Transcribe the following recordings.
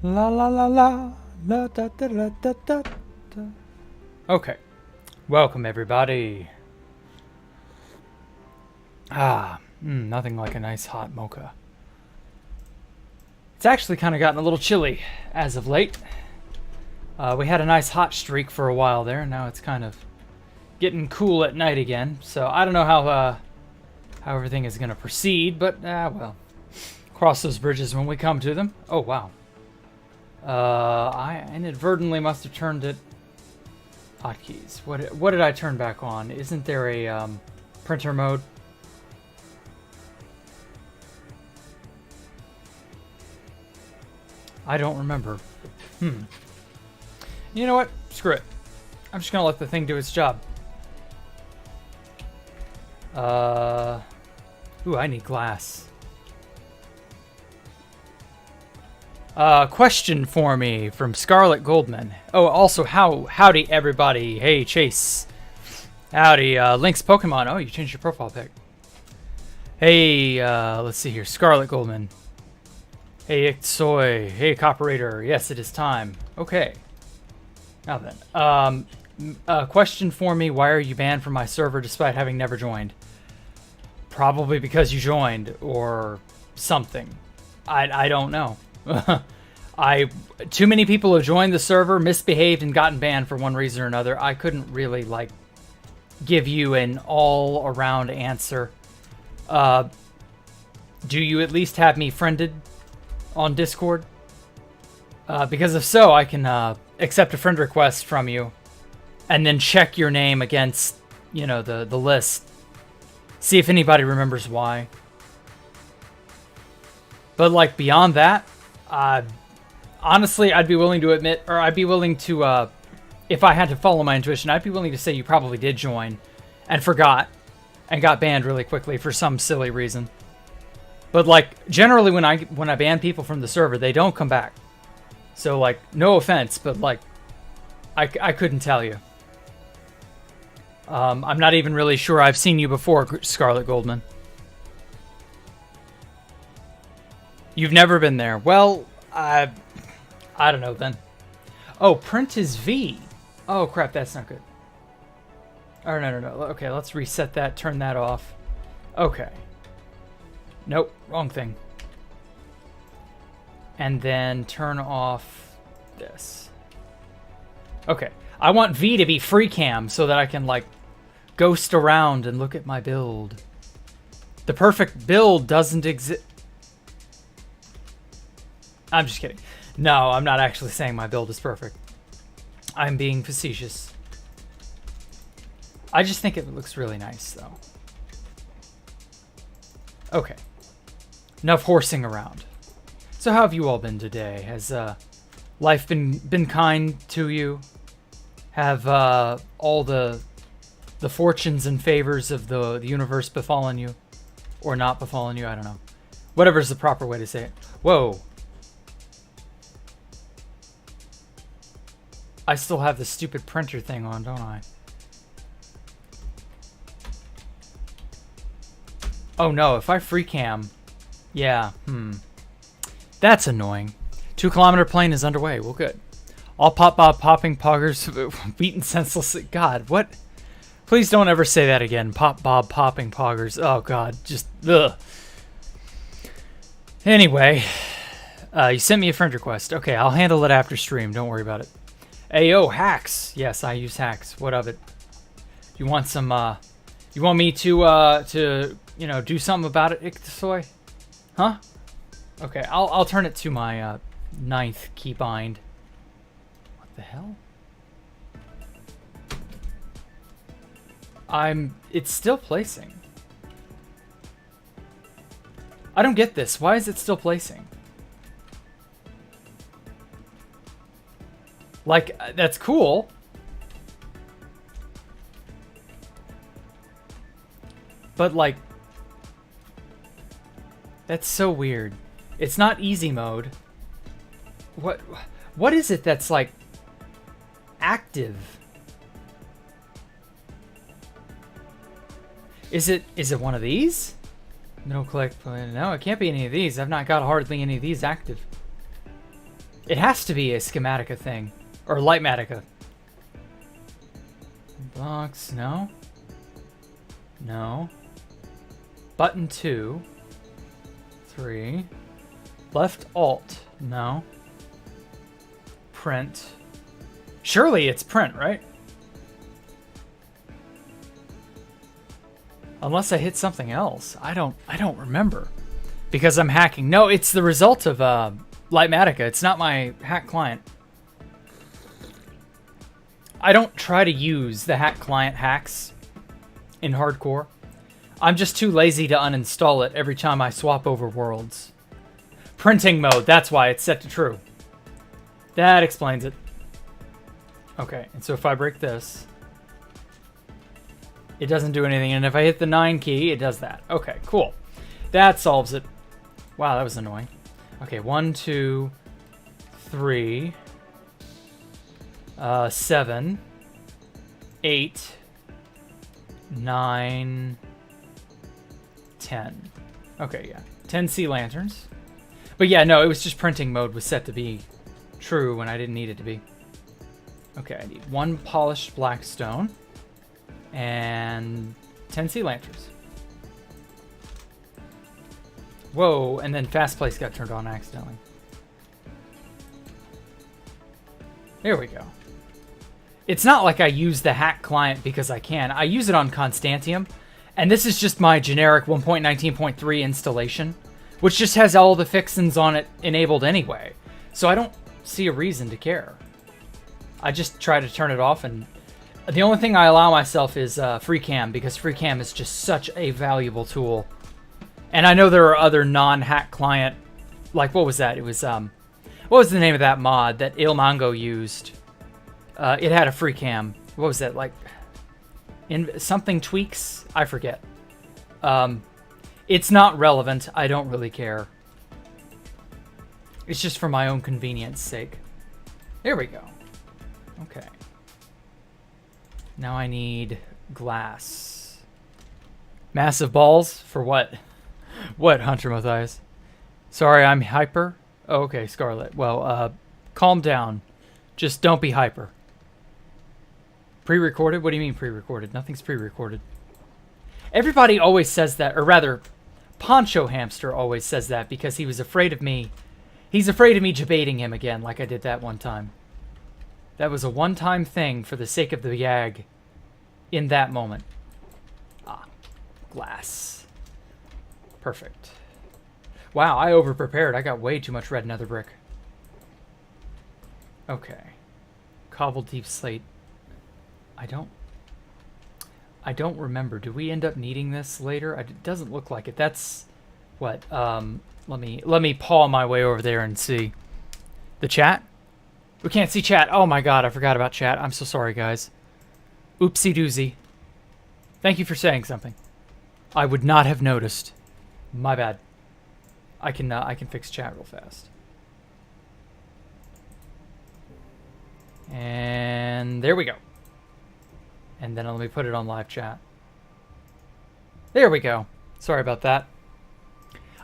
La la la la la da da da da da da. Okay, welcome everybody. Nothing like a nice hot mocha. It's actually kind of gotten a little chilly as of late. We had a nice hot streak for a while there, and now it's kind of getting cool at night again. So I don't know how everything is going to proceed, but well, cross those bridges when we come to them. Oh wow. I inadvertently must have turned it. Hotkeys. What did I turn back on? Isn't there a printer mode? I don't remember. You know what? Screw it. I'm just gonna let the thing do its job. Ooh, I need glass. Question for me from Scarlett Goldman. Oh, also, howdy everybody. Hey, Chase. Howdy, Link's Pokemon. Oh, you changed your profile pic. Hey, let's see here. Scarlett Goldman. Hey, Ixoy. Hey, Copperator. Yes, it is time. Okay. Now then. Question for me. Why are you banned from my server despite having never joined? Probably because you joined, or something. I don't know. Too many people have joined the server, misbehaved, and gotten banned for one reason or another. I couldn't really, like, give you an all-around answer. Do you at least have me friended on Discord? Because if so, I can accept a friend request from you and then check your name against, you know, the list. See if anybody remembers why. But, like, beyond that, honestly, I'd be willing to admit, or I'd be willing to, if I had to follow my intuition, I'd be willing to say you probably did join and forgot and got banned really quickly for some silly reason. But, like, generally when I ban people from the server, they don't come back. So, like, no offense, but, like, I couldn't tell you. I'm not even really sure I've seen you before, Scarlett Goldman. You've never been there. Well, I don't know then. Oh, print is V. Oh, crap, that's not good. Oh, no. Okay, let's reset that, turn that off. Okay. Nope, wrong thing. And then turn off this. Okay, I want V to be free cam so that I can, like, ghost around and look at my build. The perfect build doesn't exist. I'm just kidding. No, I'm not actually saying my build is perfect. I'm being facetious. I just think it looks really nice, though. Okay. Enough horsing around. So how have you all been today? Has life been kind to you? Have all the fortunes and favors of the universe befallen you? Or not befallen you? I don't know. Whatever's the proper way to say it. Whoa. I still have the stupid printer thing on, don't I? Oh no, if I free cam... Yeah, That's annoying. 2 kilometer plane is underway. Well, good. All popping poggers beaten senseless. God, what? Please don't ever say that again. Popping poggers. Oh god, just ugh. Anyway, you sent me a friend request. Okay, I'll handle it after stream. Don't worry about it. Ayo, hacks. Yes, I use hacks. What of it? You want some? You want me to you know, do something about it, Ictosoy? Huh? Okay, I'll turn it to my 9th keybind. What the hell? It's still placing. I don't get this. Why is it still placing? Like, that's cool. But, like, that's so weird. It's not easy mode. What is it that's, like, active? Is it one of these? No click. No, it can't be any of these. I've not got hardly any of these active. It has to be a Schematica thing. Or Lightmatica. Blocks, no. No. Button 2. 3. Left Alt, no. Print. Surely it's print, right? Unless I hit something else. I don't remember. Because I'm hacking. No, it's the result of Lightmatica. It's not my hack client. I don't try to use the hack client hacks in hardcore. I'm just too lazy to uninstall it every time I swap over worlds. Printing mode, that's why it's set to true. That explains it. Okay, and so if I break this, it doesn't do anything, and if I hit the 9 key, it does that. Okay, cool. That solves it. Wow, that was annoying. Okay, 1, 2, 3, 7, 8, 9, 10. Okay, yeah. 10 sea lanterns. But yeah, no, it was just printing mode was set to be true when I didn't need it to be. Okay, I need 1 polished black stone and 10 sea lanterns. Whoa, and then fast place got turned on accidentally. There we go. It's not like I use the hack client because I can. I use it on Constantium, and this is just my generic 1.19.3 installation, which just has all the fixins on it enabled anyway. So I don't see a reason to care. I just try to turn it off, and the only thing I allow myself is FreeCam, because FreeCam is just such a valuable tool. And I know there are other non-hack client, like what was that? It was what was the name of that mod that Il Mango used? It had a FreeCam. What was that, like something tweaks? I forget. It's not relevant. I don't really care. It's just for my own convenience sake. There we go. Okay. Now I need glass. Massive balls? For what? What, Hunter Matthias? Sorry, I'm hyper? Oh, okay, Scarlet. Well, calm down. Just don't be hyper. Pre-recorded? What do you mean pre-recorded? Nothing's pre-recorded. Everybody always says that, or rather, Poncho Hamster always says that because he was afraid of me. He's afraid of me debating him again, like I did that one time. That was a one-time thing for the sake of the yag in that moment. Ah, glass. Perfect. Wow, I over-prepared. I got way too much red nether brick. Okay. Cobbled deep slate. I don't remember. Do we end up needing this later? It doesn't look like it. That's what? Let me paw my way over there and see. The chat? We can't see chat. Oh my god, I forgot about chat. I'm so sorry, guys. Oopsie doozy. Thank you for saying something. I would not have noticed. My bad. I can fix chat real fast. And there we go. And then let me put it on live chat. There we go. Sorry about that.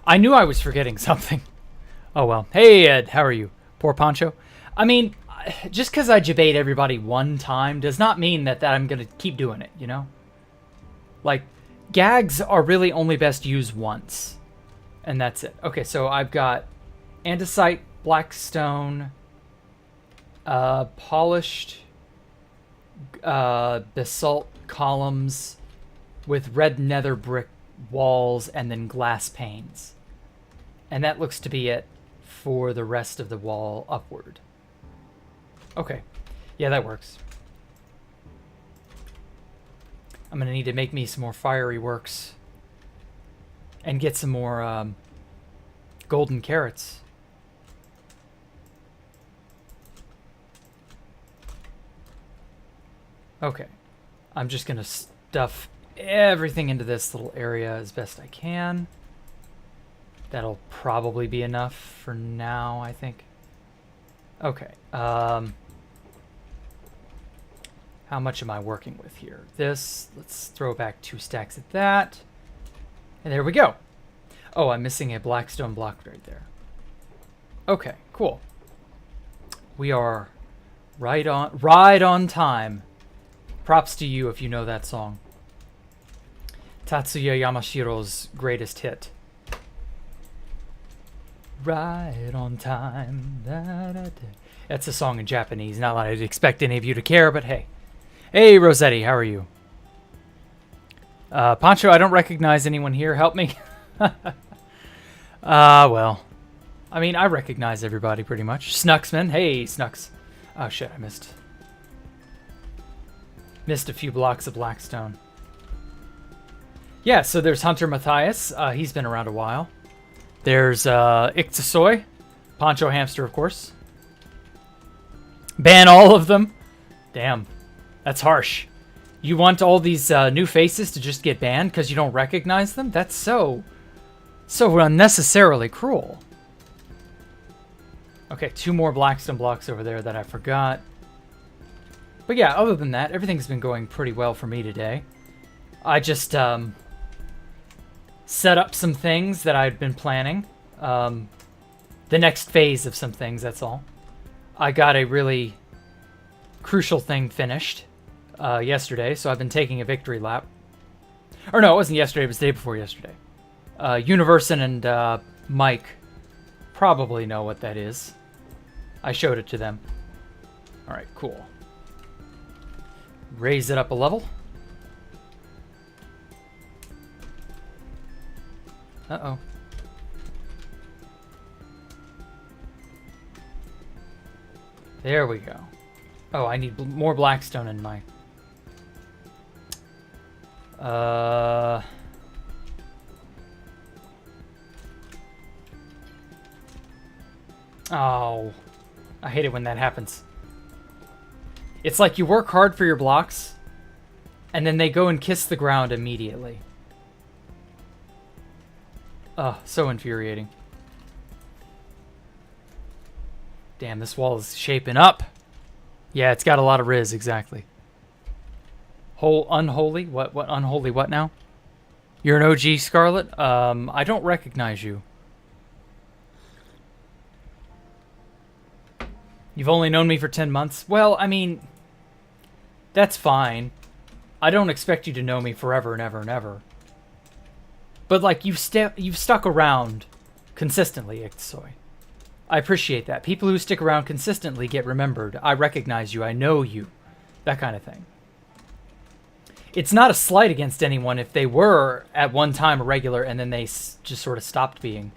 I knew I was forgetting something. Oh well. Hey Ed, how are you? Poor Poncho. I mean, just because I debate everybody one time does not mean that I'm going to keep doing it, you know? Like, gags are really only best used once. And that's it. Okay, so I've got andesite, black stone, polished basalt columns with red nether brick walls and then glass panes. And that looks to be it for the rest of the wall upward. Okay. Yeah, that works. I'm going to need to make me some more fiery works. And get some more golden carrots. Okay. I'm just going to stuff everything into this little area as best I can. That'll probably be enough for now, I think. Okay. How much am I working with here? This, let's throw back 2 stacks at that. And there we go. Oh, I'm missing a blackstone block right there. Okay, cool. We are right on time. Props to you if you know that song. Tatsuya Yamashiro's greatest hit. Right on time. Da, da, da. That's a song in Japanese. Not that I'd expect any of you to care, but hey. Hey, Rossetti, how are you? Pancho, I don't recognize anyone here. Help me. Well. I mean, I recognize everybody pretty much. Snucksman. Hey, Snucks. Oh, shit, I missed. Missed a few blocks of Blackstone. Yeah, so there's Hunter Matthias. He's been around a while. There's Ictasoy. Poncho Hamster, of course. Ban all of them. Damn. That's harsh. You want all these new faces to just get banned because you don't recognize them? That's so unnecessarily cruel. Okay, 2 more Blackstone blocks over there that I forgot. But yeah, other than that, everything's been going pretty well for me today. I just set up some things that I'd been planning. The next phase of some things, that's all. I got a really crucial thing finished yesterday, so I've been taking a victory lap. Or no, it wasn't yesterday, it was the day before yesterday. Universin and Mike probably know what that is. I showed it to them. Alright, cool. Raise it up a level. Uh-oh. There we go. Oh, I need more Blackstone in my... Oh, I hate it when that happens. It's like you work hard for your blocks, and then they go and kiss the ground immediately. Oh, so infuriating. Damn, this wall is shaping up. Yeah, it's got a lot of Riz, exactly. Unholy? What unholy what now? You're an OG, Scarlet? I don't recognize you. You've only known me for 10 months? Well, I mean, that's fine. I don't expect you to know me forever and ever and ever. But, like, you've stuck around consistently, Ictasoy. I appreciate that. People who stick around consistently get remembered. I recognize you. I know you. That kind of thing. It's not a slight against anyone if they were at one time a regular and then they just sort of stopped being.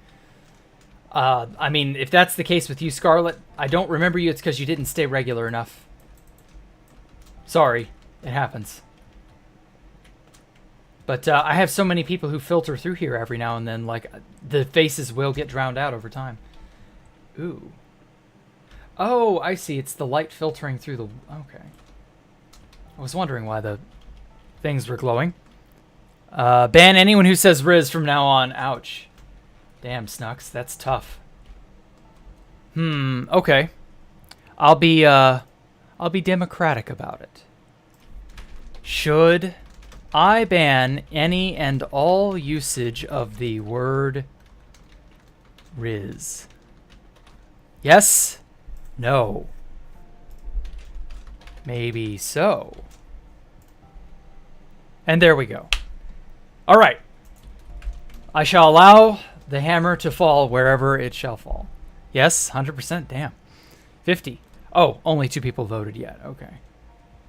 I mean, if that's the case with you, Scarlet, I don't remember you. It's because you didn't stay regular enough. Sorry. It happens. But I have so many people who filter through here every now and then, like, the faces will get drowned out over time. Ooh. Oh, I see. It's the light filtering through the... Okay. I was wondering why the things were glowing. Ban anyone who says Riz from now on. Ouch. Damn, Snucks. That's tough. Okay. I'll be democratic about it. Should I ban any and all usage of the word Riz? Yes? No. Maybe so. And there we go. All right. I shall allow the hammer to fall wherever it shall fall. Yes, 100%. Damn. 50. Oh, only 2 people voted yet. Okay.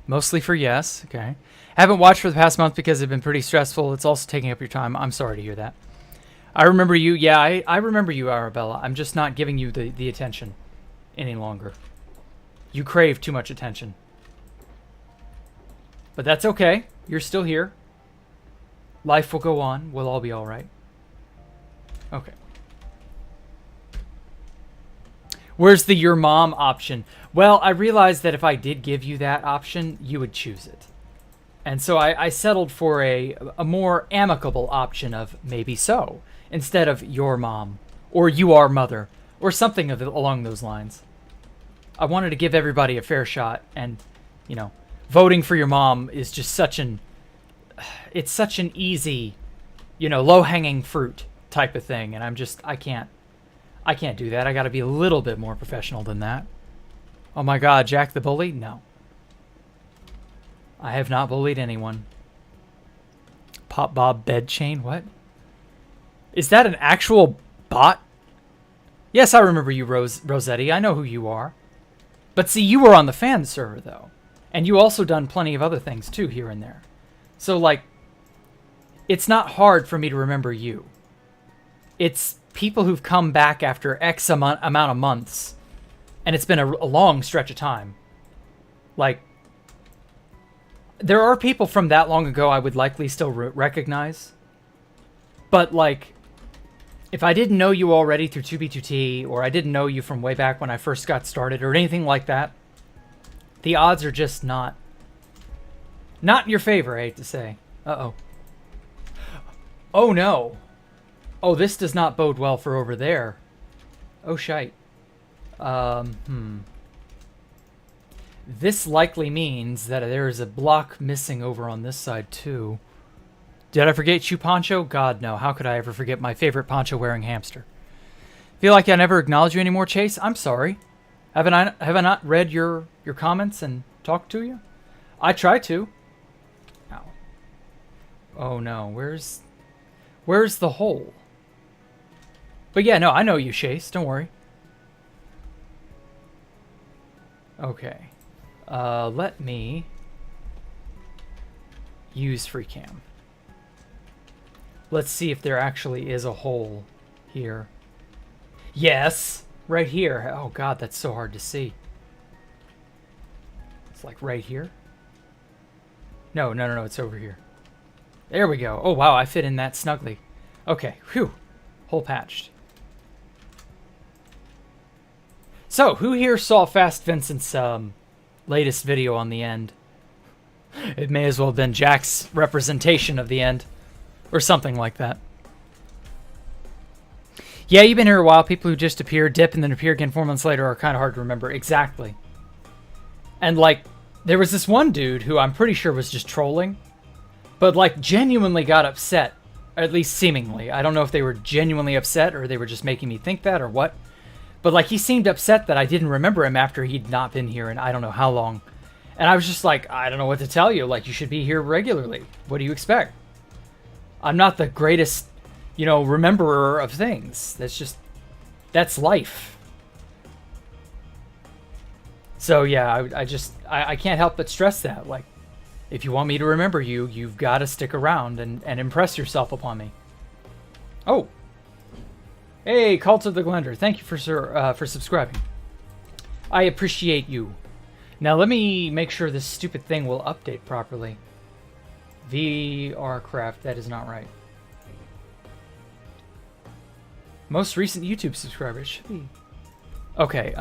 Mostly for yes. Okay. Haven't watched for the past month because it's been pretty stressful. It's also taking up your time. I'm sorry to hear that. I remember you. Yeah, I remember you, Arabella. I'm just not giving you the attention any longer. You crave too much attention. But that's okay. You're still here. Life will go on. We'll all be all right. Okay. Where's the your mom option? Well, I realized that if I did give you that option, you would choose it. And so I settled for a more amicable option of maybe so, instead of your mom, or you are mother, or something along those lines. I wanted to give everybody a fair shot, and, you know, voting for your mom is just it's such an easy, you know, low-hanging fruit type of thing, and I can't do that. I gotta be a little bit more professional than that. Oh my god, Jack the Bully? No. I have not bullied anyone. Pop Bob Bed Chain? What? Is that an actual bot? Yes, I remember you, Rosetti. I know who you are. But see, you were on the fan server, though. And you also done plenty of other things, too, here and there. So, like, it's not hard for me to remember you. It's people who've come back after X amount of months. And it's been a long stretch of time. Like, there are people from that long ago I would likely still recognize. But, like, if I didn't know you already through 2B2T, or I didn't know you from way back when I first got started, or anything like that, the odds are just not in your favor, I hate to say. Uh-oh. Oh, no. Oh, this does not bode well for over there. Oh, shite. This likely means that there is a block missing over on this side, too. Did I forget you, Poncho? God, no. How could I ever forget my favorite poncho-wearing hamster? Feel like I never acknowledge you anymore, Chase? I'm sorry. Have I not read your comments and talked to you? I try to. Ow. Oh, no. Where's the hole? But yeah, no, I know you, Chase. Don't worry. Okay. Let me use FreeCam. Let's see if there actually is a hole here. Yes! Right here. Oh god, that's so hard to see. It's like right here? No, it's over here. There we go. Oh wow, I fit in that snugly. Okay, whew. Hole patched. So, who here saw Fast Vincent's latest video on the end? It may as well have been Jack's representation of the end. Or something like that. Yeah, you've been here a while. People who just appear, dip, and then appear again 4 months later are kind of hard to remember. Exactly. And, like, there was this one dude who I'm pretty sure was just trolling. But, like, genuinely got upset. At least seemingly. I don't know if they were genuinely upset or they were just making me think that or what. But, like, he seemed upset that I didn't remember him after he'd not been here in I don't know how long. And I was just like, I don't know what to tell you. Like, you should be here regularly. What do you expect? I'm not the greatest, you know, rememberer of things. That's life. So yeah, I can't help but stress that. Like, if you want me to remember you, you've got to stick around and impress yourself upon me. Oh. Hey, Cult of the Glender. Thank you for subscribing. I appreciate you. Now let me make sure this stupid thing will update properly. VR Craft, that is not right. Most recent YouTube subscribers should be. Okay,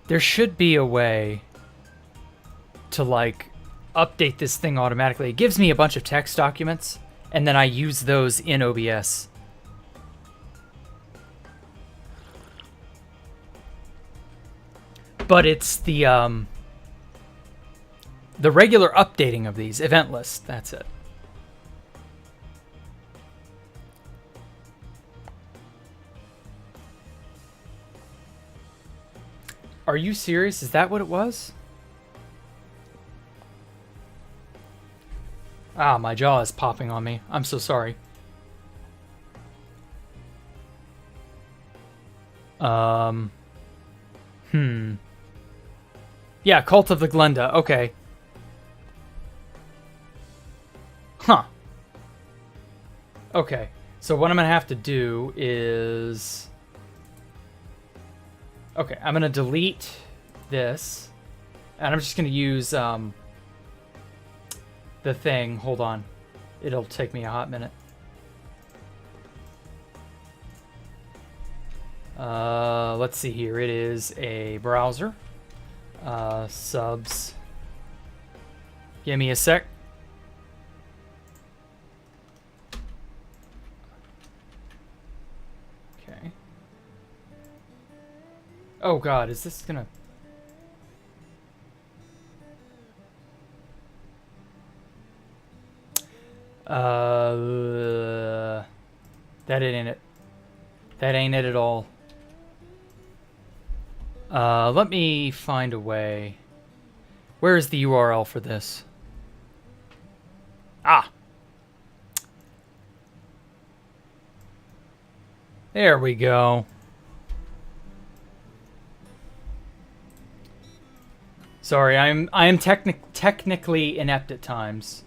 there should be a way to, like, update this thing automatically. It gives me a bunch of text documents, and then I use those in OBS. But it's the regular updating of these event lists. That's it. Are you serious? Is that what it was? Ah, my jaw is popping on me. I'm so sorry. Yeah, Cult of the Glenda. Okay. Huh. Okay. So what I'm going to have to do is... Okay, I'm going to delete this. And I'm just going to use the thing. Hold on. It'll take me a hot minute. Let's see here. It is a browser. Subs. Give me a sec. Okay. Oh god, is this gonna... that ain't it. That ain't it at all. Let me find a way. Where is the URL for this? Ah! There we go. Sorry, I am technically inept at times.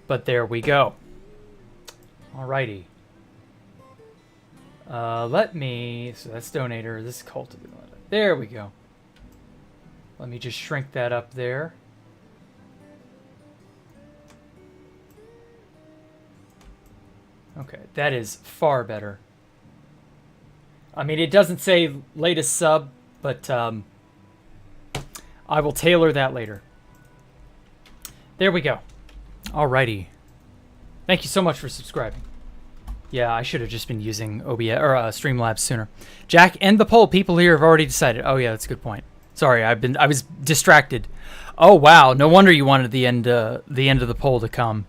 But there we go. Alrighty. Let me... So that's donator. This is cultivator. There we go. Let me just shrink that up there. Okay, that is far better. I mean, it doesn't say latest sub, but I will tailor that later. There we go. Alrighty. Thank you so much for subscribing. Yeah, I should have just been using OBS or Streamlabs sooner. Jack, end the poll. People here have already decided. Oh yeah, that's a good point. Sorry, I was distracted. Oh wow, no wonder you wanted the end of the poll to come.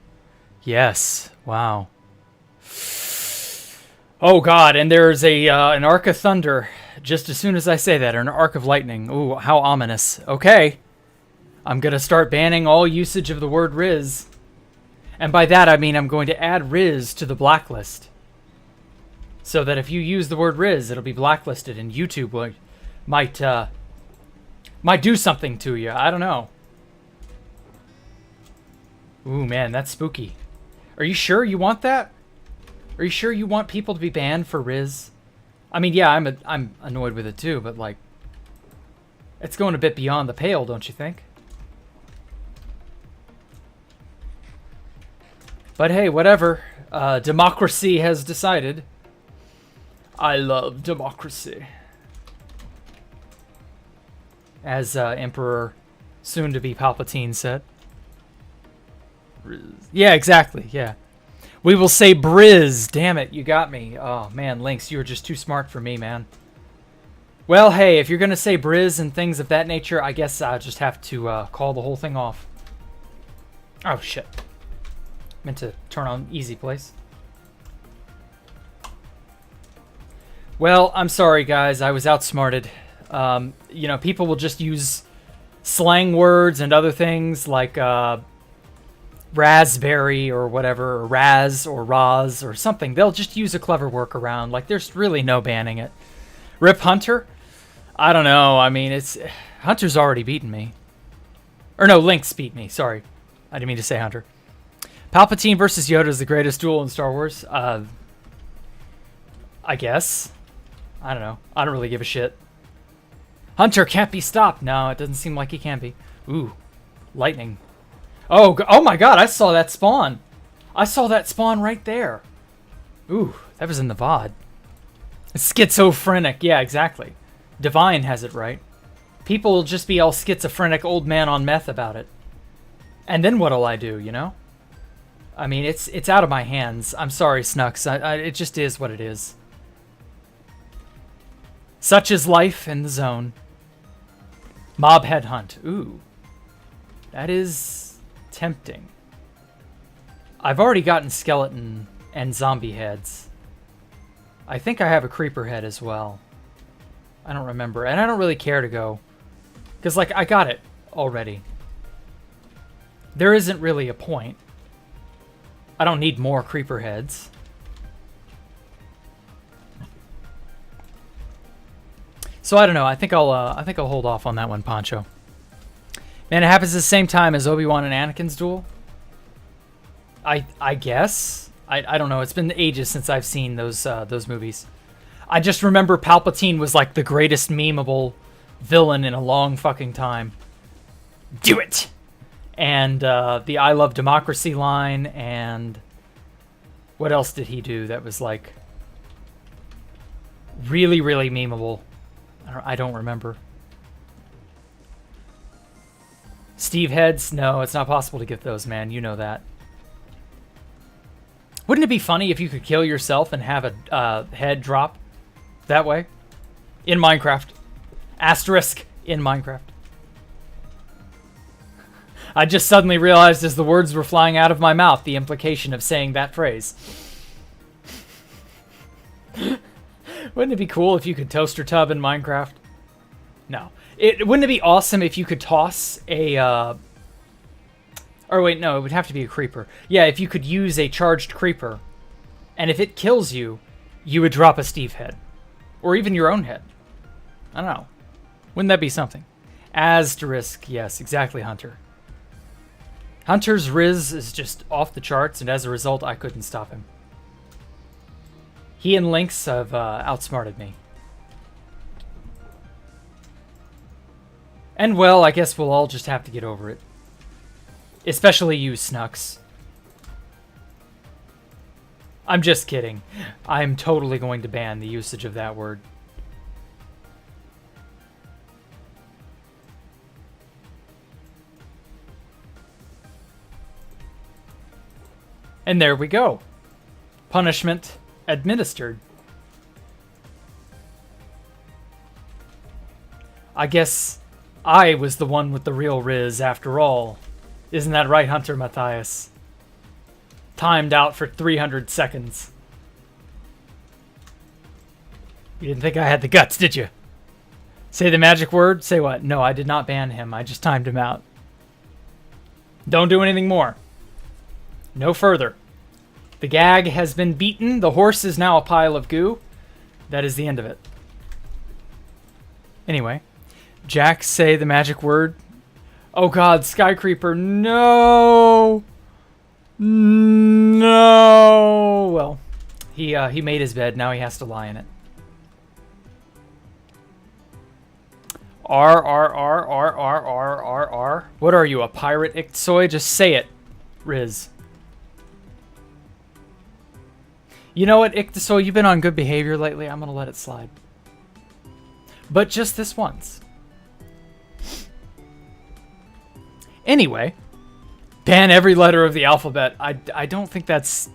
Yes. Wow. Oh god, and there's an arc of thunder just as soon as I say that, or an arc of lightning. Ooh, how ominous. Okay. I'm going to start banning all usage of the word Riz. And by that I mean I'm going to add Riz to the blacklist. So that if you use the word Riz, it'll be blacklisted and YouTube might do something to you. I don't know. Ooh, man, that's spooky. Are you sure you want that? Are you sure you want people to be banned for Riz? I mean, yeah, I'm annoyed with it too, but like, it's going a bit beyond the pale, don't you think? But hey, whatever. Democracy has decided. I love democracy. As Emperor, soon-to-be Palpatine said. Yeah, exactly, yeah. We will say Briz. Damn it, you got me. Oh, man, Lynx, you were just too smart for me, man. Well, hey, if you're going to say Briz and things of that nature, I guess I'll just have to call the whole thing off. Oh, shit. Meant to turn on easy place. Well, I'm sorry, guys. I was outsmarted. You know, people will just use slang words and other things like raspberry or whatever, or raz or raz or something. They'll just use a clever workaround. Like, there's really no banning it. Rip Hunter? I don't know. I mean, Hunter's already beaten me. Or no, Lynx beat me. Sorry. I didn't mean to say Hunter. Palpatine versus Yoda is the greatest duel in Star Wars. I guess. I don't know. I don't really give a shit. Hunter can't be stopped. No, it doesn't seem like he can be. Ooh. Lightning. Oh my god, I saw that spawn. I saw that spawn right there. Ooh, that was in the VOD. Schizophrenic. Yeah, exactly. Divine has it right. People will just be all schizophrenic old man on meth about it. And then what'll I do, you know? I mean, it's out of my hands. I'm sorry, Snux. It just is what it is. Such is life in the zone. Mob headhunt. Ooh. That is tempting. I've already gotten skeleton and zombie heads. I think I have a creeper head as well. I don't remember. And I don't really care to go. Because, like, I got it already. There isn't really a point. I don't need more creeper heads. So I don't know. I think I'll hold off on that one, Poncho. Man, it happens at the same time as Obi-Wan and Anakin's duel. I guess. I don't know. It's been ages since I've seen those movies. I just remember Palpatine was like the greatest memeable villain in a long fucking time. Do it. And the I Love Democracy line, and what else did he do that was like really, really memeable? I don't remember. Steve heads? No, it's not possible to get those, man. You know that. Wouldn't it be funny if you could kill yourself and have a head drop that way? In Minecraft. Asterisk in Minecraft. I just suddenly realized as the words were flying out of my mouth the implication of saying that phrase. Wouldn't it be cool if you could toaster tub in Minecraft? No. Wouldn't it be awesome if you could toss a... Or wait, no, it would have to be a creeper. Yeah, if you could use a charged creeper, and if it kills you, you would drop a Steve head. Or even your own head. I don't know. Wouldn't that be something? Asterisk, yes, exactly, Hunter. Hunter's Riz is just off the charts, and as a result, I couldn't stop him. He and Lynx have outsmarted me. And well, I guess we'll all just have to get over it. Especially you, Snux. I'm just kidding. I'm totally going to ban the usage of that word. And there we go. Punishment administered. I guess I was the one with the real Riz after all. Isn't that right, Hunter Matthias? Timed out for 300 seconds. You didn't think I had the guts, did you? Say the magic word? Say what? No, I did not ban him. I just timed him out. Don't do anything more. No further. The gag has been beaten. The horse is now a pile of goo. That is the end of it. Anyway. Jack, say the magic word. Oh god, Sky Creeper. No! No! Well, he made his bed. Now he has to lie in it. R. What are you, a pirate, Ichtsoy? Just say it, Riz. You know what, Ichtsoy? You've been on good behavior lately. I'm gonna let it slide. But just this once. Anyway, ban every letter of the alphabet. I don't think that's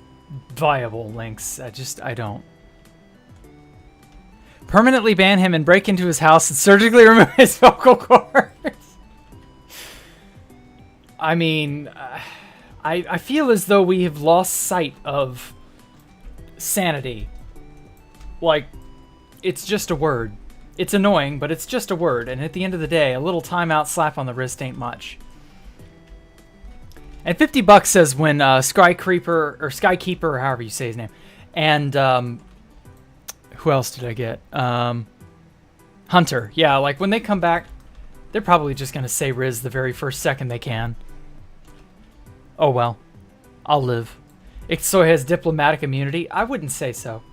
viable, Lynx. I don't. Permanently ban him and break into his house and surgically remove his vocal cords. I mean, I feel as though we have lost sight of sanity. Like, it's just a word. It's annoying, but it's just a word. And at the end of the day, a little timeout slap on the wrist ain't much. And $50 says when Skykeeper, or however you say his name, and who else did I get? Hunter. Yeah, like when they come back, they're probably just going to say Riz the very first second they can. Oh well, I'll live. Ichtsoy has diplomatic immunity. I wouldn't say so.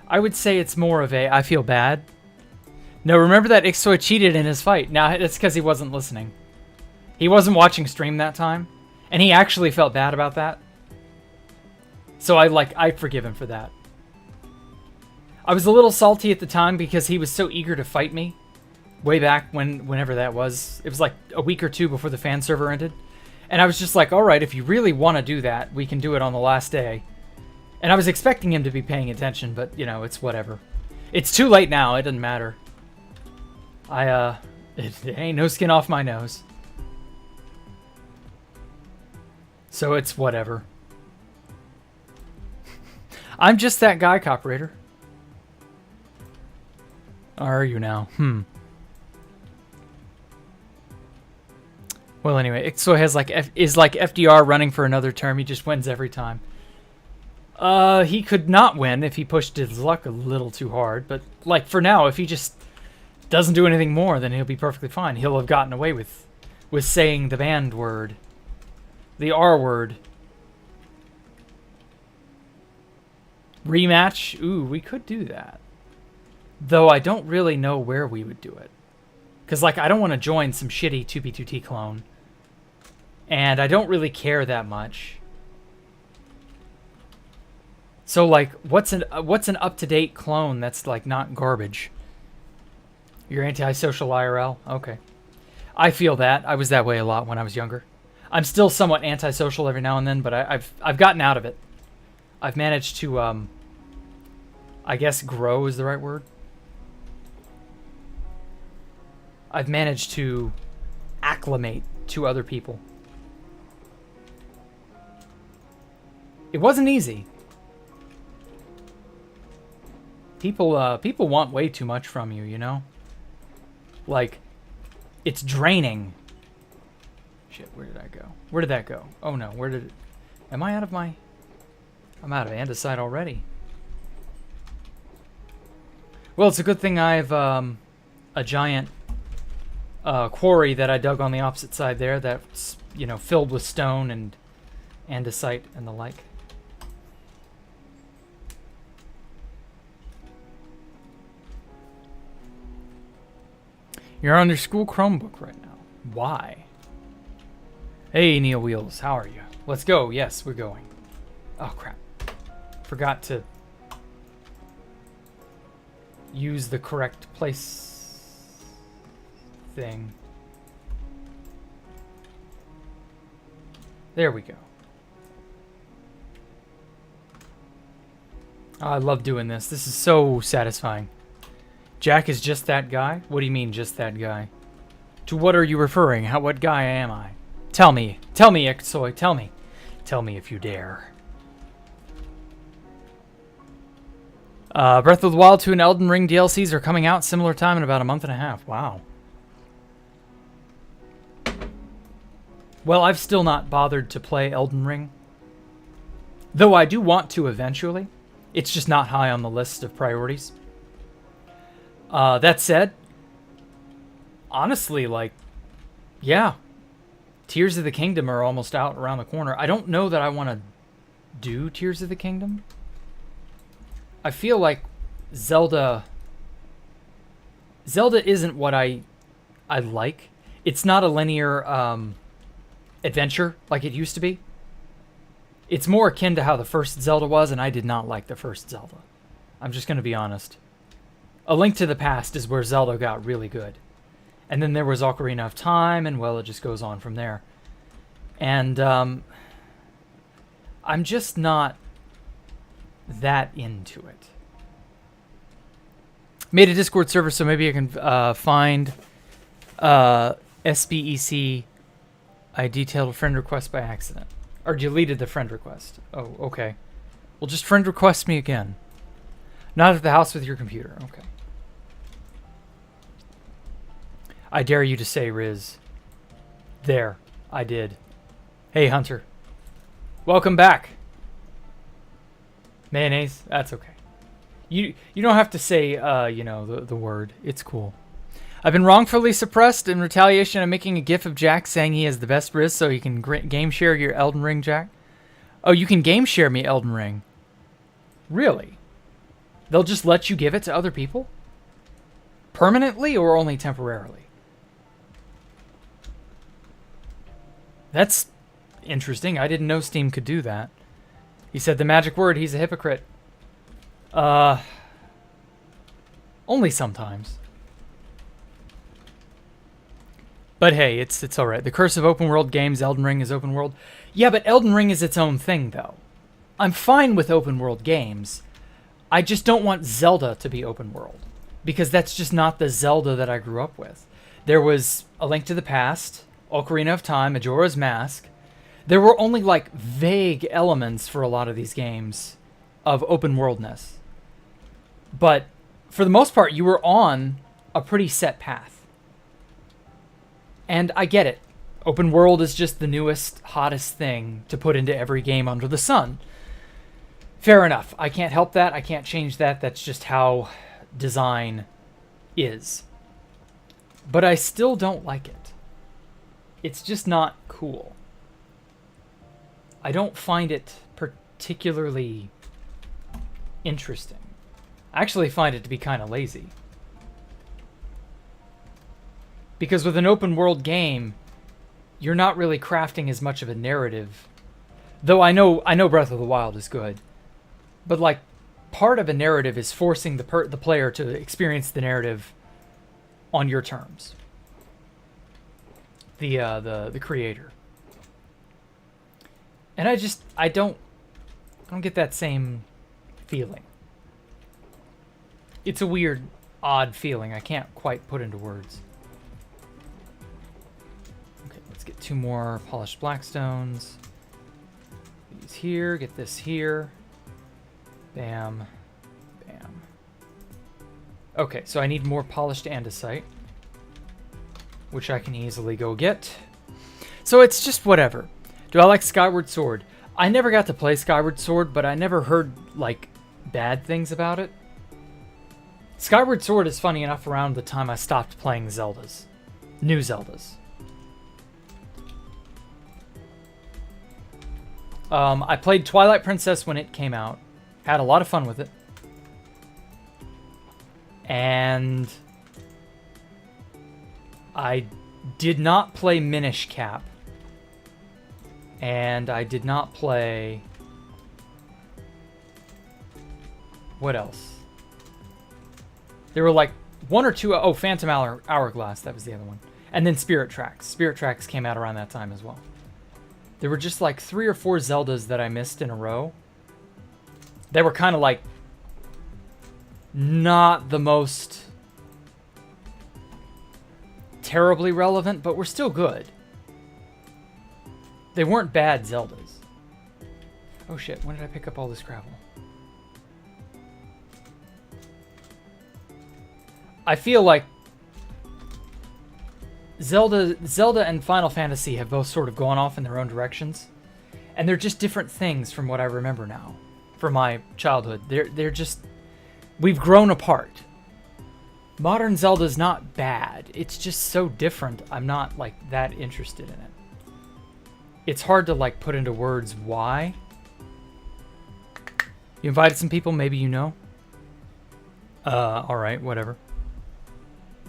I would say it's more of a I feel bad. No, remember that Ichtsoy cheated in his fight. Now, that's because he wasn't listening. He wasn't watching stream that time. And he actually felt bad about that. So I forgive him for that. I was a little salty at the time because he was so eager to fight me. Way back whenever that was. It was like a week or two before the fan server ended. And I was just like, alright, if you really want to do that, we can do it on the last day. And I was expecting him to be paying attention, but, you know, it's whatever. It's too late now, it doesn't matter. It ain't no skin off my nose. So it's whatever. I'm just that guy, Coperator. Are you now? Well, anyway, Ichtsoy has is like FDR running for another term. He just wins every time. He could not win if he pushed his luck a little too hard. But, like, for now, if he just doesn't do anything more, then he'll be perfectly fine. He'll have gotten away with saying the banned word. The R word. Rematch? Ooh, we could do that. Though I don't really know where we would do it. Because, like, I don't want to join some shitty 2B2T clone. And I don't really care that much. So, like, what's an up-to-date clone that's, like, not garbage? You're antisocial IRL? Okay. I feel that. I was that way a lot when I was younger. I'm still somewhat antisocial every now and then, but I've gotten out of it. I've managed to, I guess grow is the right word. I've managed to acclimate to other people. It wasn't easy. People want way too much from you, you know? Like, it's draining. Shit, where did I go? Where did that go? Oh no, where did it... Am I out of my... I'm out of andesite already. Well, it's a good thing I have a giant quarry that I dug on the opposite side there that's, you know, filled with stone and andesite and the like. You're on your school Chromebook right now. Why? Hey, Neil Wheels, how are you? Let's go. Yes, we're going. Oh, crap. Forgot to use the correct place thing. There we go. Oh, I love doing this. This is so satisfying. Jack is just that guy? What do you mean, just that guy? To what are you referring? What guy am I? Tell me. Tell me, Ixoy. Tell me. Tell me if you dare. Breath of the Wild 2 and Elden Ring DLCs are coming out similar time in about a month and a half. Wow. Well, I've still not bothered to play Elden Ring. Though I do want to eventually. It's just not high on the list of priorities. That said, honestly, like, yeah, Tears of the Kingdom are almost out around the corner. I don't know that I want to do Tears of the Kingdom. I feel like Zelda isn't what I like. It's not a linear adventure like it used to be. It's more akin to how the first Zelda was, and I did not like the first Zelda. I'm just going to be honest. A Link to the Past is where Zelda got really good. And then there was Ocarina of Time, and well, it just goes on from there. And I'm just not that into it. Made a Discord server so maybe I can find SBEC. I detailed a friend request by accident. Or deleted the friend request. Oh, okay. Well, just friend request me again. Not at the house with your computer. Okay. I dare you to say, Riz. There. I did. Hey, Hunter. Welcome back. Mayonnaise? That's okay. You don't have to say, you know, the word. It's cool. I've been wrongfully suppressed. In retaliation, I'm making a gif of Jack saying he has the best Riz so you can game share your Elden Ring, Jack. Oh, you can game share me Elden Ring. Really? They'll just let you give it to other people? Permanently or only temporarily? That's interesting. I didn't know Steam could do that. He said the magic word. He's a hypocrite. Only sometimes. But hey, it's all right. The curse of open world games. Elden Ring is open world. Yeah, but Elden Ring is its own thing, though. I'm fine with open world games. I just don't want Zelda to be open world. Because that's just not the Zelda that I grew up with. There was A Link to the Past, Ocarina of Time, Majora's Mask. There were only, like, vague elements for a lot of these games of open worldness. But for the most part, you were on a pretty set path. And I get it. Open world is just the newest, hottest thing to put into every game under the sun. Fair enough. I can't help that. I can't change that. That's just how design is. But I still don't like it. It's just not cool. I don't find it particularly interesting. I actually find it to be kind of lazy. Because with an open world game, you're not really crafting as much of a narrative. Though I know Breath of the Wild is good. But like, part of a narrative is forcing the player to experience the narrative on your terms. The creator. And I don't get that same feeling. It's a weird, odd feeling. I can't quite put into words. Okay, let's get 2 more polished blackstones. These here, get this here. Bam. Bam. Okay, so I need more polished andesite, which I can easily go get. So it's just whatever. Do I like Skyward Sword? I never got to play Skyward Sword, but I never heard, like, bad things about it. Skyward Sword is funny enough around the time I stopped playing Zeldas. New Zeldas. I played Twilight Princess when it came out. Had a lot of fun with it. And I did not play Minish Cap. And I did not play... What else? There were like one or two... Oh, Phantom Hourglass. That was the other one. And then Spirit Tracks. Spirit Tracks came out around that time as well. There were just like 3 or 4 Zeldas that I missed in a row. They were kind of like... not the most... terribly relevant, but were still good. They weren't bad Zeldas. Oh shit, when did I pick up all this gravel? I feel like Zelda and Final Fantasy have both sort of gone off in their own directions. And they're just different things from what I remember now. From my childhood. They're just... we've grown apart. Modern Zelda's not bad. It's just so different. I'm not, like, that interested in it. It's hard to, like, put into words why. You invited some people, maybe you know? Alright, whatever.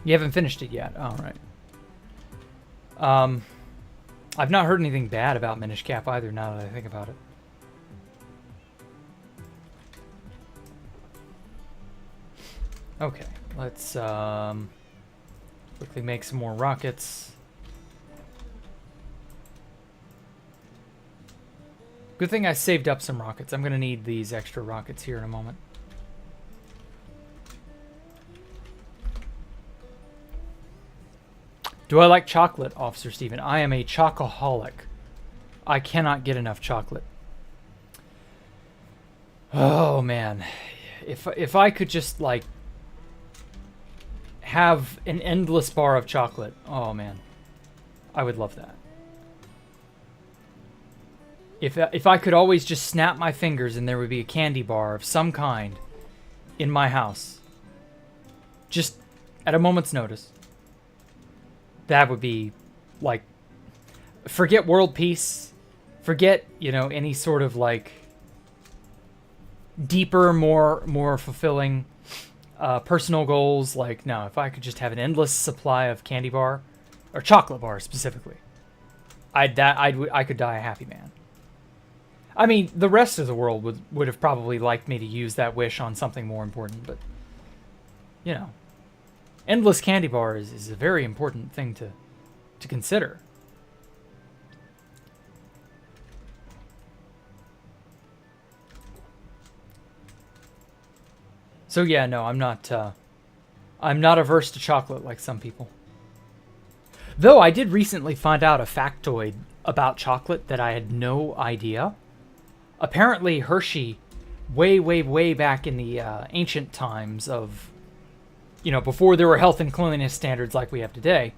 You haven't finished it yet. Alright. I've not heard anything bad about Minish Cap either, now that I think about it. Okay, let's quickly make some more rockets. Good thing I saved up some rockets. I'm going to need these extra rockets here in a moment. Do I like chocolate, Officer Steven? I am a chocoholic. I cannot get enough chocolate. Oh, man. If I could just, like, have an endless bar of chocolate. Oh, man. I would love that. If I could always just snap my fingers and there would be a candy bar of some kind in my house. Just at a moment's notice. That would be, like, forget world peace. Forget, you know, any sort of, like, deeper, more fulfilling personal goals. Like, no, if I could just have an endless supply of candy bar, or chocolate bar specifically, I could die a happy man. I mean, the rest of the world would have probably liked me to use that wish on something more important, but, you know, endless candy bar is a very important thing to consider. So yeah, no, I'm not averse to chocolate like some people. Though I did recently find out a factoid about chocolate that I had no idea. Apparently Hershey, way back in the ancient times of, you know, before there were health and cleanliness standards like we have today,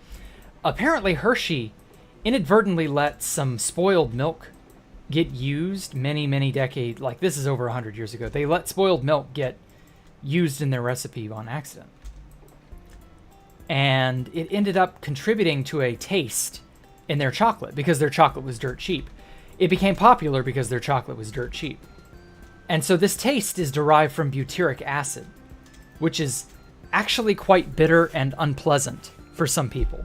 apparently Hershey inadvertently let some spoiled milk get used many decades, like this is over 100 years ago. They let spoiled milk get used in their recipe on accident. And it ended up contributing to a taste in their chocolate because their chocolate was dirt cheap. It became popular because their chocolate was dirt cheap. And so this taste is derived from butyric acid, which is actually quite bitter and unpleasant for some people.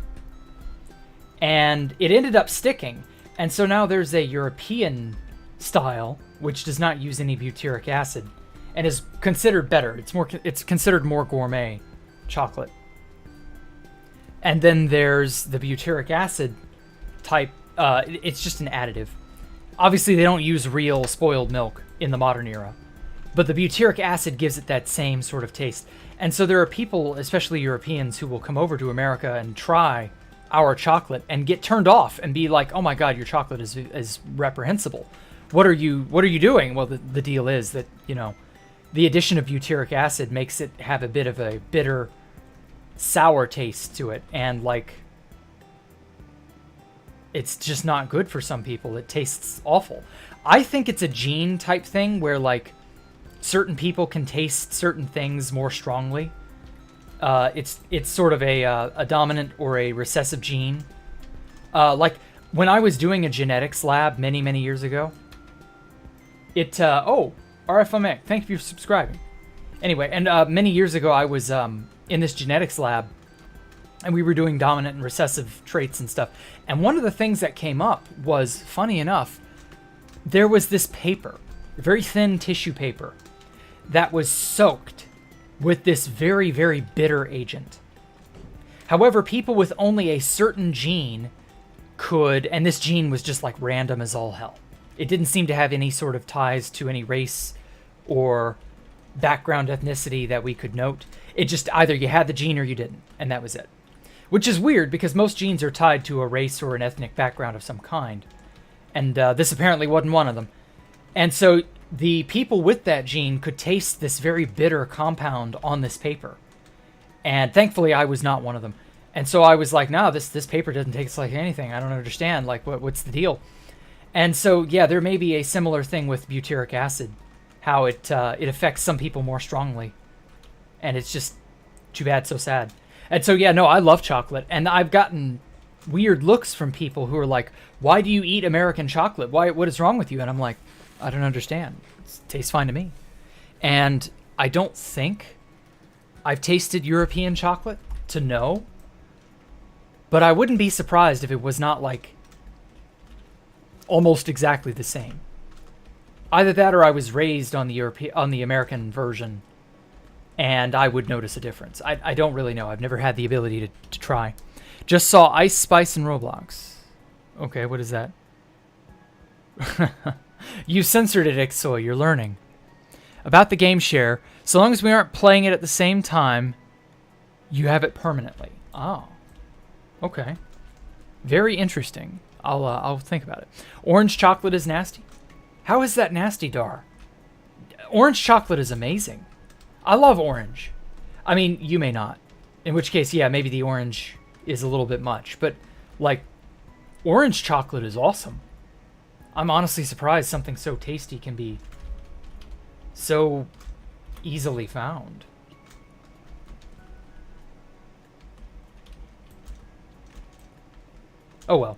And it ended up sticking. And so now there's a European style, which does not use any butyric acid, and is considered better. It's considered more gourmet chocolate. And then there's the butyric acid type. It's just an additive. Obviously, they don't use real spoiled milk in the modern era, but the butyric acid gives it that same sort of taste. And so there are people, especially Europeans, who will come over to America and try our chocolate and get turned off and be like, "Oh my God, your chocolate is reprehensible. What are you doing?" Well, the deal is that, you know, the addition of butyric acid makes it have a bit of a bitter, sour taste to it, and like it's just not good for some people. It tastes awful. I think it's a gene type thing where like certain people can taste certain things more strongly. It's sort of a dominant or a recessive gene. Like when I was doing a genetics lab many years ago, oh, RFMX, thank you for subscribing. Anyway, and many years ago I was in this genetics lab, and we were doing dominant and recessive traits and stuff. And one of the things that came up was, funny enough, there was this paper, very thin tissue paper, that was soaked with this very bitter agent. However, people with only a certain gene could, and this gene was just like random as all hell. It didn't seem to have any sort of ties to any race or background ethnicity that we could note. It just either you had the gene or you didn't, and that was it. Which is weird because most genes are tied to a race or an ethnic background of some kind. And this apparently wasn't one of them. And so the people with that gene could taste this very bitter compound on this paper. And thankfully I was not one of them. And so I was like, no, this paper doesn't taste like anything. I don't understand. Like, what's the deal? And so, yeah, there may be a similar thing with butyric acid, how it affects some people more strongly. And it's just too bad, so sad. And so, yeah, no, I love chocolate. And I've gotten weird looks from people who are like, why do you eat American chocolate? What is wrong with you? And I'm like, I don't understand. It tastes fine to me. And I don't think I've tasted European chocolate to know. But I wouldn't be surprised if it was not like almost exactly the same. Either that or I was raised on the American version, and I would notice a difference. I don't really know. I've never had the ability to try. Just saw Ice Spice in Roblox. Okay, what is that? You censored it, Ixoy. You're learning. About the game share, so long as we aren't playing it at the same time, you have it permanently. Oh. Okay. Very interesting. I'll think about it. Orange chocolate is nasty. How is that nasty, Dar? Orange chocolate is amazing. I love orange. I mean, you may not. In which case, yeah, maybe the orange is a little bit much. But, like, orange chocolate is awesome. I'm honestly surprised something so tasty can be so easily found. Oh well.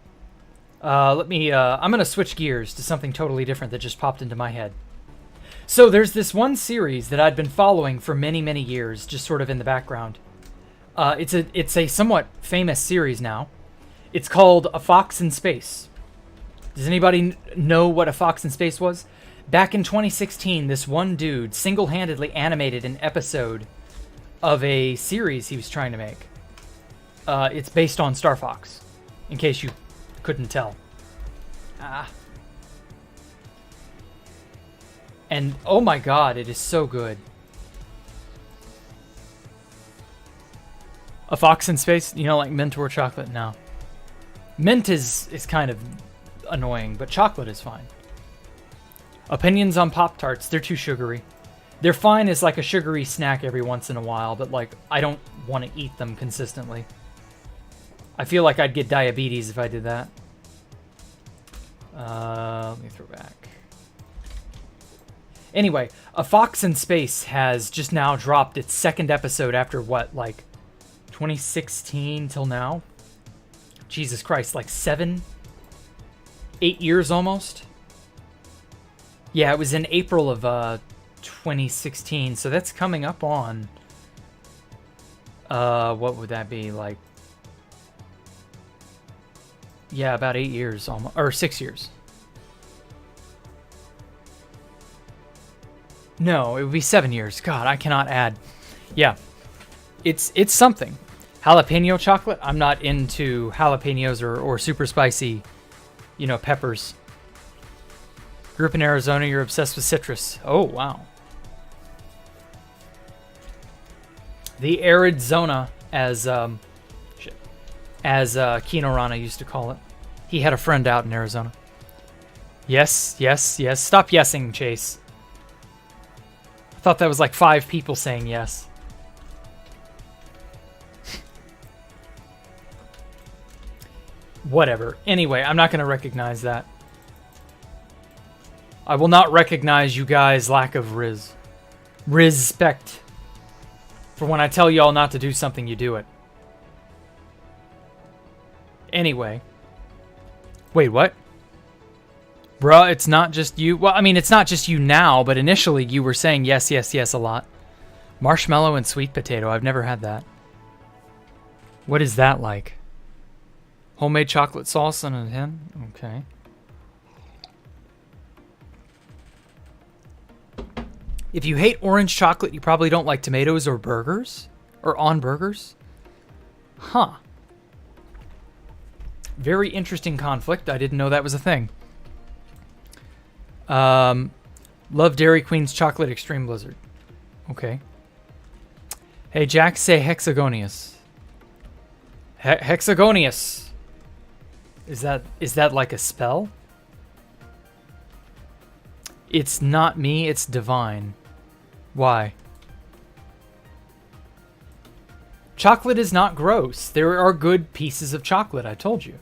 I'm going to switch gears to something totally different that just popped into my head. So there's this one series that I'd been following for many years, just sort of in the background. It's a somewhat famous series now. It's called A Fox in Space. Does anybody know what A Fox in Space was? Back in 2016, this one dude single-handedly animated an episode of a series he was trying to make. It's based on Star Fox, in case you couldn't tell. And oh my god, it is so good. A Fox in Space? You know, like mint or chocolate? No. Mint is kind of annoying, but chocolate is fine. Opinions on Pop-Tarts, they're too sugary. They're fine as like a sugary snack every once in a while, but like I don't want to eat them consistently. I feel like I'd get diabetes if I did that. Let me throw back. Anyway, A Fox in Space has just now dropped its second episode after what, like 2016 till now? Jesus Christ, like 8 years almost? Yeah, it was in April of 2016, so that's coming up on, what would that be, like, yeah, about 8 years, almost, or 6 years. No, it would be 7 years. God, I cannot add. Yeah, it's something. Jalapeno chocolate. I'm not into jalapenos or super spicy, you know, peppers. Grew up in Arizona. You're obsessed with citrus. Oh wow. The arid zona, as Kino Rana used to call it. He had a friend out in Arizona. Yes. Stop yesing, Chase. Thought that was like 5 people saying yes. Whatever. Anyway, I'm not going to recognize that. I will not recognize you guys' lack of respect. For when I tell y'all not to do something, you do it. Anyway. Wait, what? Bruh, it's not just you. Well, I mean, it's not just you now, but initially you were saying yes, yes, yes a lot. Marshmallow and sweet potato. I've never had that. What is that like? Homemade chocolate sauce on a tin? Okay. If you hate orange chocolate, you probably don't like tomatoes or burgers? Or on burgers? Huh. Very interesting conflict. I didn't know that was a thing. Love Dairy Queen's Chocolate Extreme Blizzard. Okay. Hey, Jack, say hexagonious. Hexagonious. Is that like a spell? It's not me, it's divine. Why? Chocolate is not gross. There are good pieces of chocolate, I told you.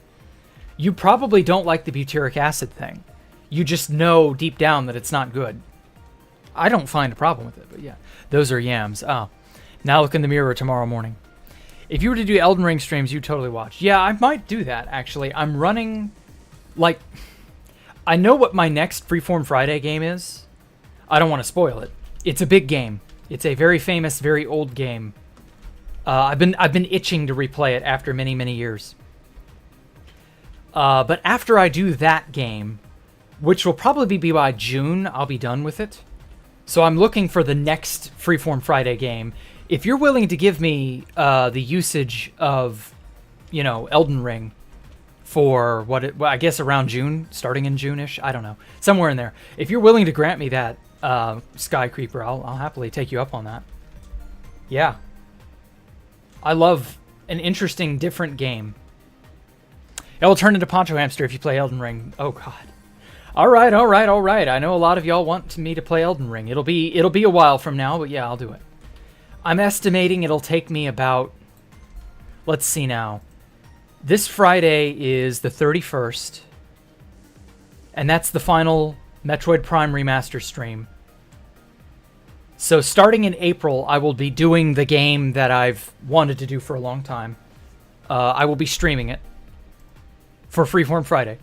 You probably don't like the butyric acid thing. You just know deep down that it's not good. I don't find a problem with it, but yeah. Those are yams. Oh. Now look in the mirror tomorrow morning. If you were to do Elden Ring streams, you'd totally watch. Yeah, I might do that, actually. I'm running... Like... I know what my next Freeform Friday game is. I don't want to spoil it. It's a big game. It's a very famous, very old game. I've been itching to replay it after many, many years. But after I do that game, which will probably be by June, I'll be done with it. So I'm looking for the next Freeform Friday game. If you're willing to give me the usage of, you know, Elden Ring for I guess around June, starting in June-ish, I don't know, somewhere in there. If you're willing to grant me that, Sky Creeper, I'll happily take you up on that. Yeah. I love an interesting, different game. It will turn into Poncho Hamster if you play Elden Ring. Oh, God. All right. I know a lot of y'all want me to play Elden Ring. It'll be a while from now, but yeah, I'll do it. I'm estimating it'll take me about... Let's see now. This Friday is the 31st. And that's the final Metroid Prime Remaster stream. So starting in April, I will be doing the game that I've wanted to do for a long time. I will be streaming it for Freeform Friday.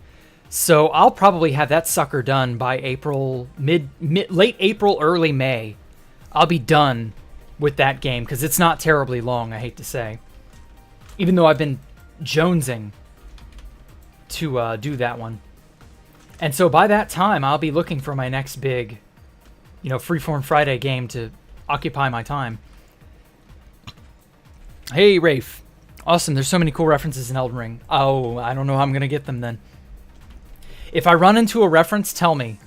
So I'll probably have that sucker done by April, late April, early May. I'll be done with that game because it's not terribly long, I hate to say. Even though I've been jonesing to do that one. And so by that time, I'll be looking for my next big, you know, Freeform Friday game to occupy my time. Hey, Rafe. Awesome, there's so many cool references in Elden Ring. Oh, I don't know how I'm going to get them then. If I run into a reference, tell me.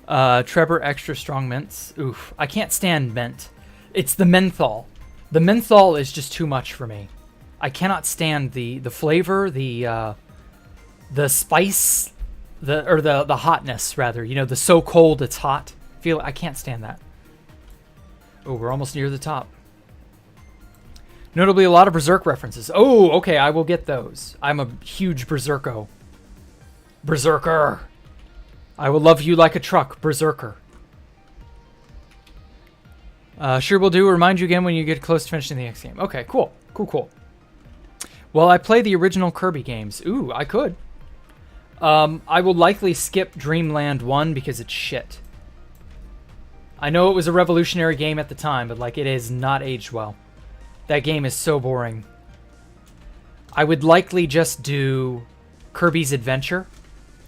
Trevor Extra Strong Mints. Oof, I can't stand mint. It's the menthol. The menthol is just too much for me. I cannot stand the flavor, the spice, the hotness rather. You know, the so cold it's hot. I can't stand that. Oh, we're almost near the top. Notably, a lot of Berserk references. Oh, okay, I will get those. I'm a huge Berserko. Berserker. I will love you like a truck, Berserker. Sure will do. Remind you again when you get close to finishing the next game. Okay, cool. Cool. Well, I play the original Kirby games. Ooh, I could. I will likely skip Dreamland 1 because it's shit. I know it was a revolutionary game at the time, but like it has not aged well. That game is so boring. I would likely just do Kirby's Adventure,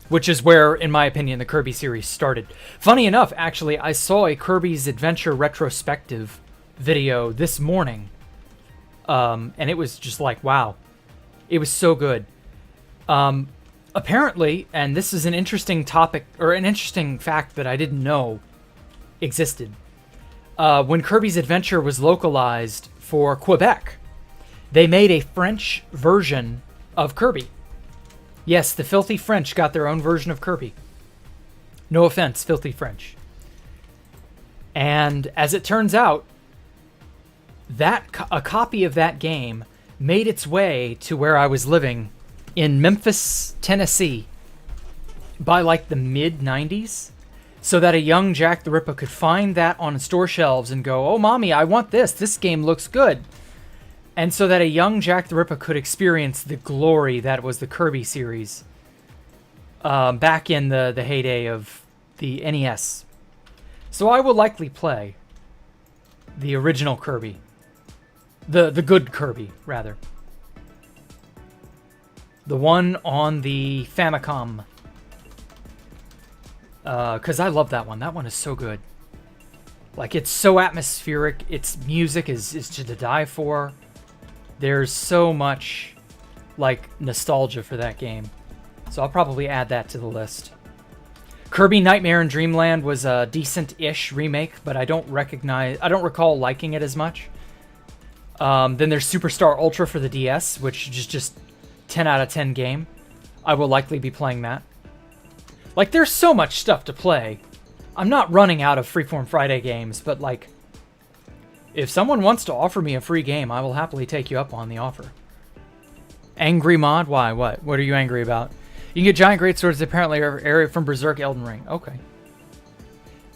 which is where, in my opinion, the Kirby series started. Funny enough, actually, I saw a Kirby's Adventure retrospective video this morning. And it was just like, wow. It was so good. Apparently, and this is an interesting topic, or an interesting fact that I didn't know existed. When Kirby's Adventure was localized for Quebec, they made a French version of Kirby. Yes, the filthy French got their own version of Kirby. No offense, filthy French. And as it turns out, a copy of that game made its way to where I was living in Memphis, Tennessee by like the mid-90s, so that a young Jack the Ripper could find that on store shelves and go, "Oh, mommy, I want this. This game looks good." And so that a young Jack the Ripper could experience the glory that was the Kirby series back in the heyday of the NES. So I will likely play the original Kirby. The good Kirby, rather. The one on the Famicom. Because I love that one. That one is so good. Like, it's so atmospheric. Its music is to die for. There's so much, like, nostalgia for that game. So I'll probably add that to the list. Kirby Nightmare in Dreamland was a decent-ish remake, but I don't recall liking it as much. Then there's Superstar Ultra for the DS, which is just 10 out of 10 game. I will likely be playing that. Like, there's so much stuff to play. I'm not running out of Freeform Friday games, but, like, if someone wants to offer me a free game, I will happily take you up on the offer. Angry mod? Why? What? What are you angry about? You can get giant greatswords apparently area from Berserk Elden Ring. Okay.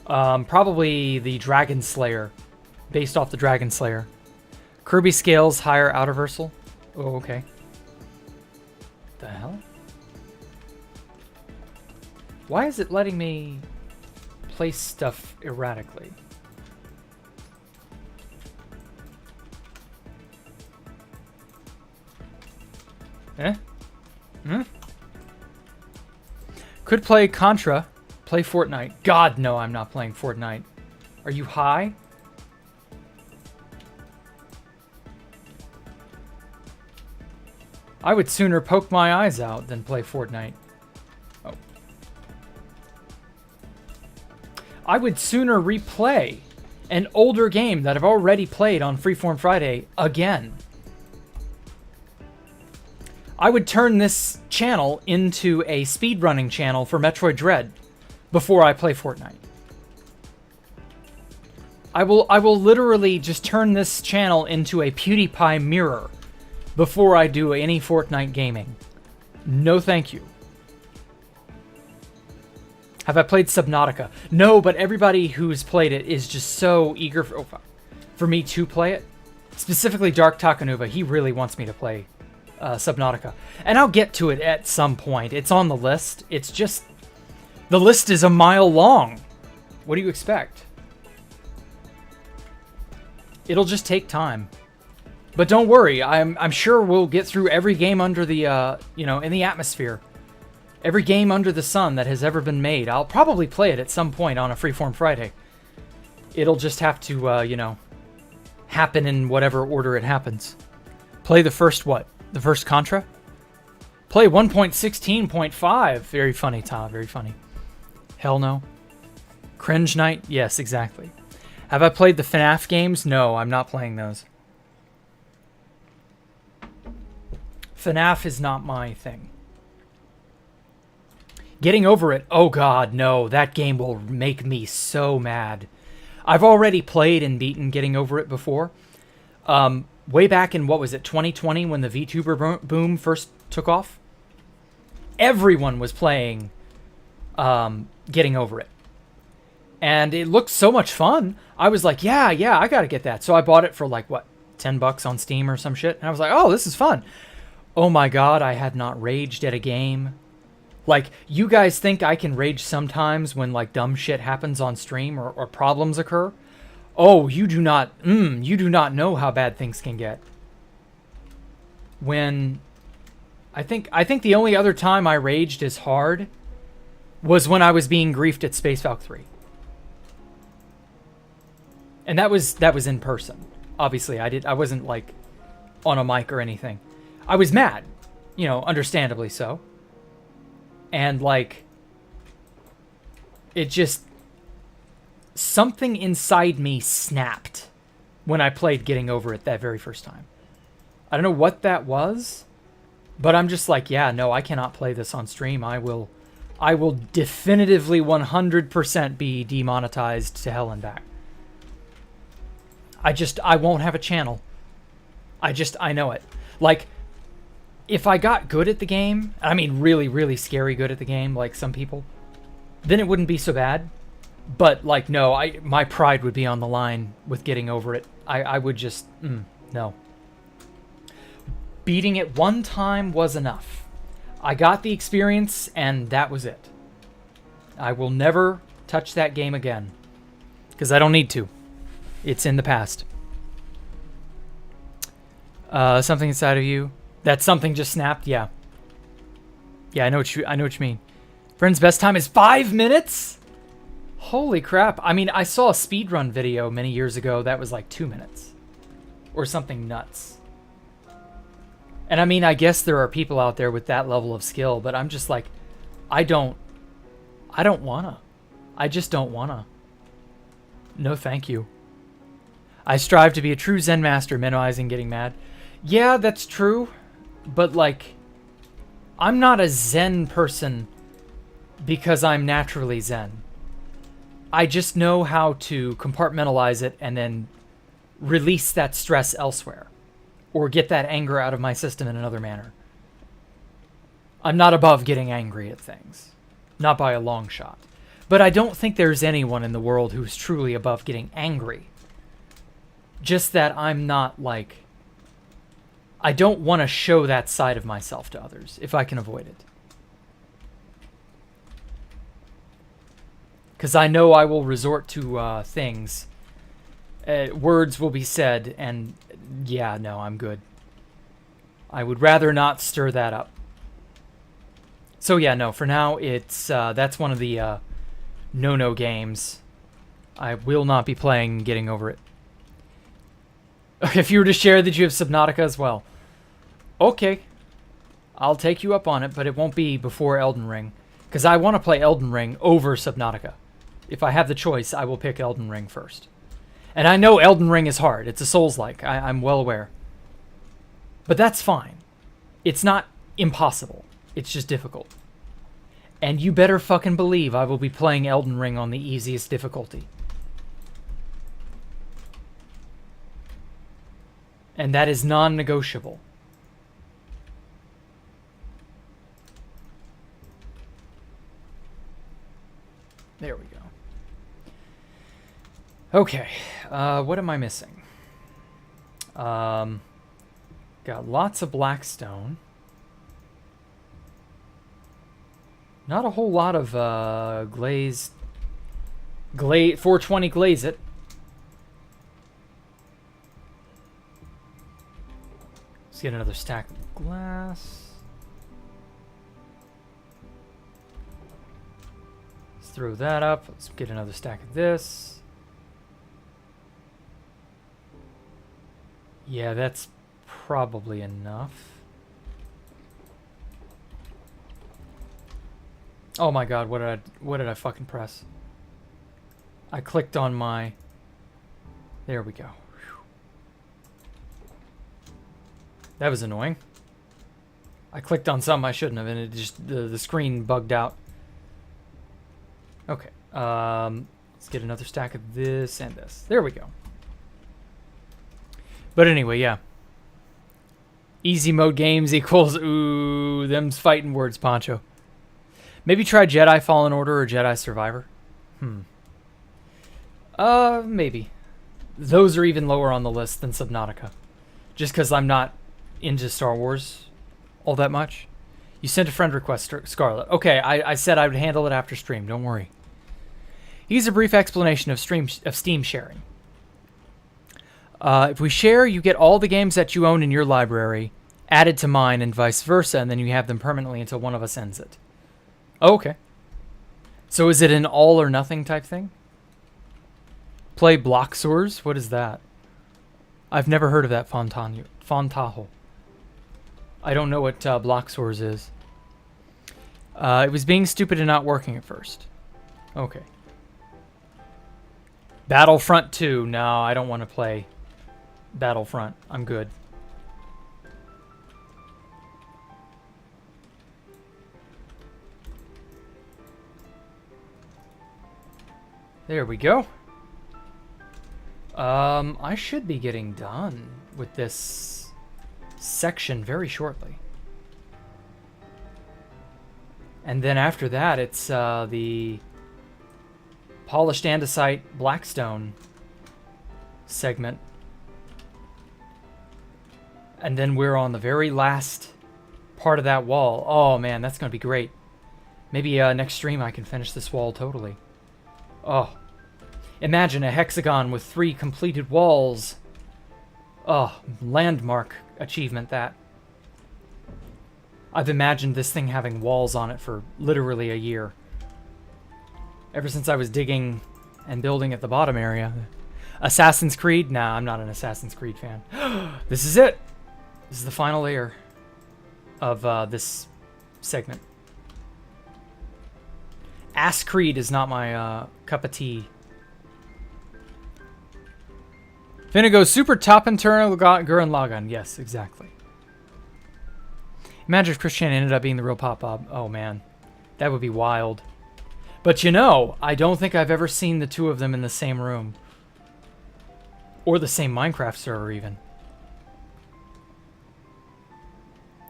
Probably the Dragon Slayer. Based off the Dragon Slayer. Kirby scales higher outerversal. Oh, okay. The hell? Why is it letting me place stuff erratically? Eh? Hmm? Could play Contra. Play Fortnite. God, no, I'm not playing Fortnite. Are you high? I would sooner poke my eyes out than play Fortnite. Oh. I would sooner replay an older game that I've already played on Freeform Friday again. I would turn this channel into a speedrunning channel for Metroid Dread before I play Fortnite. I will literally just turn this channel into a PewDiePie mirror before I do any Fortnite gaming. No thank you. Have I played Subnautica? No, but everybody who's played it is just so eager for me to play it. Specifically Dark Takanuva, he really wants me to play Subnautica. And I'll get to it at some point. It's on the list. It's just... the list is a mile long. What do you expect? It'll just take time. But don't worry, I'm sure we'll get through every game under the, in the atmosphere. Every game under the sun that has ever been made. I'll probably play it at some point on a Freeform Friday. It'll just have to, happen in whatever order it happens. Play the first what? The first Contra? Play 1.16.5. Very funny, Tom. Very funny. Hell no. Cringe Night? Yes, exactly. Have I played the FNAF games? No, I'm not playing those. FNAF is not my thing. Getting Over It. Oh god, no. That game will make me so mad. I've already played and beaten Getting Over It before. Way back in, what was it, 2020 when the VTuber boom first took off? Everyone was playing Getting Over It. And it looked so much fun. I was like, yeah, I gotta get that. So I bought it for like, what, $10 on Steam or some shit? And I was like, oh, this is fun. Oh my god, I had not raged at a game. Like, you guys think I can rage sometimes when, like, dumb shit happens on stream or problems occur? Oh, you do not know how bad things can get. When... I think the only other time I raged as hard was when I was being griefed at Space Valk 3. And that was in person. Obviously, I wasn't, like, on a mic or anything. I was mad. Understandably so. And, like, it just... something inside me snapped when I played Getting Over It that very first time. I don't know what that was, but I'm just like, yeah, no, I cannot play this on stream. I will I will definitively 100% be demonetized to hell and back. I won't have a channel. I know it. Like, if I got good at the game, I mean really, really scary good at the game, like some people, then it wouldn't be so bad. But, like, no, my pride would be on the line with getting over it. I would just, no. Beating it one time was enough. I got the experience, and that was it. I will never touch that game again. Because I don't need to. It's in the past. Something inside of you. That something just snapped? Yeah. Yeah, I know what you mean. Friend's best time is 5 minutes? Holy crap. I mean, I saw a speedrun video many years ago that was like 2 minutes. Or something nuts. And I mean, I guess there are people out there with that level of skill, but I'm just like, I don't wanna. I just don't wanna. No, thank you. I strive to be a true Zen master, minimizing getting mad. Yeah, that's true. But, like, I'm not a Zen person because I'm naturally Zen. I just know how to compartmentalize it and then release that stress elsewhere. Or get that anger out of my system in another manner. I'm not above getting angry at things. Not by a long shot. But I don't think there's anyone in the world who's truly above getting angry. Just that I'm not, like... I don't want to show that side of myself to others, if I can avoid it. Because I know I will resort to things. Words will be said, and yeah, no, I'm good. I would rather not stir that up. So yeah, no, for now, it's that's one of the no-no games. I will not be playing Getting Over It. If you were to share that you have Subnautica as well. Okay. I'll take you up on it, but it won't be before Elden Ring. Because I want to play Elden Ring over Subnautica. If I have the choice, I will pick Elden Ring first. And I know Elden Ring is hard. It's a Souls-like. I'm well aware. But that's fine. It's not impossible. It's just difficult. And you better fucking believe I will be playing Elden Ring on the easiest difficulty. And that is non-negotiable. There we go. Okay, what am I missing? Got lots of blackstone. Not a whole lot of glaze 420 glaze it. Let's get another stack of glass. Let's throw that up. Let's get another stack of this. Yeah, that's probably enough. Oh my god, what did I fucking press? I clicked on my... There we go. Whew. That was annoying. I clicked on something I shouldn't have, and it just the screen bugged out. Okay, let's get another stack of this and this. There we go. But anyway, yeah. Easy mode games equals, ooh, them's fighting words, Poncho. Maybe try Jedi Fallen Order or Jedi Survivor. Maybe. Those are even lower on the list than Subnautica. Just because I'm not into Star Wars all that much. You sent a friend request, Scarlet. Okay, I said I would handle it after stream. Don't worry. Here's a brief explanation of Steam sharing. If we share, you get all the games that you own in your library added to mine and vice versa, and then you have them permanently until one of us ends it. Oh, okay. So is it an all or nothing type thing? Play Bloxors? What is that? I've never heard of that Fontajo. I don't know what Bloxors is. It was being stupid and not working at first. Okay. Battlefront 2. No, I don't want to play Battlefront. I'm good. There we go. I should be getting done with this section very shortly. And then after that, it's the polished andesite blackstone segment. And then we're on the very last part of that wall. Oh man, that's going to be great. Maybe next stream I can finish this wall totally. Oh. Imagine a hexagon with 3 completed walls. Oh, landmark achievement that. I've imagined this thing having walls on it for literally a year. Ever since I was digging and building at the bottom area. Assassin's Creed? Nah, I'm not an Assassin's Creed fan. This is it! This is the final layer of this segment. Ass Creed is not my cup of tea. Finna go super top internal Gurren Lagann. Yes, exactly. Imagine if Christian ended up being the real Pop Bob. Oh man, that would be wild. But you know, I don't think I've ever seen the two of them in the same room. Or the same Minecraft server even.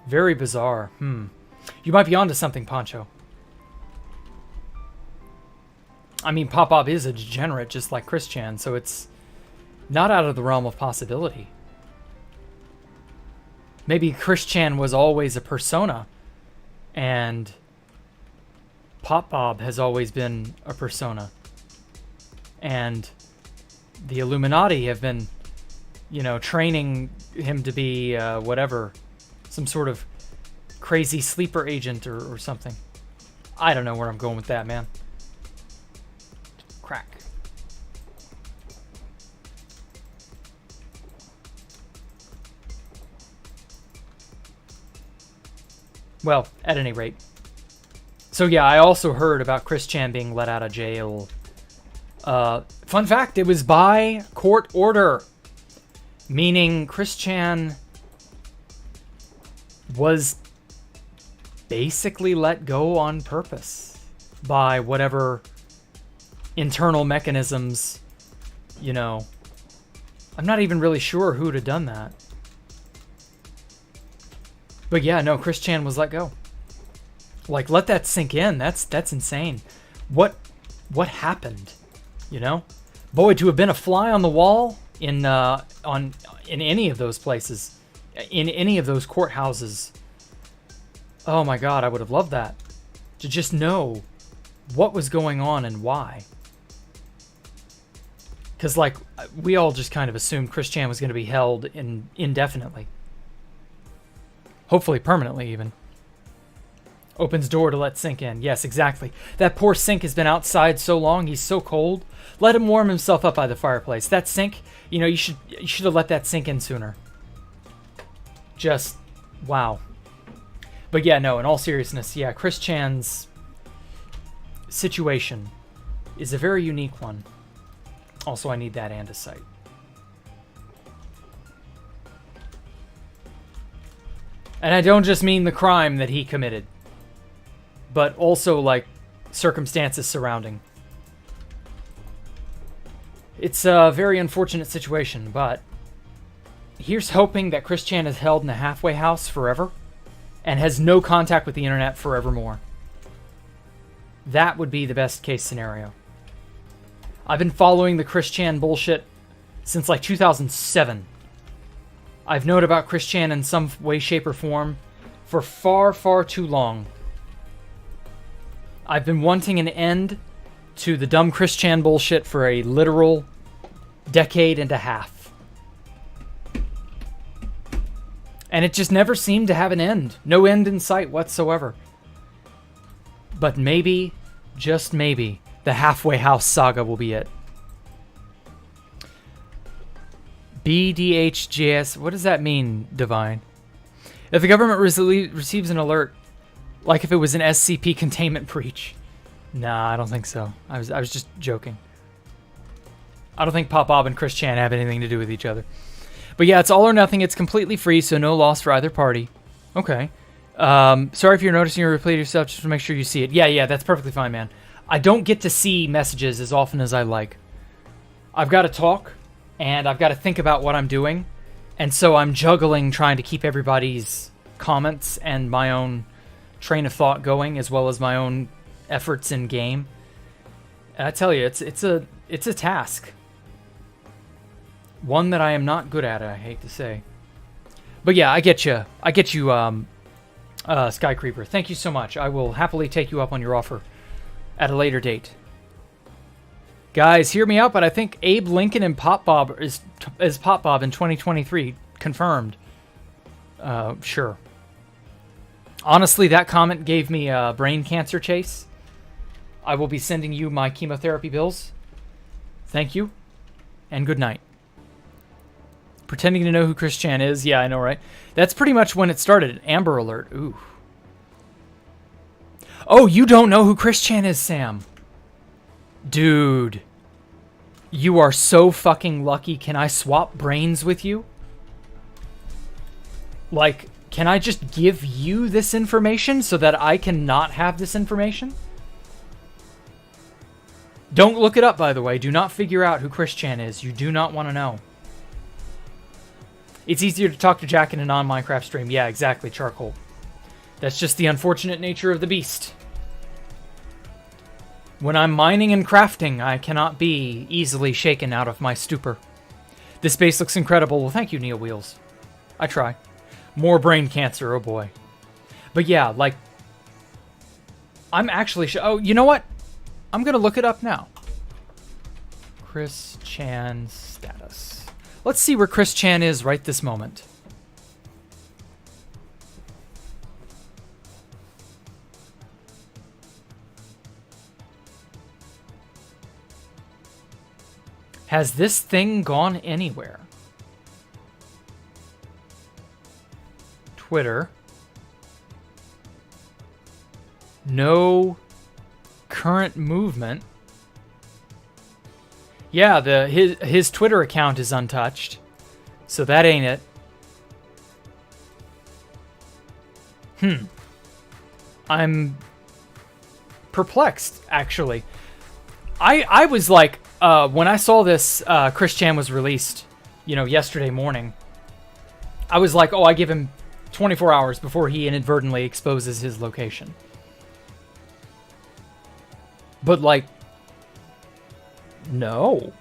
Very bizarre. You might be onto something, Poncho. I mean, Pop Bob is a degenerate just like Christian, so it's not out of the realm of possibility. Maybe Christian was always a persona, and Pop Bob has always been a persona. And the Illuminati have been, you know, training him to be whatever, some sort of crazy sleeper agent or something. I don't know where I'm going with that, man. Crack. Well, at any rate. So yeah, I also heard about Chris Chan being let out of jail. Fun fact, it was by court order. Meaning Chris Chan was basically let go on purpose by whatever internal mechanisms, you know. I'm not even really sure who'd have done that. But yeah, no, Chris Chan was let go. Like, let that sink in. That's insane. What happened? You know, boy, to have been a fly on the wall in any of those places, in any of those courthouses. Oh my God, I would have loved that. To just know what was going on and why. Because like we all just kind of assumed Chris Chan was going to be held indefinitely. Hopefully permanently, even. Opens door to let sink in. Yes, exactly. That poor sink has been outside so long. He's so cold. Let him warm himself up by the fireplace. That sink, you know, you should have let that sink in sooner. Just, wow. But yeah, no, in all seriousness, yeah, Chris Chan's situation is a very unique one. Also, I need that andesite. And I don't just mean the crime that he committed, but also, like, circumstances surrounding. It's a very unfortunate situation, but here's hoping that Chris Chan is held in a halfway house forever and has no contact with the internet forevermore. That would be the best case scenario. I've been following the Chris Chan bullshit since, like, 2007. I've known about Chris Chan in some way, shape, or form for far, far too long. I've been wanting an end to the dumb Chris Chan bullshit for a literal decade and a half. And it just never seemed to have an end. No end in sight whatsoever. But maybe, just maybe, the halfway house saga will be it. BDHJS, what does that mean, Divine? If the government receives an alert, like if it was an SCP containment breach. Nah, I don't think so. I was just joking. I don't think Pop Bob and Chris Chan have anything to do with each other. But yeah, it's all or nothing. It's completely free, so no loss for either party. Okay. Sorry if you're noticing you repeat yourself, just to make sure you see it. Yeah, that's perfectly fine, man. I don't get to see messages as often as I like. I've got to talk, and I've got to think about what I'm doing, and so I'm juggling trying to keep everybody's comments and my own train of thought going, as well as my own efforts in game. And I tell you, it's a task. One that I am not good at, I hate to say. But yeah, I get you. I get you, Sky Creeper. Thank you so much. I will happily take you up on your offer at a later date. Guys, hear me out, but I think Abe Lincoln and Pop Bob is Pop Bob in 2023. Confirmed. Sure. Honestly, that comment gave me brain cancer, Chase. I will be sending you my chemotherapy bills. Thank you, and good night. Pretending to know who Chris Chan is. Yeah, I know, right? That's pretty much when it started. Amber Alert. Ooh. Oh, you don't know who Chris Chan is, Sam. Dude. You are so fucking lucky. Can I swap brains with you? Like, can I just give you this information so that I can not have this information? Don't look it up, by the way. Do not figure out who Chris Chan is. You do not want to know. It's easier to talk to Jack in a non-Minecraft stream. Yeah, exactly, Charcoal. That's just the unfortunate nature of the beast. When I'm mining and crafting, I cannot be easily shaken out of my stupor. This base looks incredible. Well, thank you, Neil Wheels. I try. More brain cancer, oh boy. But yeah, like... I'm actually... oh, you know what? I'm gonna look it up now. Chris Chan status. Let's see where Chris Chan is right this moment. Has this thing gone anywhere? Twitter. No current movement. Yeah, his Twitter account is untouched. So that ain't it. I'm perplexed, actually. I was like, when I saw this Chris Chan was released, you know, yesterday morning, I was like, oh, I give him 24 hours before he inadvertently exposes his location. But, like, no.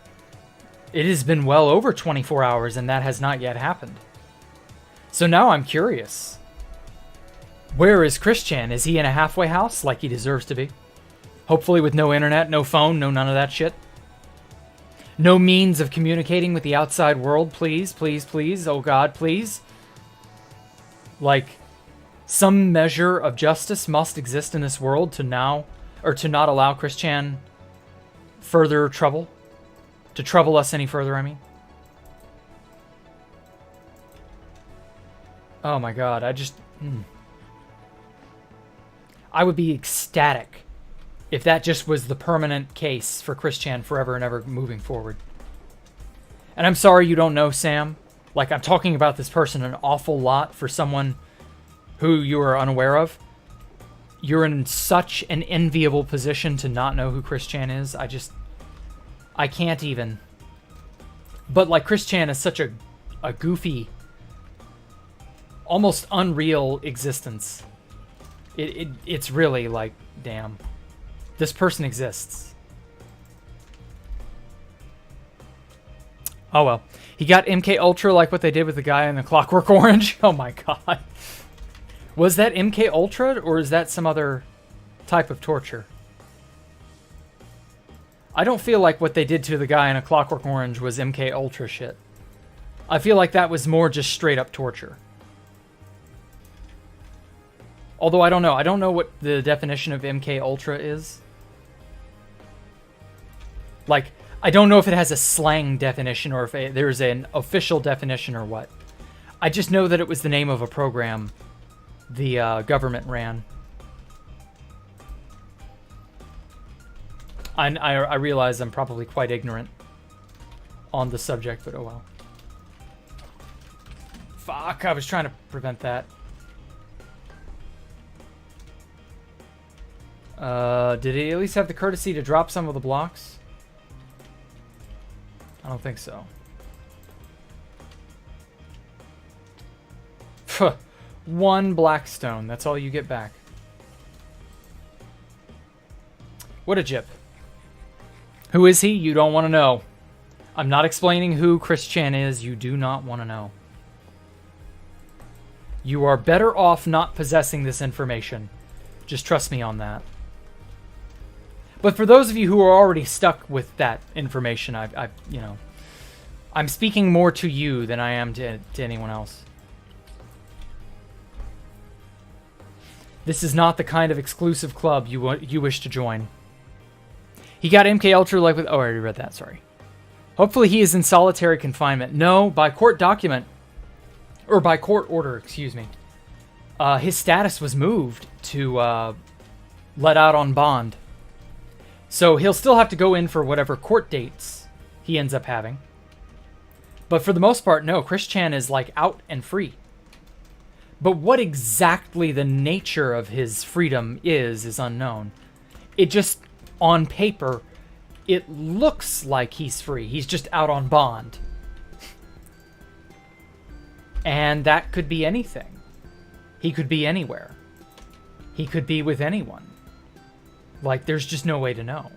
It has been well over 24 hours, and that has not yet happened. So now I'm curious. Where is Chris Chan? Is he in a halfway house, like he deserves to be? Hopefully with no internet, no phone, no none of that shit. No means of communicating with the outside world, please, please, please. Oh God, please. Like, some measure of justice must exist in this world to now... or to not allow Chris Chan further trouble. To trouble us any further, I mean. Oh my God, I just... I would be ecstatic if that just was the permanent case for Chris Chan forever and ever moving forward. And I'm sorry you don't know Sam. Like, I'm talking about this person an awful lot for someone who you are unaware of. You're in such an enviable position to not know who Chris Chan is. I can't even. But, like, Chris Chan is such a goofy, almost unreal existence. It's really, like, damn. This person exists. Oh, well. He got MK Ultra like what they did with the guy in the Clockwork Orange. Oh, my God. Was that MK Ultra, or is that some other type of torture? I don't feel like what they did to the guy in a Clockwork Orange was MK Ultra shit. I feel like that was more just straight up torture. Although I don't know. I don't know what the definition of MK Ultra is. Like, I don't know if it has a slang definition or if there's an official definition or what. I just know that it was the name of a program the government ran. I realize I'm probably quite ignorant on the subject, but oh well. Fuck, I was trying to prevent that. Did he at least have the courtesy to drop some of the blocks? I don't think so. One blackstone. That's all you get back. What a jip. Who is he? You don't want to know. I'm not explaining who Chris Chan is. You do not want to know. You are better off not possessing this information. Just trust me on that. But for those of you who are already stuck with that information, you know, I'm speaking more to you than I am to anyone else. This is not the kind of exclusive club you wish to join. He got MK Ultra like with... Oh, I already read that, sorry. Hopefully he is in solitary confinement. No, by court document. Or by court order, excuse me. His status was moved to let out on bond. So he'll still have to go in for whatever court dates he ends up having. But for the most part, no. Chris Chan is like out and free. But what exactly the nature of his freedom is unknown. It just, on paper, it looks like he's free. He's just out on bond. And that could be anything. He could be anywhere. He could be with anyone. Like, there's just no way to know.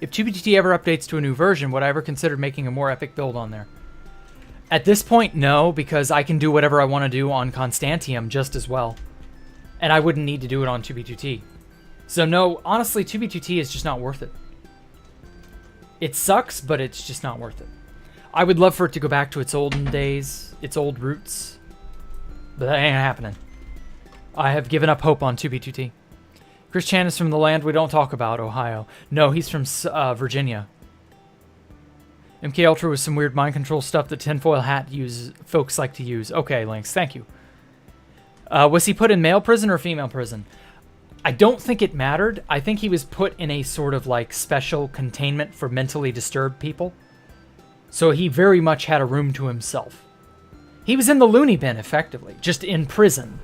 If 2BTT ever updates to a new version, would I ever consider making a more epic build on there? At this point, no, because I can do whatever I want to do on Constantium just as well. And I wouldn't need to do it on 2B2T. So no, honestly, 2B2T is just not worth it. It sucks, but it's just not worth it. I would love for it to go back to its olden days, its old roots. But that ain't happening. I have given up hope on 2B2T. Chris Chan is from the land we don't talk about, Ohio. No, he's from Virginia. MK Ultra was some weird mind control stuff that tinfoil hat folks like to use. Okay, Lynx, thank you. Was he put in male prison or female prison? I don't think it mattered. I think he was put in a sort of like special containment for mentally disturbed people. So he very much had a room to himself. He was in the loony bin, effectively, just in prison.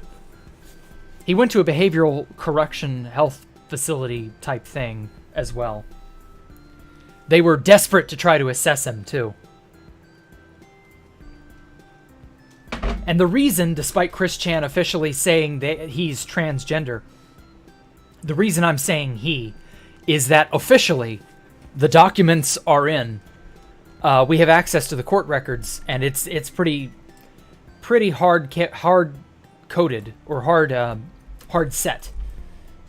He went to a behavioral correction health facility type thing as well. They were desperate to try to assess him, too. And the reason, despite Chris Chan officially saying that he's transgender, the reason I'm saying he is that officially the documents are in. We have access to the court records, and it's pretty hard coded or hard set.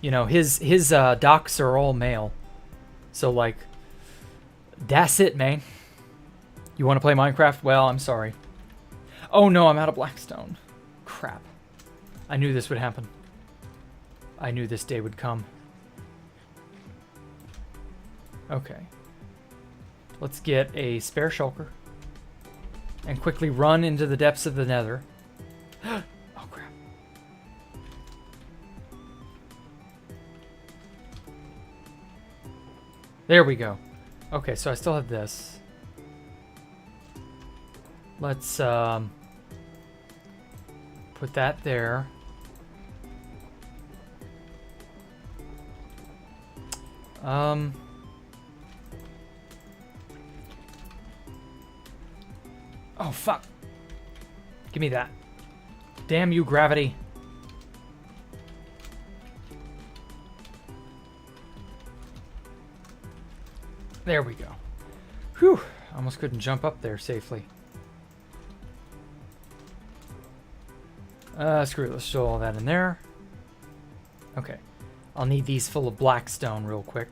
You know, his docs are all male, so like that's it, man. You want to play Minecraft? Well, I'm sorry. Oh no, I'm out of Blackstone. Crap. I knew this would happen. I knew this day would come. Okay. Let's get a spare shulker. And quickly run into the depths of the nether. Oh, crap. There we go. Okay, so I still have this. Let's put that there. Oh, fuck. Give me that. Damn you, gravity. There we go. Whew. Almost couldn't jump up there safely. Screw it. Let's throw all that in there. Okay. I'll need these full of blackstone real quick.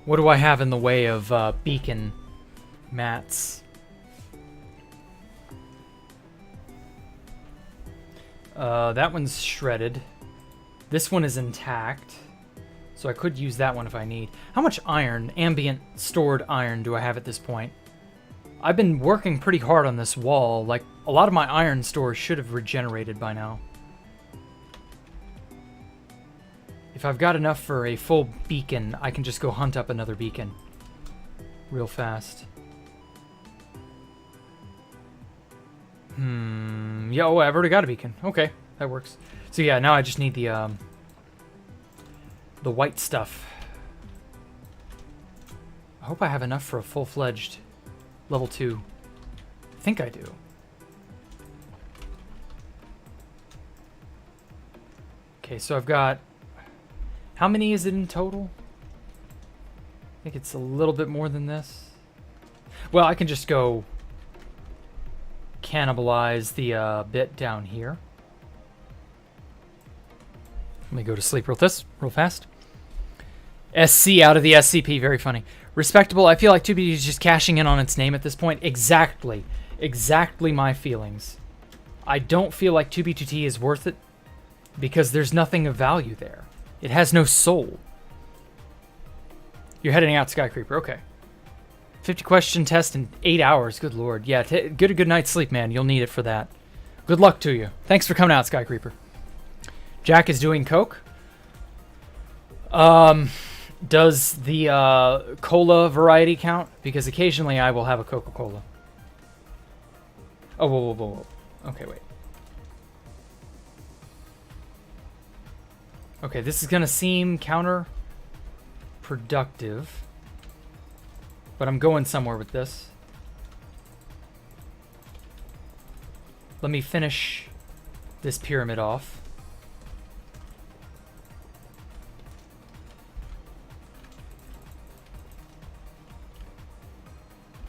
What do I have in the way of beacon mats? That one's shredded. This one is intact. So I could use that one if I need. How much iron, ambient stored iron, do I have at this point? I've been working pretty hard on this wall. Like, a lot of my iron stores should have regenerated by now. If I've got enough for a full beacon, I can just go hunt up another beacon real fast. Yeah, oh, I've already got a beacon. Okay, that works. So yeah, now I just need the white stuff. I hope I have enough for a full-fledged level 2. I think I do. Okay, so I've got... How many is it in total? I think it's a little bit more than this. Well, I can just go cannibalize the bit down here. Let me go to sleep real fast. SC out of the SCP, very funny. Respectable, I feel like 2B is just cashing in on its name at this point. Exactly my feelings. I don't feel like 2B2T is worth it because there's nothing of value there. It has no soul. You're heading out, Skycreeper, okay. 50 question test in 8 hours, good lord. Yeah, get a good night's sleep, man. You'll need it for that. Good luck to you. Thanks for coming out, Skycreeper. Jack is doing coke. Does the cola variety count? Because occasionally I will have a Coca-Cola. Oh, whoa. Okay, wait. Okay, this is gonna seem counterproductive, but I'm going somewhere with this. Let me finish this pyramid off.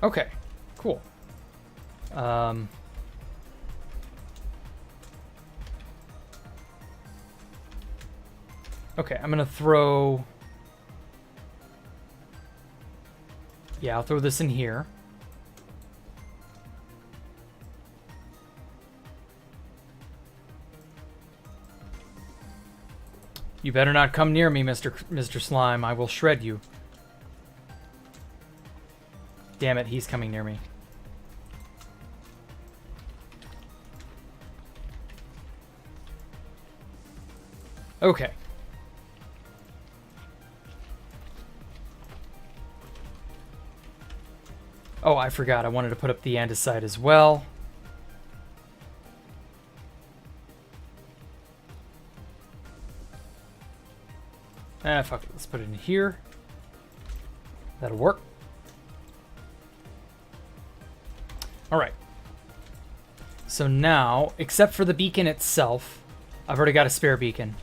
Okay, cool. Okay, I'm gonna throw... Yeah, I'll throw this in here. You better not come near me, Mr. Slime. I will shred you. Damn it, he's coming near me. Okay. Oh, I forgot. I wanted to put up the andesite as well. Ah, fuck it. Let's put it in here. That'll work. Alright. So now, except for the beacon itself, I've already got a spare beacon.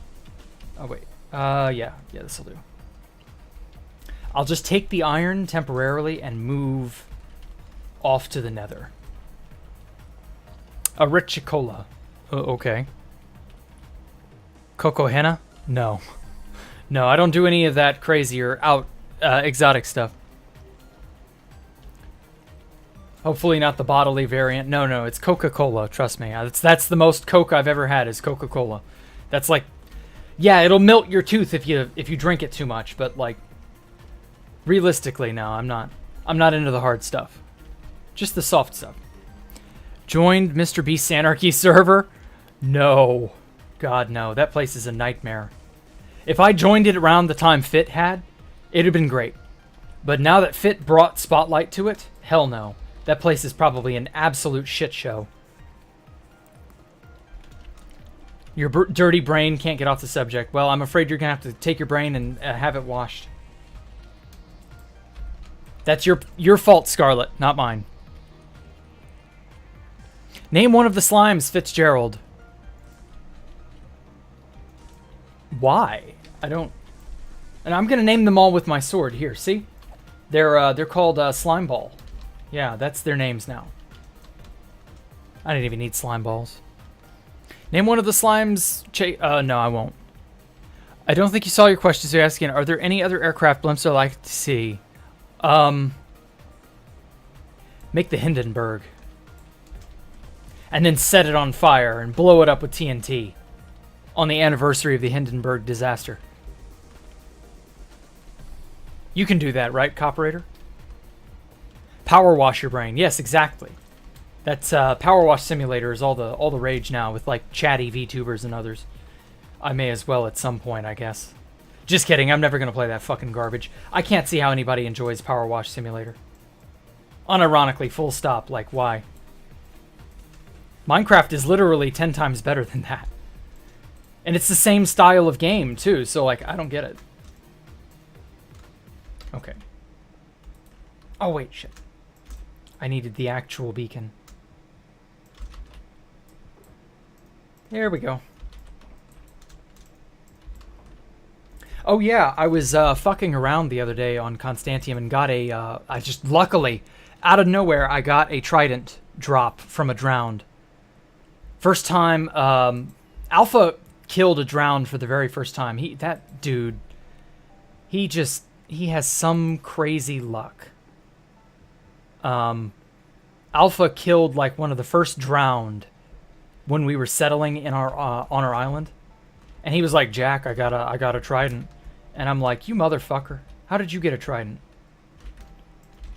Oh, wait. Yeah, this'll do. I'll just take the iron temporarily and move off to the nether. A Richicola. Okay. Coco henna? No. No, I don't do any of that crazy or exotic stuff. Hopefully not the bodily variant. No, it's Coca-Cola, trust me. That's the most Coke I've ever had is Coca-Cola. That's like, yeah, it'll melt your tooth if you drink it too much, but like realistically, no, I'm not into the hard stuff. Just the soft stuff. Joined Mr. Beast's Anarchy server? No. God, no. That place is a nightmare. If I joined it around the time Fit had, it'd have been great. But now that Fit brought Spotlight to it, hell no. That place is probably an absolute shit show. Your dirty brain can't get off the subject. Well, I'm afraid you're going to have to take your brain and have it washed. That's your fault, Scarlet, not mine. Name one of the slimes, Fitzgerald. Why? I don't... And I'm going to name them all with my sword. Here, see? They're called Slime Ball. Yeah, that's their names now. I didn't even need slime balls. Name one of the slimes... no, I won't. I don't think you saw your question, so you're asking, are there any other aircraft blimps I'd like to see? Make the Hindenburg. And then set it on fire and blow it up with TNT. On the anniversary of the Hindenburg disaster. You can do that, right, Cooperator? Power wash your brain. Yes, exactly. That's Power Wash Simulator is all the rage now with like chatty VTubers and others. I may as well at some point, I guess. Just kidding. I'm never gonna play that fucking garbage. I can't see how anybody enjoys Power Wash Simulator. Unironically, full stop. Like, why? Minecraft is literally 10 times better than that. And it's the same style of game, too, so, like, I don't get it. Okay. Oh, wait, shit. I needed the actual beacon. There we go. Oh, yeah, I was fucking around the other day on Constantium and got a... I just, luckily, out of nowhere, I got a trident drop from a drowned. First time, Alpha killed a drowned for the very first time. That dude, he has some crazy luck. Alpha killed like one of the first drowned when we were settling in our on our island, and he was like, "Jack, I got a trident," and I'm like, "You motherfucker, how did you get a trident?"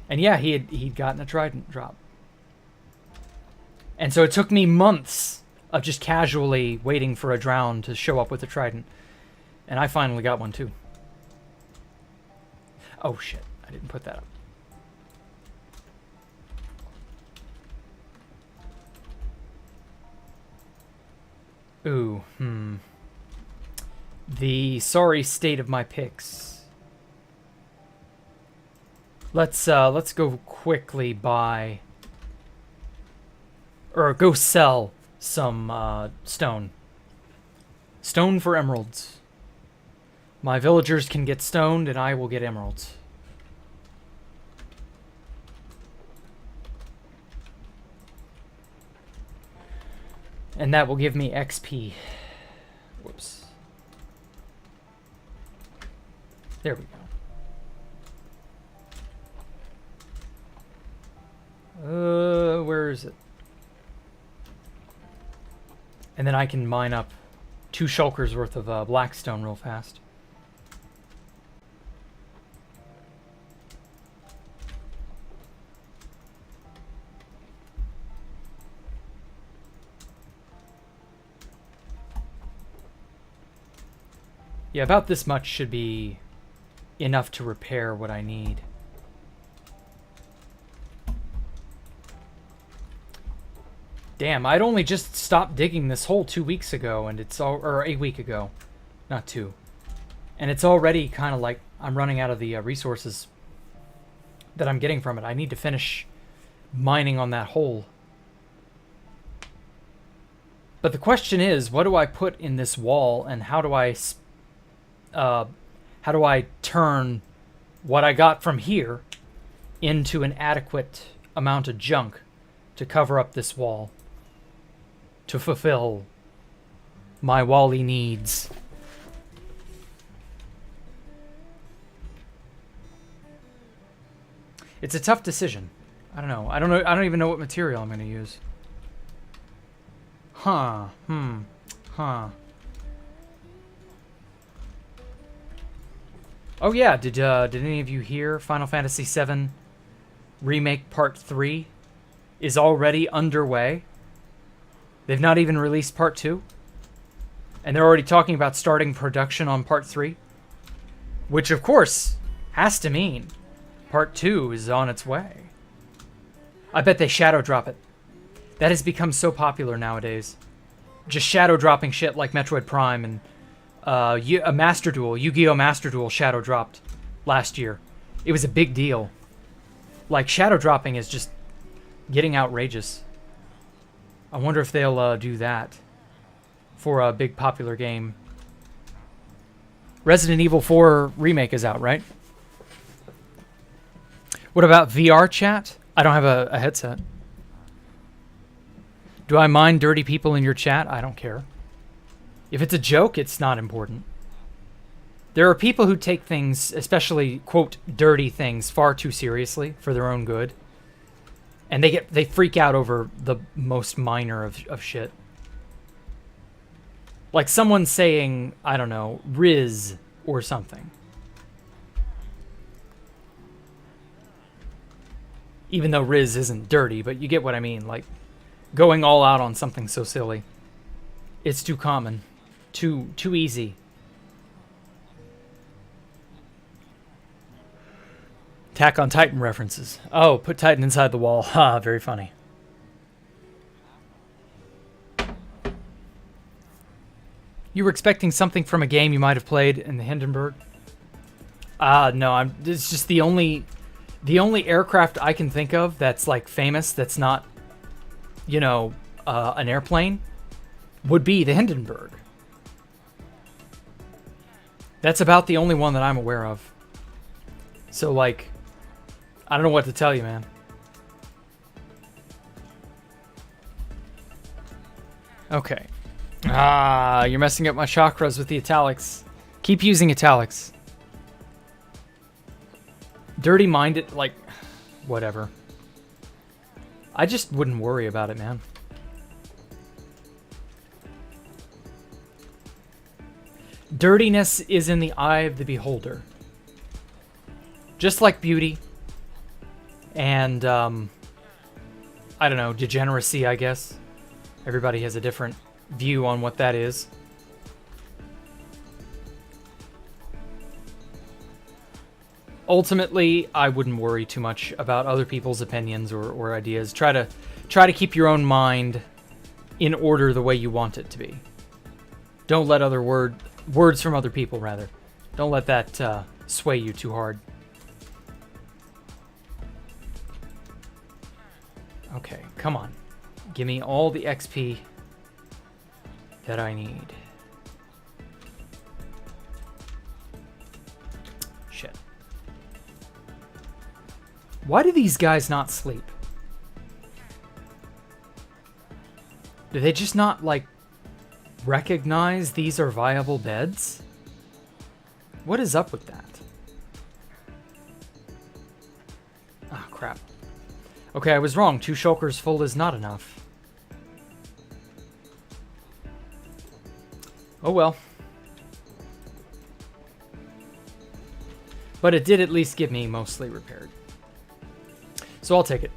And yeah, he'd gotten a trident drop, and so it took me months of just casually waiting for a drown to show up with a trident, and I finally got one too. Oh shit, I didn't put that up. Ooh, the sorry state of my picks. Let's go quickly buy, or go sell some stone. Stone for emeralds. My villagers can get stoned and I will get emeralds. And that will give me XP. Whoops. There we go. Where is it? And then I can mine up 2 shulkers worth of blackstone real fast. Yeah, about this much should be enough to repair what I need. Damn, I'd only just stopped digging this hole 2 weeks ago, and it's all, or a week ago, not 2. And it's already kind of like I'm running out of the resources that I'm getting from it. I need to finish mining on that hole. But the question is, what do I put in this wall, and how do I turn what I got from here into an adequate amount of junk to cover up this wall, to fulfill my Wally needs? It's a tough decision. I don't know. I don't even know what material I'm going to use. Huh. Oh yeah, did any of you hear Final Fantasy VII Remake Part 3 is already underway? They've not even released Part 2? And they're already talking about starting production on Part 3? Which, of course, has to mean Part 2 is on its way. I bet they shadow drop it. That has become so popular nowadays. Just shadow dropping shit like Metroid Prime and a Master Duel, Yu-Gi-Oh! Master Duel shadow dropped last year. It was a big deal. Like, shadow dropping is just getting outrageous. I wonder if they'll do that for a big popular game. Resident Evil 4 Remake is out, right? What about VR chat? I don't have a headset. Do I mind dirty people in your chat? I don't care. If it's a joke, it's not important. There are people who take things, especially, quote, dirty things, far too seriously for their own good. And they freak out over the most minor of shit. Like someone saying, I don't know, Riz or something. Even though Riz isn't dirty, but you get what I mean. Like, going all out on something so silly. It's too common. Too easy. Attack on Titan references. Oh, put Titan inside the wall. Ha, very funny. You were expecting something from a game you might have played in the Hindenburg? No, it's just the only aircraft I can think of that's like famous that's not, you know, an airplane would be the Hindenburg. That's about the only one that I'm aware of. So like, I don't know what to tell you, man. Okay. You're messing up my chakras with the italics. Keep using italics. Dirty minded, like, whatever. I just wouldn't worry about it, man. Dirtiness is in the eye of the beholder. Just like beauty. And, I don't know, degeneracy, I guess. Everybody has a different view on what that is. Ultimately, I wouldn't worry too much about other people's opinions or ideas. Try to keep your own mind in order the way you want it to be. Don't let other words from other people, rather. Don't let that sway you too hard. Okay, come on. Give me all the XP that I need. Shit. Why do these guys not sleep? Do they just not, like, recognize these are viable beds? What is up with that? Ah, crap. Okay, I was wrong. 2 shulkers full is not enough. Oh well. But it did at least get me mostly repaired. So I'll take it.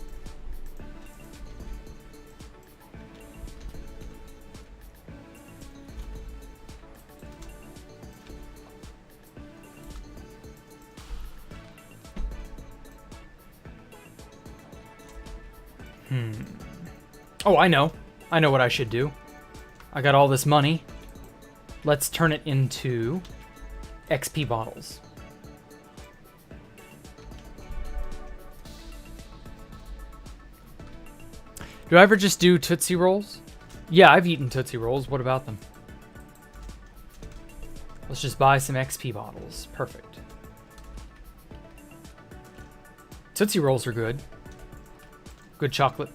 Oh, I know. I know what I should do. I got all this money. Let's turn it into XP bottles. Do I ever just do Tootsie Rolls? Yeah, I've eaten Tootsie Rolls. What about them? Let's just buy some XP bottles. Perfect. Tootsie Rolls are good. Good chocolate.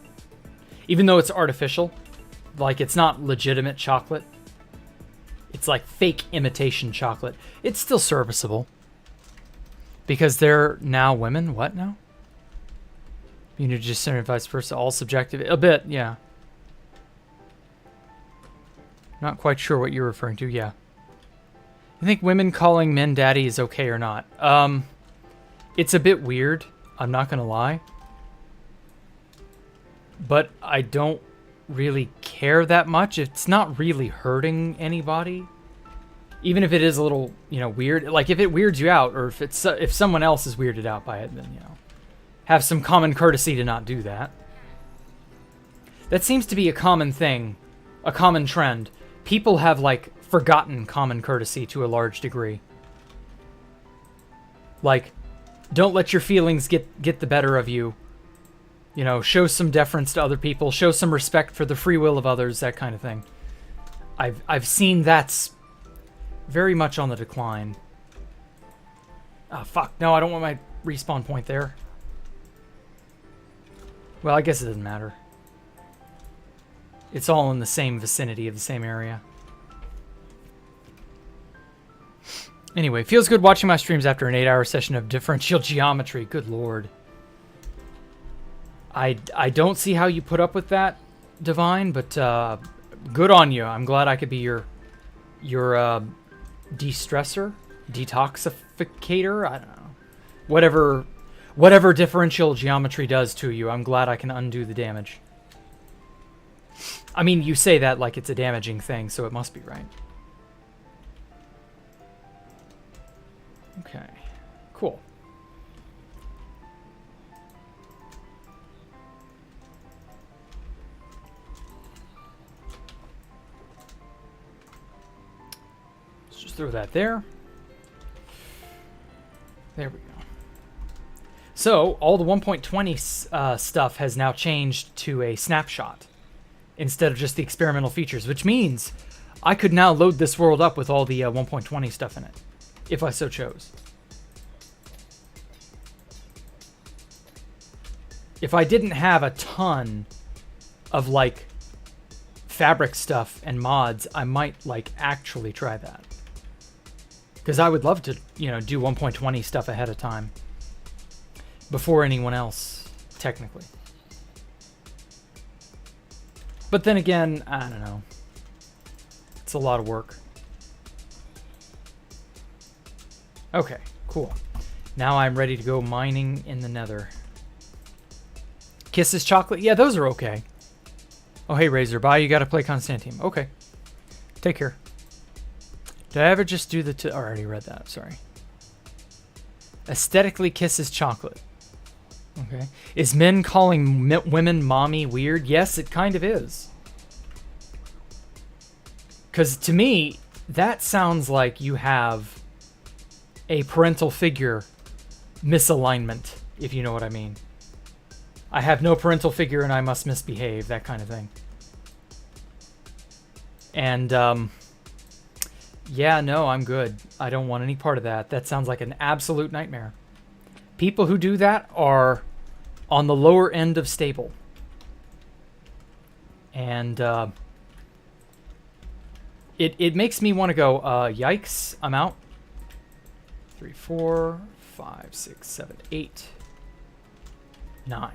Even though it's artificial, like it's not legitimate chocolate. It's like fake imitation chocolate. It's still serviceable. Because they're now women? What now? You need to just send vice versa, all subjective. A bit, yeah. Not quite sure what you're referring to, yeah. You think women calling men daddy is okay or not? It's a bit weird, I'm not gonna lie. But I don't really care that much. It's not really hurting anybody. Even if it is a little, you know, weird. Like, if it weirds you out, or if someone else is weirded out by it, then, you know, have some common courtesy to not do that. That seems to be a common thing, a common trend. People have, like, forgotten common courtesy to a large degree. Like, don't let your feelings get the better of you. You know, show some deference to other people, show some respect for the free will of others, that kind of thing. I've seen that's very much on the decline. Ah, fuck. No, I don't want my respawn point there. Well, I guess it doesn't matter. It's all in the same vicinity of the same area. Anyway, feels good watching my streams after an 8-hour session of differential geometry. Good lord. I don't see how you put up with that, Divine, but good on you. I'm glad I could be your de-stressor, detoxificator. I don't know, whatever differential geometry does to you. I'm glad I can undo the damage. I mean, you say that like it's a damaging thing, so it must be right. Okay, cool. Just throw that there. There we go. So all the 1.20 stuff has now changed to a snapshot instead of just the experimental features, which means I could now load this world up with all the 1.20 stuff in it, if I so chose. If I didn't have a ton of like fabric stuff and mods, I might like actually try that. Because I would love to, you know, do 1.20 stuff ahead of time before anyone else, technically. But then again, I don't know. It's a lot of work. Okay, cool. Now I'm ready to go mining in the nether. Kisses chocolate? Yeah, those are okay. Oh, hey, Razor. Bye. You got to play Constantine. Okay. Take care. Did I ever just do the... I already read that. Sorry. Aesthetically kisses chocolate. Okay. Is men calling women mommy weird? Yes, it kind of is. Because to me, that sounds like you have a parental figure misalignment, if you know what I mean. I have no parental figure and I must misbehave, that kind of thing. And, yeah, no, I'm good. I don't want any part of that. That sounds like an absolute nightmare. People who do that are on the lower end of stable. And, it makes me want to go, yikes, I'm out. 3, 4, 5, 6, 7, 8, 9.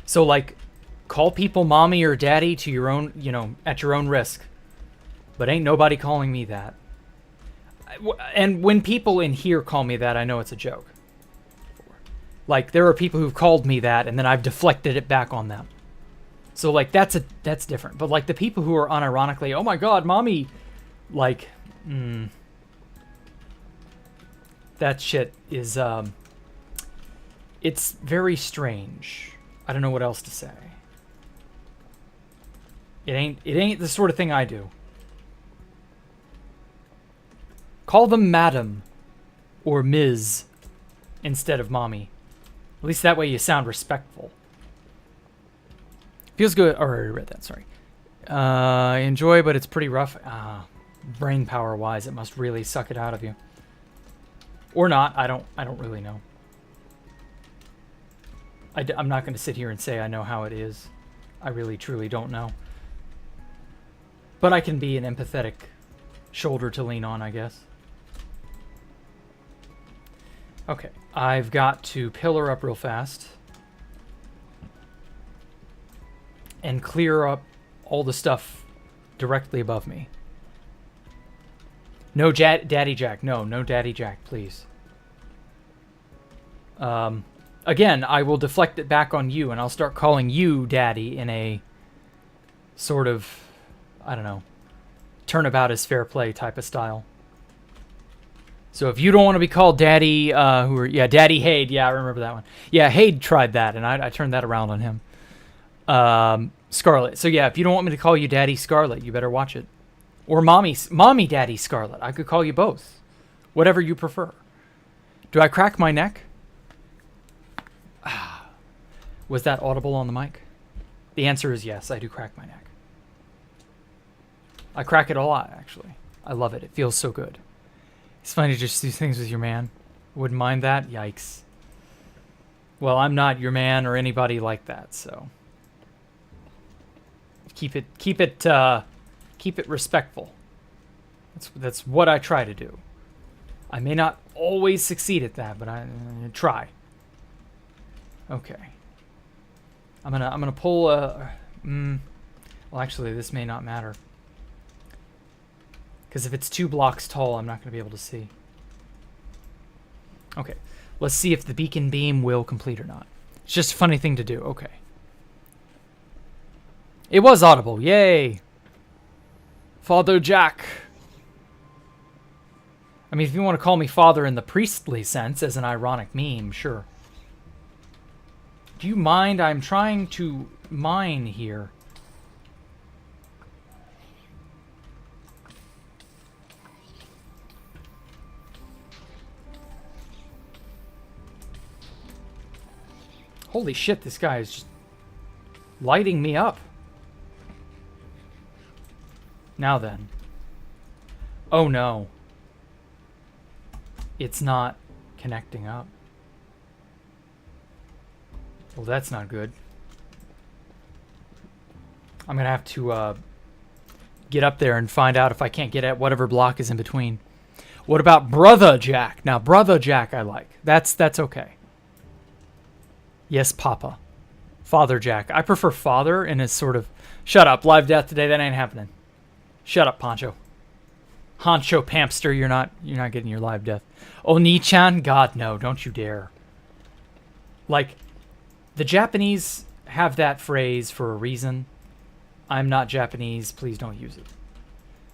So, like, call people mommy or daddy to your own, you know, at your own risk. But ain't nobody calling me that. And when people in here call me that, I know it's a joke. Like, there are people who've called me that, and then I've deflected it back on them. So, like, that's different. But, like, the people who are unironically, oh my god, mommy, like, that shit is, it's very strange. I don't know what else to say. It ain't the sort of thing I do. Call them madam or Ms. instead of mommy. At least that way you sound respectful. Feels good. Oh, I already read that, sorry. Enjoy, but it's pretty rough. Brain power wise, it must really suck it out of you. Or not, I don't really know. I'm not going to sit here and say I know how it is. I really, truly don't know. But I can be an empathetic shoulder to lean on, I guess. Okay, I've got to pillar up real fast. And clear up all the stuff directly above me. No Daddy Jack. No Daddy Jack, please. Again, I will deflect it back on you, and I'll start calling you Daddy in a sort of, I don't know, turnabout is fair play type of style. So if you don't want to be called Daddy, Daddy Hade, yeah, I remember that one. Yeah, Hade tried that, and I turned that around on him. Scarlet. So yeah, if you don't want me to call you Daddy Scarlet, you better watch it. Or Mommy Daddy Scarlet. I could call you both. Whatever you prefer. Do I crack my neck? Was that audible on the mic? The answer is yes, I do crack my neck. I crack it a lot, actually. I love it. It feels so good. It's funny to just do things with your man. Wouldn't mind that? Yikes. Well, I'm not your man or anybody like that, so keep it respectful. That's what I try to do. I may not always succeed at that, but I try. Okay. I'm gonna pull a. Well, actually, this may not matter. Because if it's 2 blocks tall, I'm not going to be able to see. Okay. Let's see if the beacon beam will complete or not. It's just a funny thing to do. Okay. It was audible. Yay! Father Jack. I mean, if you want to call me father in the priestly sense, as an ironic meme, sure. Do you mind? I'm trying to mine here. Holy shit, this guy is just lighting me up. Now then. Oh no. It's not connecting up. Well, that's not good. I'm gonna have to get up there and find out if I can't get at whatever block is in between. What about Brother Jack? Now, Brother Jack I like. That's okay. Yes, Papa. Father Jack. I prefer Father in his sort of... Shut up. Live death today. That ain't happening. Shut up, Poncho. Honcho Pampster. You're not getting your live death. Oni-chan? God, no. Don't you dare. Like, the Japanese have that phrase for a reason. I'm not Japanese. Please don't use it.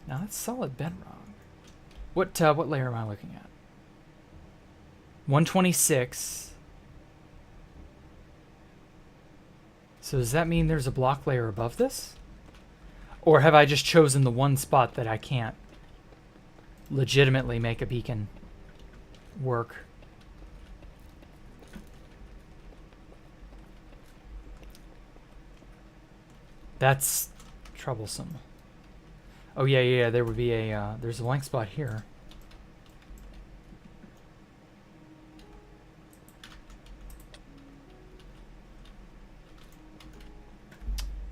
Now, that's solid bedrock. What layer am I looking at? 126. So does that mean there's a block layer above this? Or have I just chosen the one spot that I can't legitimately make a beacon work? That's troublesome. Oh yeah, there would be a, there's a blank spot here.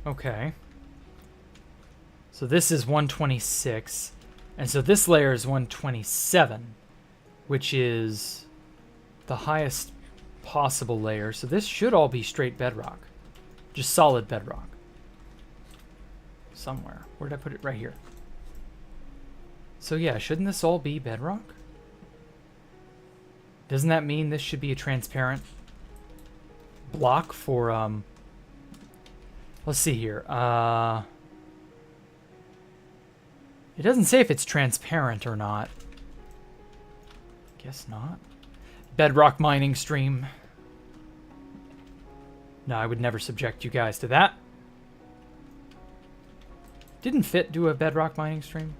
Okay. So this is 126, and so this layer is 127, which is the highest possible layer. So this should all be straight bedrock, just solid bedrock. Somewhere. Where did I put it? Right here. So yeah, shouldn't this all be bedrock? Doesn't that mean this should be a transparent block for, let's see here. It doesn't say if it's transparent or not. Guess not. Bedrock mining stream. No, I would never subject you guys to that. Didn't Fit do a bedrock mining stream?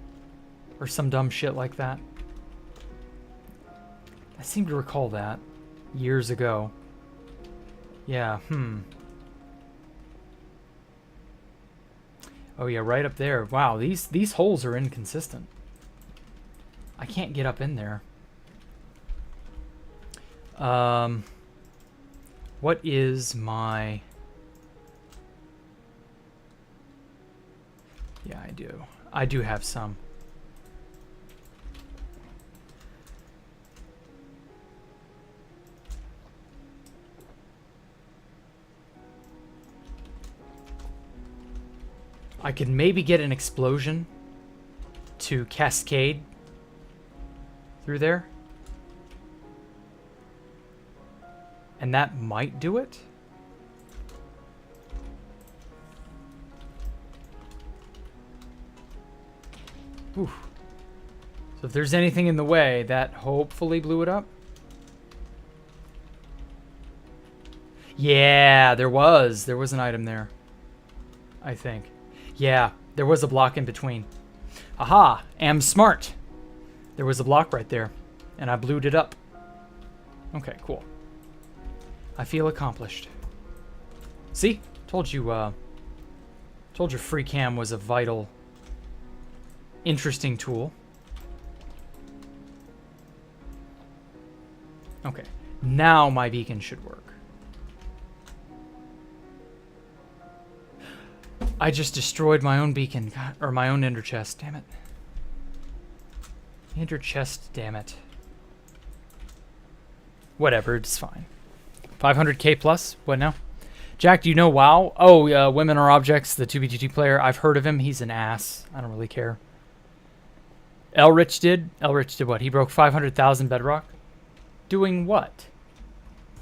Or some dumb shit like that? I seem to recall that. Years ago. Yeah, Oh yeah, right up there. Wow, these holes are inconsistent. I can't get up in there. What is my... Yeah, I do. I do have some. I could maybe get an explosion to cascade through there. And that might do it. Oof. So if there's anything in the way, that hopefully blew it up. Yeah, there was an item there, I think. Yeah, there was a block in between. Aha, am smart. There was a block right there, and I blewed it up. Okay, cool. I feel accomplished. See? Told you free cam was a vital, interesting tool. Okay, now my beacon should work. I just destroyed my own beacon, or my own ender chest, damn it. Ender chest, damn it. Whatever, it's fine. 500k plus? What now? Jack, do you know WoW? Oh, Women Are Objects, the 2B2T player. I've heard of him. He's an ass. I don't really care. Elrich did? Elrich did what? He broke 500,000 bedrock? Doing what?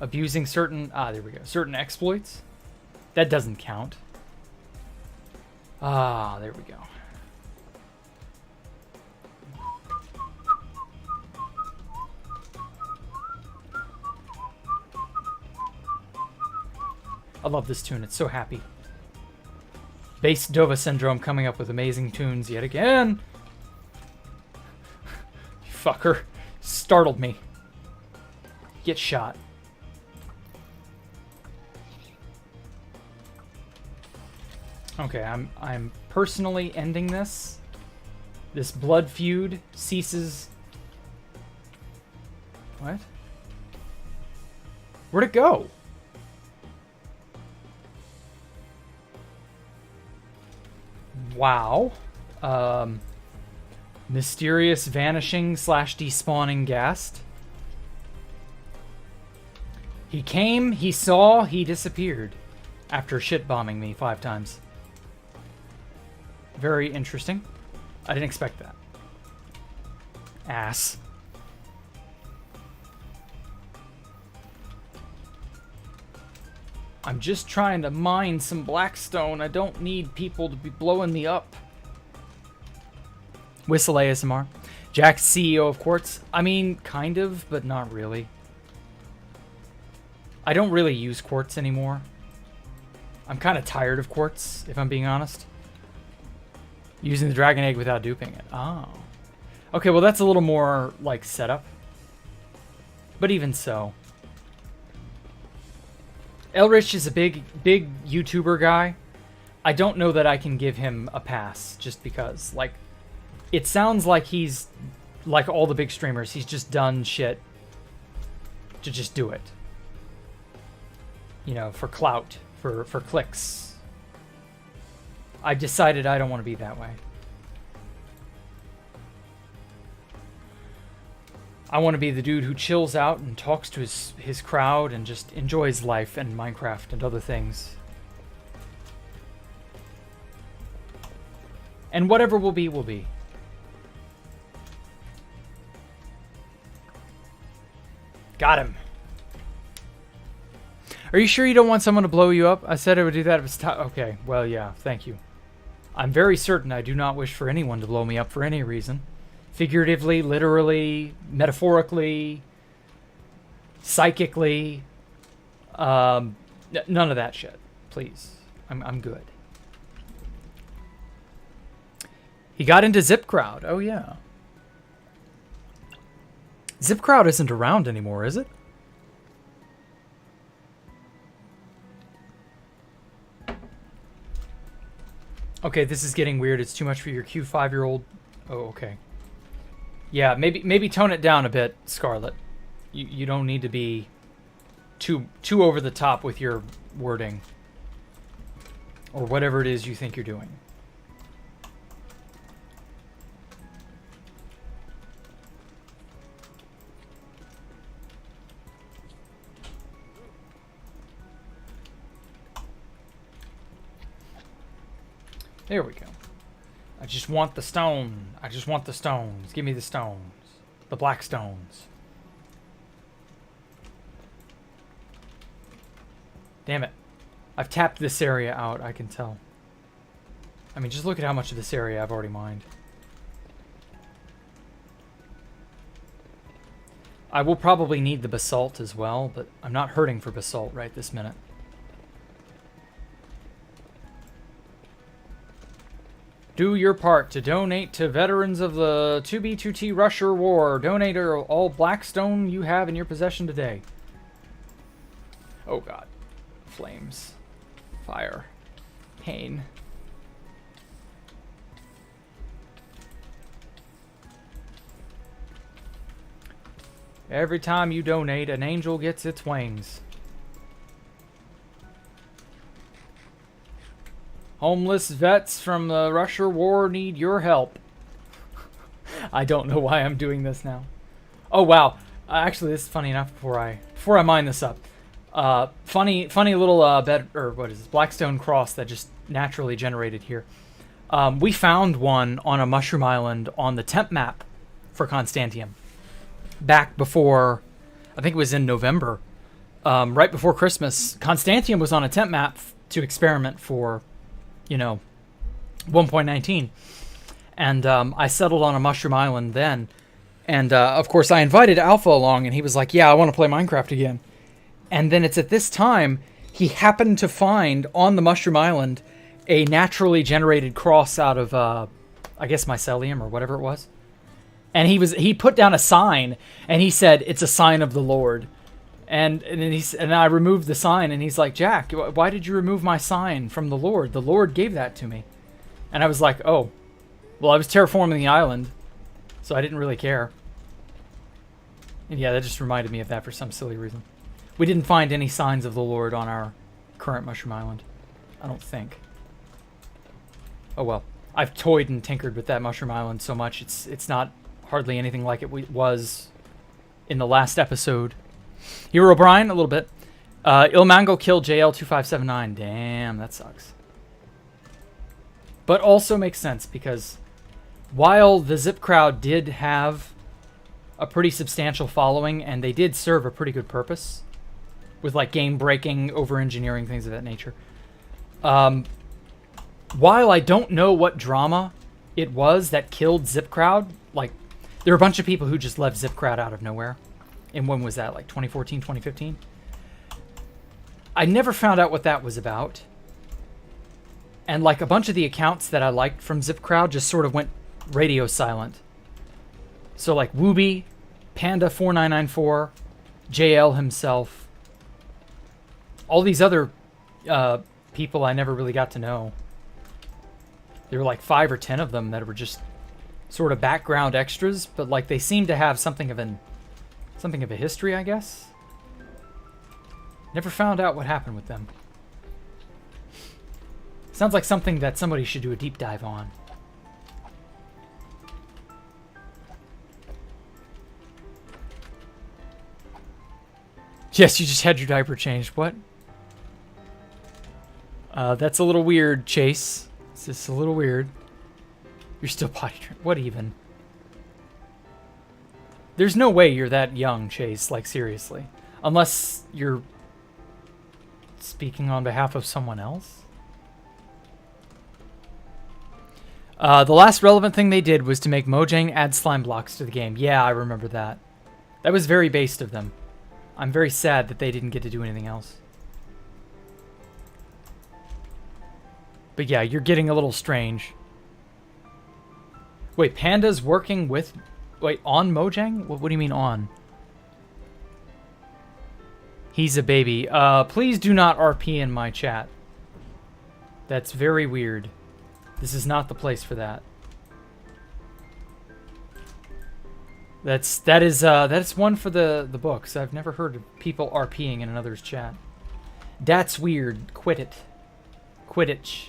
Abusing certain... Ah, there we go. Certain exploits? That doesn't count. Ah, there we go. I love this tune. It's so happy. Bass DOVA-Syndrome coming up with amazing tunes yet again. You fucker. Startled me. Get shot. Okay, I'm personally ending this. This blood feud ceases. What? Where'd it go? Wow. Mysterious vanishing / despawning ghast. He came, he saw, he disappeared after shit bombing me 5 times. Very interesting. I didn't expect that. Ass. I'm just trying to mine some blackstone. I don't need people to be blowing me up. Whistle ASMR. Jack's CEO of Quartz. I mean, kind of, but not really. I don't really use Quartz anymore. I'm kind of tired of Quartz, if I'm being honest. Using the dragon egg without duping it. Oh. Okay, well that's a little more, like, setup. But even so. Elrich is a big YouTuber guy. I don't know that I can give him a pass, just because, like, it sounds like he's, like all the big streamers, he's just done shit to just do it. You know, for clout, for clicks. I decided I don't want to be that way. I want to be the dude who chills out and talks to his crowd and just enjoys life and Minecraft and other things. And whatever will be, will be. Got him. Are you sure you don't want someone to blow you up? I said I would do that if it's time. Okay, well, yeah, thank you. I'm very certain I do not wish for anyone to blow me up for any reason. Figuratively, literally, metaphorically, psychically. None of that shit. Please. I'm good. He got into ZipCrowd. Oh, yeah. ZipCrowd isn't around anymore, is it? Okay, this is getting weird. It's too much for your cute 5-year-old. Oh, okay. Yeah, maybe tone it down a bit, Scarlet. You don't need to be too over the top with your wording. Or whatever it is you think you're doing. There we go. I just want the stone. I just want the stones. Give me the stones. The black stones. Damn it. I've tapped this area out, I can tell. I mean, just look at how much of this area I've already mined. I will probably need the basalt as well, but I'm not hurting for basalt right this minute. Do your part to donate to veterans of the 2B2T Russia War. Donate all blackstone you have in your possession today. Oh god. Flames. Fire. Pain. Every time you donate, an angel gets its wings. Homeless vets from the Russia War need your help. I don't know why I'm doing this now. Oh wow! Actually, this is funny enough. Before I mine this up, funny little bed, or what is this? Blackstone cross that just naturally generated here. We found one on a mushroom island on the temp map for Constantium. Back before, I think it was in November, right before Christmas. Constantium was on a temp map to experiment for, you know, 1.19, and I settled on a mushroom island then, and of course I invited Alpha along, and he was like, yeah, I want to play Minecraft again. And then it's at this time he happened to find on the mushroom island a naturally generated cross out of I guess mycelium or whatever it was, and he put down a sign and he said, it's a sign of the Lord. And I removed the sign, and he's like, Jack, why did you remove my sign from the Lord? The Lord gave that to me. And I was like, oh, well, I was terraforming the island, so I didn't really care. And yeah, that just reminded me of that for some silly reason. We didn't find any signs of the Lord on our current Mushroom Island. I don't think. Oh well. I've toyed and tinkered with that Mushroom Island so much, it's not hardly anything like it was in the last episode. Hero O'Brien, a little bit. Ilmango killed JL2579. Damn, that sucks. But also makes sense, because while the Zip crowd did have a pretty substantial following, and they did serve a pretty good purpose, with like game breaking, over engineering, things of that nature. While I don't know what drama it was that killed Zip crowd, like there were a bunch of people who just left Zip crowd out of nowhere. And when was that? Like 2014, 2015? I never found out what that was about. And like a bunch of the accounts that I liked from Zip crowd just sort of went radio silent. So like Wooby, Panda4994, JL himself, all these other people I never really got to know. There were like 5 or 10 of them that were just sort of background extras, but like they seemed to have something of a history, I guess. Never found out what happened with them. Sounds like something that somebody should do a deep dive on. Yes, you just had your diaper changed. What? That's a little weird, Chase. It's just a little weird. You're still potty trained. What even? There's no way you're that young, Chase. Like, seriously. Unless you're speaking on behalf of someone else. The last relevant thing they did was to make Mojang add slime blocks to the game. Yeah, I remember that. That was very based of them. I'm very sad that they didn't get to do anything else. But yeah, you're getting a little strange. Wait, Panda's working with... Wait, on Mojang? What do you mean on? He's a baby. Please do not RP in my chat. That's very weird. This is not the place for that. That is one for the books. I've never heard of people RPing in another's chat. That's weird. Quit it. Quidditch.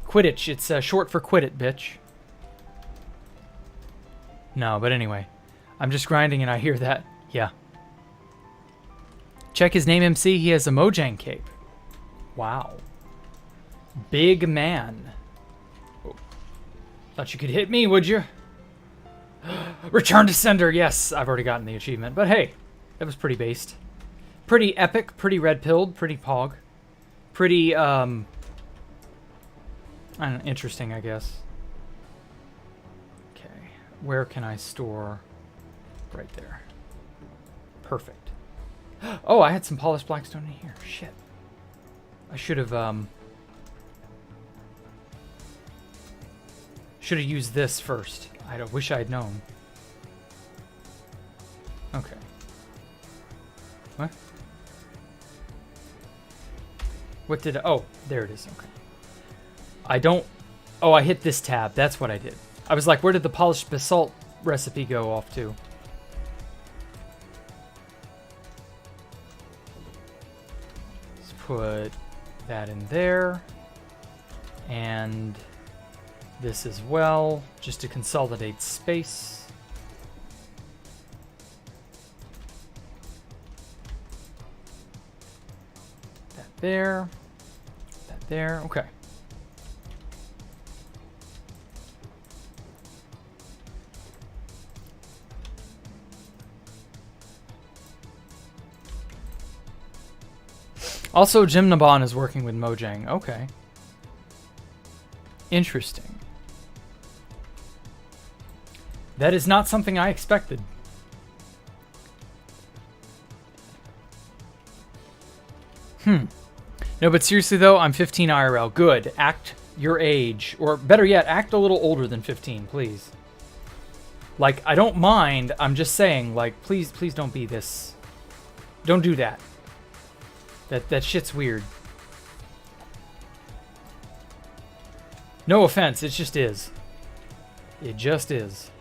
Quidditch. It's short for quit it, bitch. No, but anyway. I'm just grinding and I hear that. Yeah. Check his name, MC. He has a Mojang cape. Wow. Big man. Oh. Thought you could hit me, would you? Return to sender. Yes, I've already gotten the achievement. But hey, that was pretty based. Pretty epic, pretty red-pilled, pretty pog. Pretty, I don't know, interesting, I guess. Okay, where can I store? Right there. Perfect. Oh, I had some polished blackstone in here. Shit. I should have used this first. I wish I had known. Okay. What? What did I... Oh, there it is. Okay. I don't... Oh, I hit this tab. That's what I did. I was like, where did the polished basalt recipe go off to? Let's put that in there. And this as well, just to consolidate space. That there. That there. Okay. Also, Jim Naban is working with Mojang. Okay. Interesting. That is not something I expected. No, but seriously though, I'm 15 IRL. Good. Act your age. Or better yet, act a little older than 15, please. Like, I don't mind. I'm just saying, like, please don't be this. Don't do that. That shit's weird. No offense, it just is. It just is.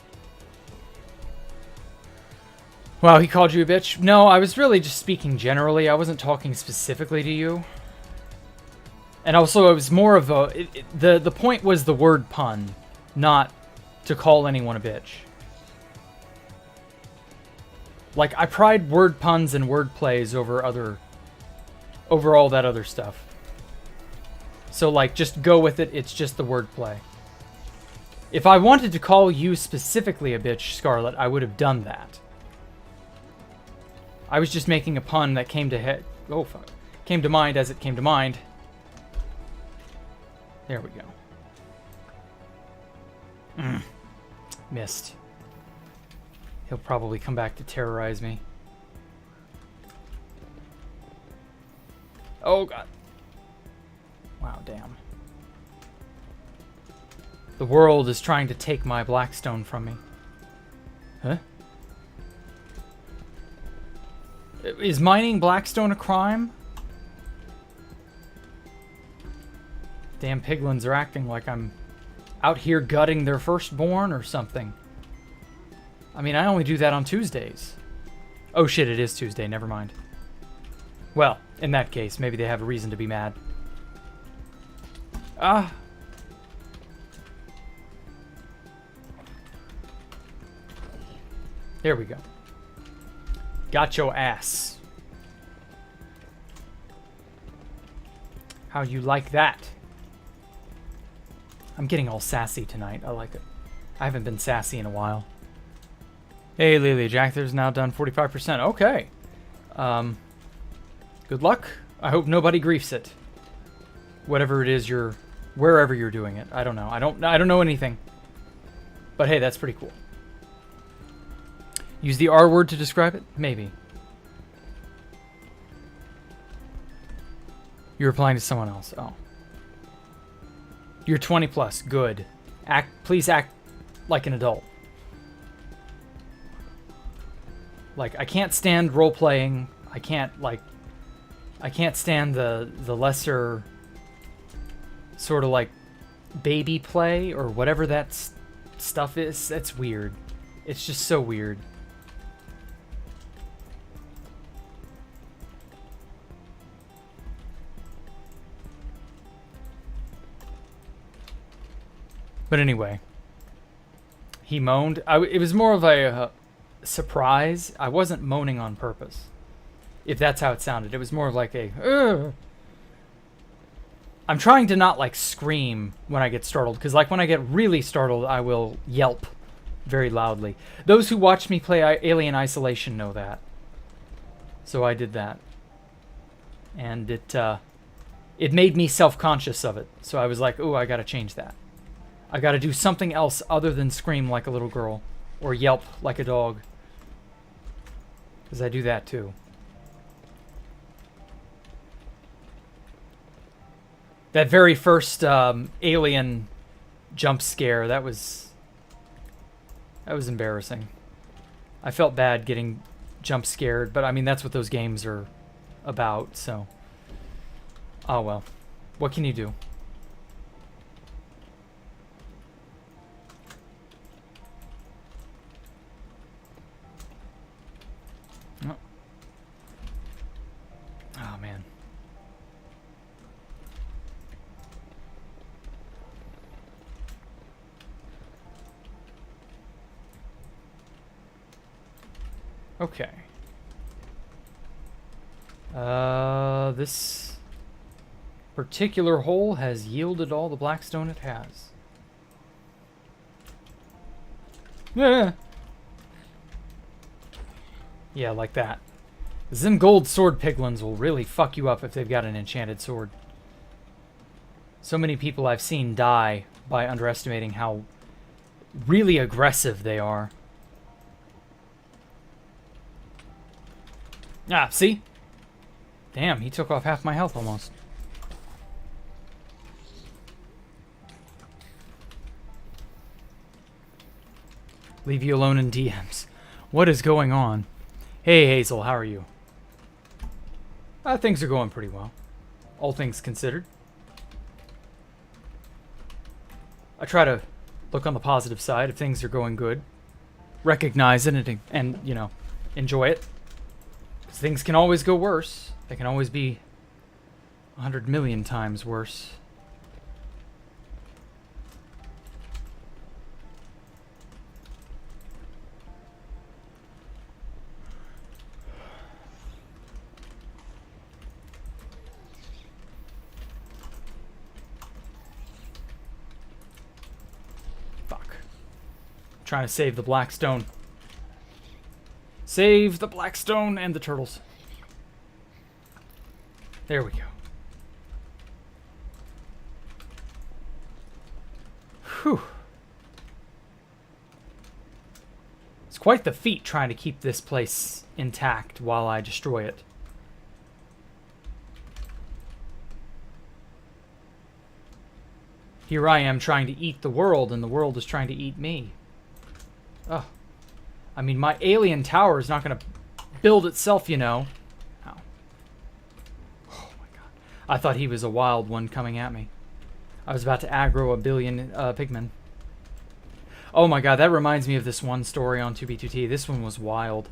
Wow, he called you a bitch? No, I was really just speaking generally. I wasn't talking specifically to you. And also, it was more of a... The point was the word pun, not to call anyone a bitch. Like, I pride word puns and word plays over all that other stuff. So, like, just go with it. It's just the word play. If I wanted to call you specifically a bitch, Scarlet, I would have done that. I was just making a pun that came to came to mind as it came to mind. There we go. Missed. He'll probably come back to terrorize me. Oh, God. Wow, damn. The world is trying to take my Blackstone from me. Huh? Is mining Blackstone a crime? Damn piglins are acting like I'm out here gutting their firstborn or something. I mean, I only do that on Tuesdays. Oh shit, it is Tuesday, never mind. Well, in that case, maybe they have a reason to be mad. Ah. There we go. Got your ass. How you like that? I'm getting all sassy tonight. I like it. I haven't been sassy in a while. Hey, Lily Jack, there's now done 45%. Okay. Good luck. I hope nobody griefs it. Whatever it is wherever you're doing it. I don't know. I don't know anything. But hey, that's pretty cool. Use the R word to describe it? Maybe. You're replying to someone else. Oh. You're 20 plus. Good. Please act like an adult. Like, I can't stand role-playing. I can't stand the lesser sort of like baby play or whatever that stuff is. That's weird. It's just so weird. But anyway, he moaned. It was more of a surprise. I wasn't moaning on purpose, if that's how it sounded. It was more of like a... I'm trying to not like scream when I get startled, because like when I get really startled, I will yelp very loudly. Those who watched me play Alien Isolation know that. So I did that. And it made me self-conscious of it. So I was like, ooh, I gotta change that. I gotta do something else other than scream like a little girl or yelp like a dog. Because I do that too. That very first alien jump scare, that was embarrassing. I felt bad getting jump scared, but I mean, that's what those games are about, so. Oh well. What can you do? Oh, man. Okay. This particular hole has yielded all the Blackstone it has. Yeah. Yeah, like that. Them gold sword piglins will really fuck you up if they've got an enchanted sword. So many people I've seen die by underestimating how really aggressive they are. Ah, see? Damn, he took off half my health almost. Leave you alone in DMs. What is going on? Hey, Hazel, how are you? Things are going pretty well. All things considered. I try to look on the positive side if things are going good. Recognize it and you know, enjoy it. Because things can always go worse. They can always be 100 million times worse. Trying to save the black stone. Save the black stone and the turtles. There we go. Whew. It's quite the feat trying to keep this place intact while I destroy it. Here I am trying to eat the world, and the world is trying to eat me. Oh, I mean, my alien tower is not going to build itself, you know. Ow. Oh my god. I thought he was a wild one coming at me. I was about to aggro a billion pigmen. Oh my god, that reminds me of this one story on 2B2T. This one was wild.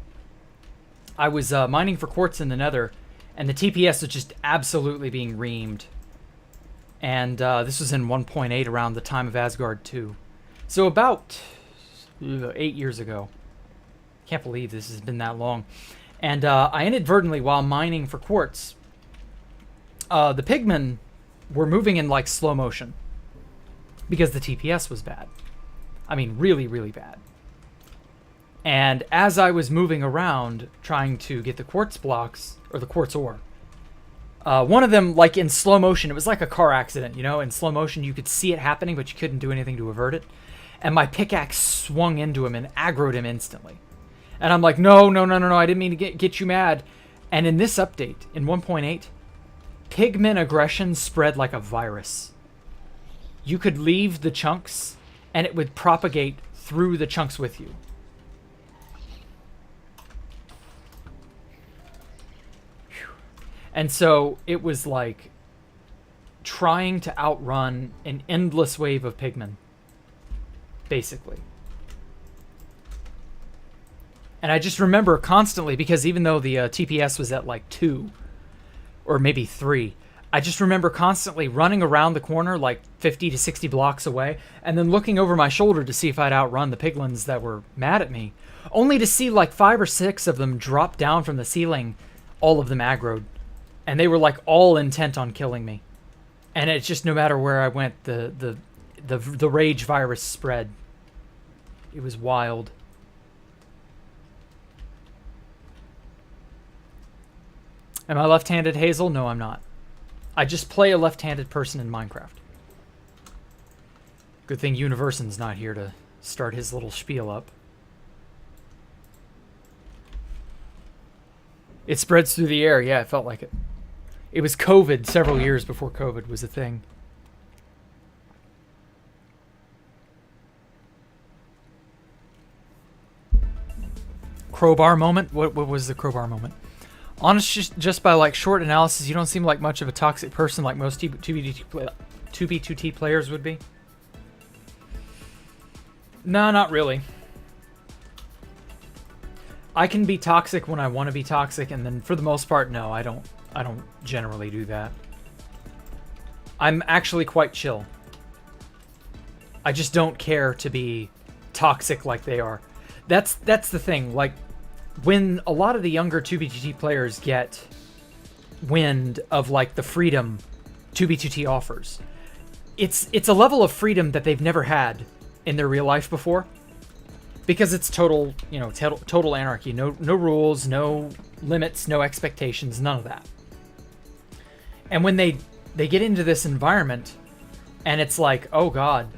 I was mining for quartz in the nether, and the TPS was just absolutely being reamed. And this was in 1.8 around the time of Asgard 2. So about 8 years ago. Can't believe this has been that long. And I inadvertently, while mining for quartz, the pigmen were moving in like slow motion because the TPS was bad. I mean, really, really bad. And as I was moving around trying to get the quartz blocks, or the quartz ore, one of them, like in slow motion, it was like a car accident, you know? In slow motion, you could see it happening, but you couldn't do anything to avert it. And my pickaxe swung into him and aggroed him instantly. And I'm like, no, I didn't mean to get you mad. And in this update, in 1.8, pigmen aggression spread like a virus. You could leave the chunks, and it would propagate through the chunks with you. Whew. And so it was like trying to outrun an endless wave of pigmen. Basically. And I just remember constantly, because even though the TPS was at like 2 or maybe 3, I just remember constantly running around the corner like 50 to 60 blocks away and then looking over my shoulder to see if I'd outrun the piglins that were mad at me, only to see like 5 or 6 of them drop down from the ceiling, all of them aggroed, and they were like all intent on killing me. And it's just, no matter where I went, the rage virus spread. It was wild. Am I left-handed, Hazel? No, I'm not. I just play a left-handed person in Minecraft. Good thing Universon's not here to start his little spiel up. It spreads through the air. Yeah, it felt like it. It was COVID several years before COVID was a thing. Crowbar moment? What was the crowbar moment? Honest, just by like short analysis, you don't seem like much of a toxic person like most 2B2T players would be. No, not really. I can be toxic when I want to be toxic, and then for the most part, no, I don't generally do that. I'm actually quite chill. I just don't care to be toxic like they are. That's the thing. Like, when a lot of the younger 2B2T players get wind of like the freedom 2B2T offers, it's a level of freedom that they've never had in their real life before, because it's total, you know, total anarchy. No rules, no limits, no expectations, none of that. And when they get into this environment, and it's like, oh god,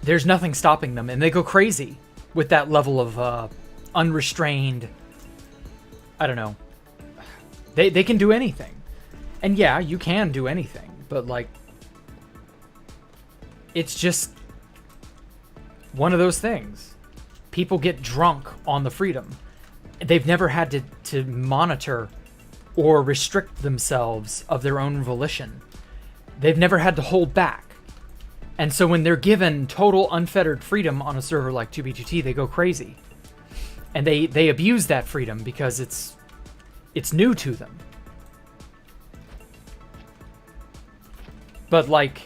there's nothing stopping them, and they go crazy with that level of unrestrained, I don't know. They can do anything. And yeah, you can do anything, but like, it's just, one of those things. People get drunk on the freedom. They've never had to monitor or restrict themselves of their own volition. They've never had to hold back. And so when they're given total unfettered freedom on a server like 2B2T, they go crazy. And they abuse that freedom because it's new to them. But like,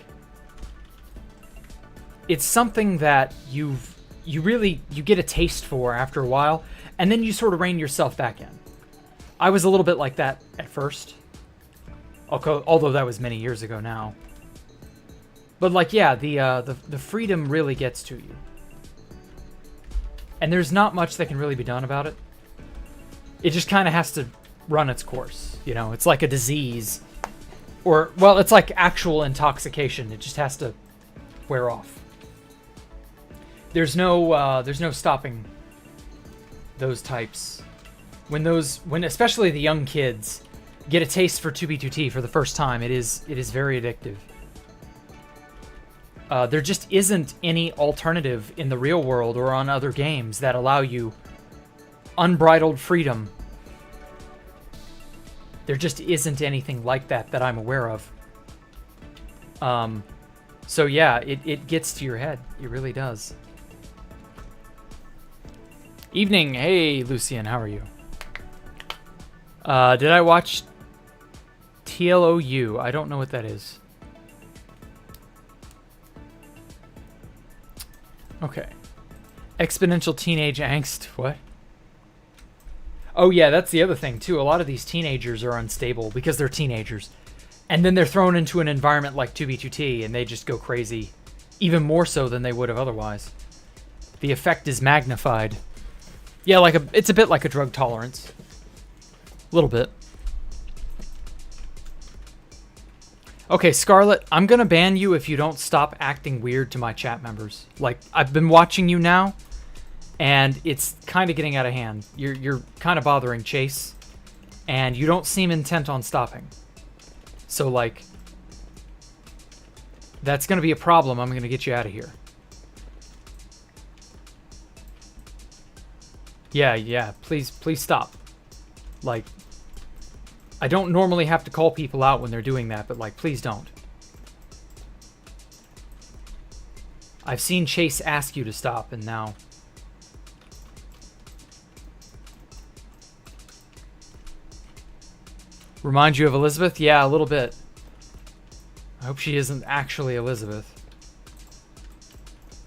it's something that you get a taste for after a while, and then you sort of rein yourself back in. I was a little bit like that at first, although that was many years ago now. But like, yeah, the freedom really gets to you, and there's not much that can really be done about it. It just kind of has to run its course, you know. It's like a disease, or well, it's like actual intoxication. It just has to wear off. There's no stopping those types. When especially the young kids get a taste for 2B2T for the first time, it is very addictive. There just isn't any alternative in the real world or on other games that allow you unbridled freedom. There just isn't anything like that I'm aware of. So yeah, it gets to your head. It really does. Evening. Hey, Lucian. How are you? Did I watch TLOU? I don't know what that is. Okay. Exponential teenage angst. What? Oh yeah, that's the other thing too. A lot of these teenagers are unstable because they're teenagers. And then they're thrown into an environment like 2B2T and they just go crazy. Even more so than they would have otherwise. The effect is magnified. Yeah, it's a bit like a drug tolerance. A little bit. Okay, Scarlet, I'm gonna ban you if you don't stop acting weird to my chat members. Like, I've been watching you now, and it's kind of getting out of hand. You're kind of bothering Chase, and you don't seem intent on stopping. So, like, that's gonna be a problem. I'm gonna get you out of here. Yeah, please stop. Like, I don't normally have to call people out when they're doing that, but like, please don't. I've seen Chase ask you to stop, and now... Remind you of Elizabeth? Yeah, a little bit. I hope she isn't actually Elizabeth.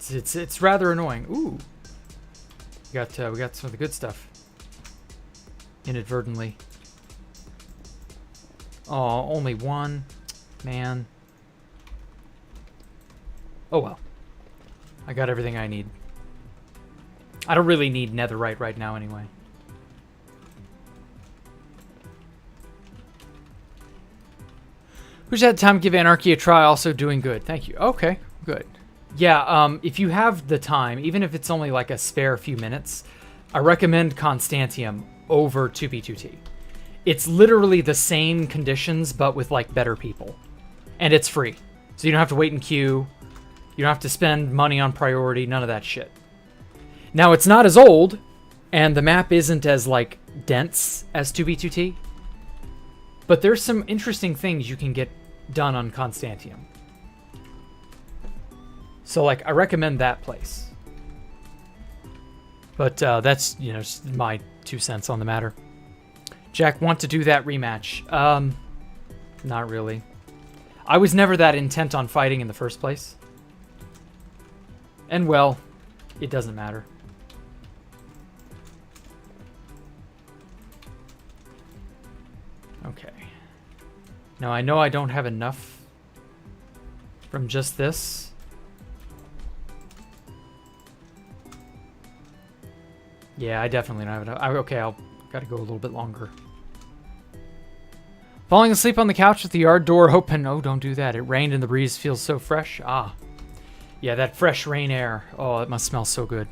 It's rather annoying. Ooh. We got some of the good stuff. Inadvertently. Oh, only one. Man. Oh well. I got everything I need. I don't really need netherite right now anyway. Who's had time to give Anarchy a try? Also doing good. Thank you. Okay, good. Yeah, if you have the time, even if it's only like a spare few minutes, I recommend Constantium over 2B2T. It's literally the same conditions, but with like better people. And it's free. So you don't have to wait in queue. You don't have to spend money on priority, none of that shit. Now it's not as old, and the map isn't as like dense as 2B2T. But there's some interesting things you can get done on Constantium. So like, I recommend that place. But that's, you know, just my 2 cents on the matter. Jack, want to do that rematch? Not really. I was never that intent on fighting in the first place. And well, it doesn't matter. Okay. Now I know I don't have enough from just this. Yeah, I definitely don't have enough. Okay, I'll gotta go a little bit longer. Falling asleep on the couch with the yard door open. Oh, don't do that. It rained and the breeze feels so fresh. Ah. Yeah, that fresh rain air. Oh, it must smell so good.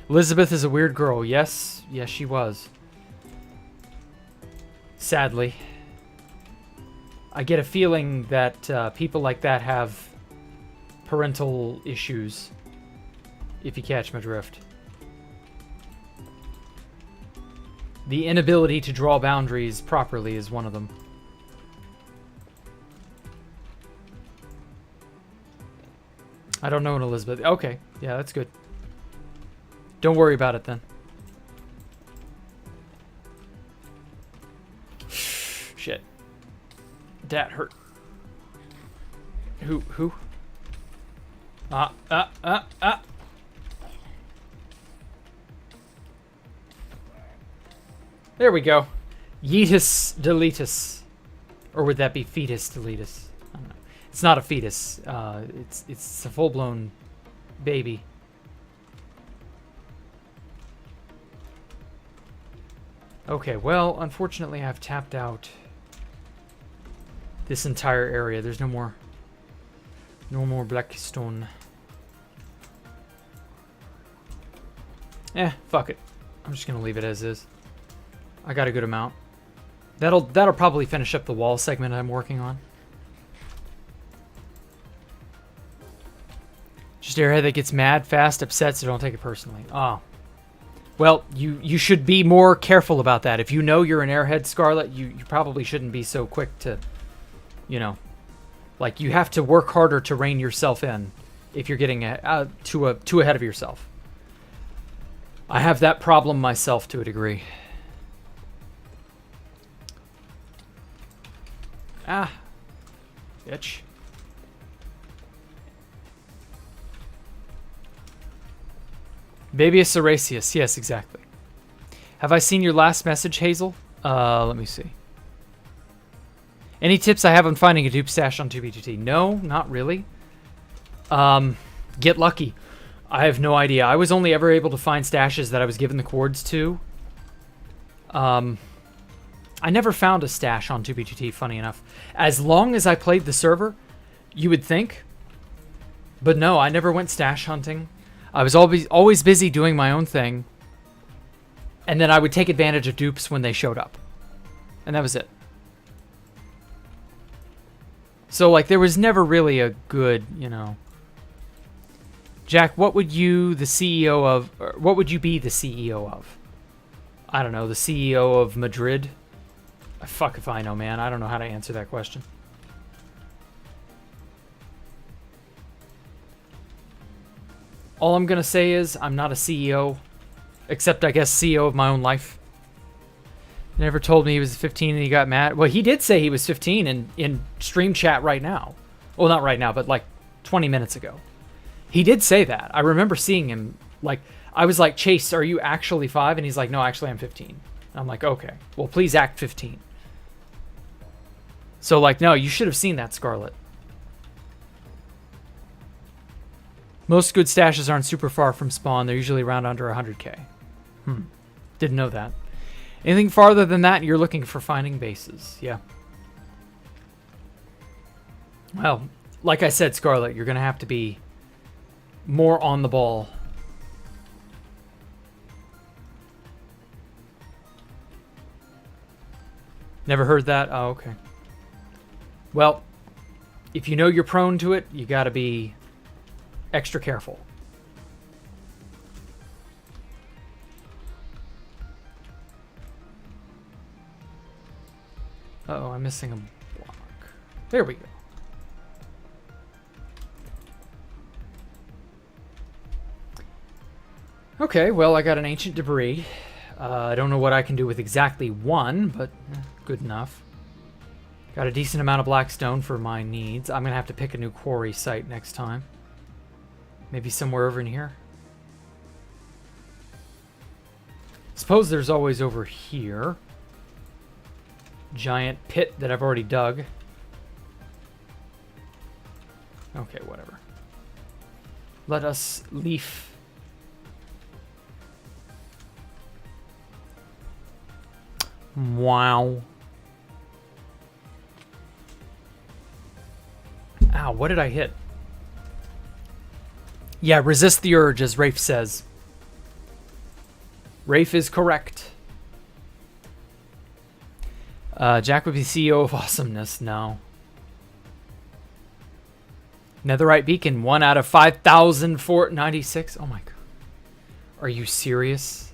Elizabeth is a weird girl. Yes. Yes, she was. Sadly. I get a feeling that people like that have parental issues. if you catch my drift. The inability to draw boundaries properly is one of them. I don't know an Elizabeth. Okay, yeah, that's good. Don't worry about it then. Shit. That hurt. Who? There we go. Yeetus deletus. Or would that be fetus deletus? I don't know. It's not a fetus. It's a full-blown baby. Okay, well, unfortunately I've tapped out this entire area. There's no more black stone. Fuck it. I'm just gonna leave it as is. I got a good amount. That'll probably finish up the wall segment I'm working on. Just airhead that gets mad, fast, upset, so don't take it personally. Oh. Well, you should be more careful about that. If you know you're an airhead, Scarlet, you probably shouldn't be so quick to, you know, like you have to work harder to rein yourself in if you're getting too ahead of yourself. I have that problem myself to a degree. Ah, bitch. Babius Araceus. Yes, exactly. Have I seen your last message, Hazel? Let me see. Any tips I have on finding a dupe stash on 2B2T? No, not really. Get lucky. I have no idea. I was only ever able to find stashes that I was given the coords to. I never found a stash on 2B2T, funny enough. As long as I played the server, you would think. But no, I never went stash hunting. I was always busy doing my own thing. And then I would take advantage of dupes when they showed up. And that was it. So, like, there was never really a good, you know... Jack, what would you be the CEO of? I don't know, the CEO of Madrid? Fuck if I know, man. I don't know how to answer that question. All I'm gonna say is I'm not a CEO, except I guess CEO of my own life. He never told me he was 15 and he got mad. Well, he did say he was 15 in stream chat right now. Well, not right now, but like 20 minutes ago. He did say that. I remember seeing him, like, I was like, Chase, are you actually 5? And he's like, no, actually I'm 15. And I'm like, okay, well, please act 15. So, like, no, you should have seen that, Scarlet. Most good stashes aren't super far from spawn. They're usually around under 100k. Didn't know that. Anything farther than that, you're looking for finding bases. Yeah. Well, like I said, Scarlet, you're going to have to be more on the ball. Never heard that? Oh, okay. Well, if you know you're prone to it, you got to be extra careful. Uh-oh, I'm missing a block. There we go. Okay, well, I got an ancient debris. I don't know what I can do with exactly one, but good enough. Got a decent amount of black stone for my needs. I'm going to have to pick a new quarry site next time. Maybe somewhere over in here. Suppose there's always over here. Giant pit that I've already dug. Okay, whatever. Let us leaf. Wow. Ow, what did I hit? Yeah, resist the urge, as Rafe says. Rafe is correct. Jack would be CEO of Awesomeness. No. Netherite beacon, 1 out of 5,496. Oh my god. Are you serious?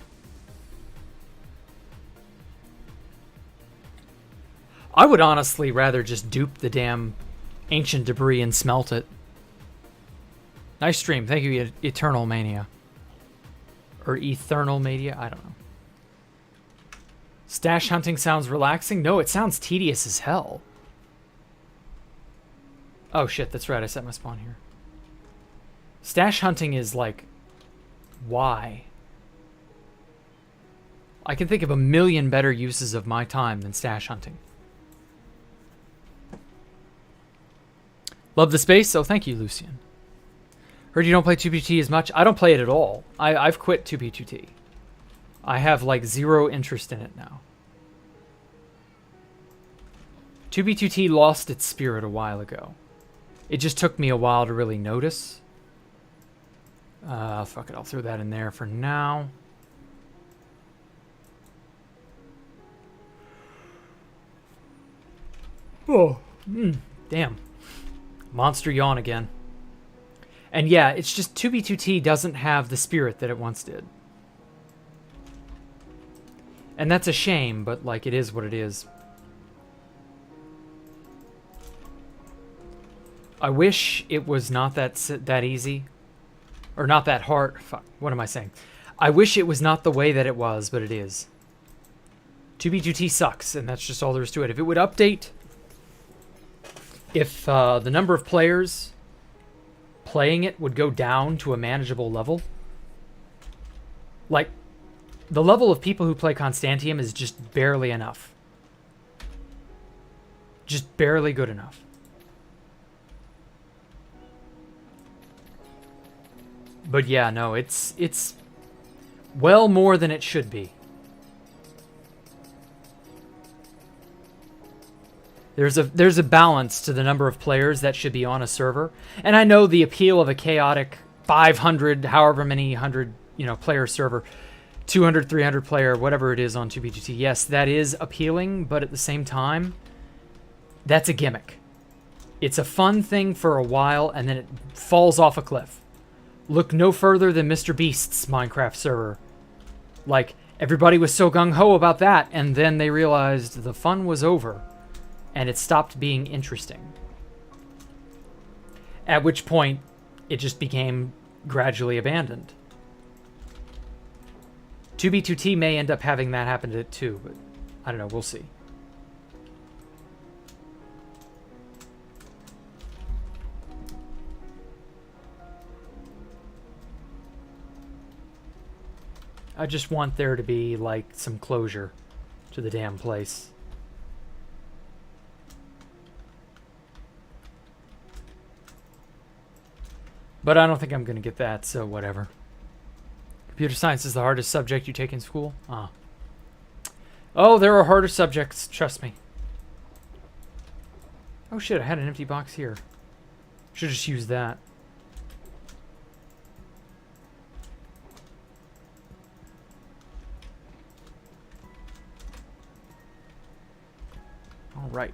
I would honestly rather just dupe the damn ancient debris and smelt it. Nice stream. Thank you, Eternal Mania. Or Eternal Mania? I don't know. Stash hunting sounds relaxing? No, it sounds tedious as hell. Oh shit, that's right. I set my spawn here. Stash hunting is like... why? I can think of a million better uses of my time than stash hunting. Love the space? Oh, thank you, Lucian. Heard you don't play 2B2T as much? I don't play it at all. I've quit 2B2T. I have like zero interest in it now. 2B2T lost its spirit a while ago. It just took me a while to really notice. Fuck it, I'll throw that in there for now. Oh, damn. Monster yawn again. And yeah, it's just 2B2T doesn't have the spirit that it once did. And that's a shame, but like it is what it is. I wish it was not that easy. Or not that hard. Fuck, what am I saying? I wish it was not the way that it was, but it is. 2B2T sucks, and that's just all there is to it. If it would update... If the number of players playing it would go down to a manageable level. Like, the level of people who play Constantium is just barely enough. Just barely good enough. But yeah, no, it's well more than it should be. There's a balance to the number of players that should be on a server. And I know the appeal of a chaotic 500, however many hundred, player server, 200, 300 player, whatever it is on 2B2T. Yes, that is appealing, but at the same time, that's a gimmick. It's a fun thing for a while, and then it falls off a cliff. Look no further than Mr. Beast's Minecraft server. Like, everybody was so gung-ho about that, and then they realized the fun was over. And it stopped being interesting. At which point, it just became gradually abandoned. 2B2T may end up having that happen to it too, but I don't know, we'll see. I just want there to be, like, some closure to the damn place. But I don't think I'm going to get that, so whatever. Computer science is the hardest subject you take in school? Ah. Oh, there are harder subjects, trust me. Oh shit, I had an empty box here. Should just use that. All right.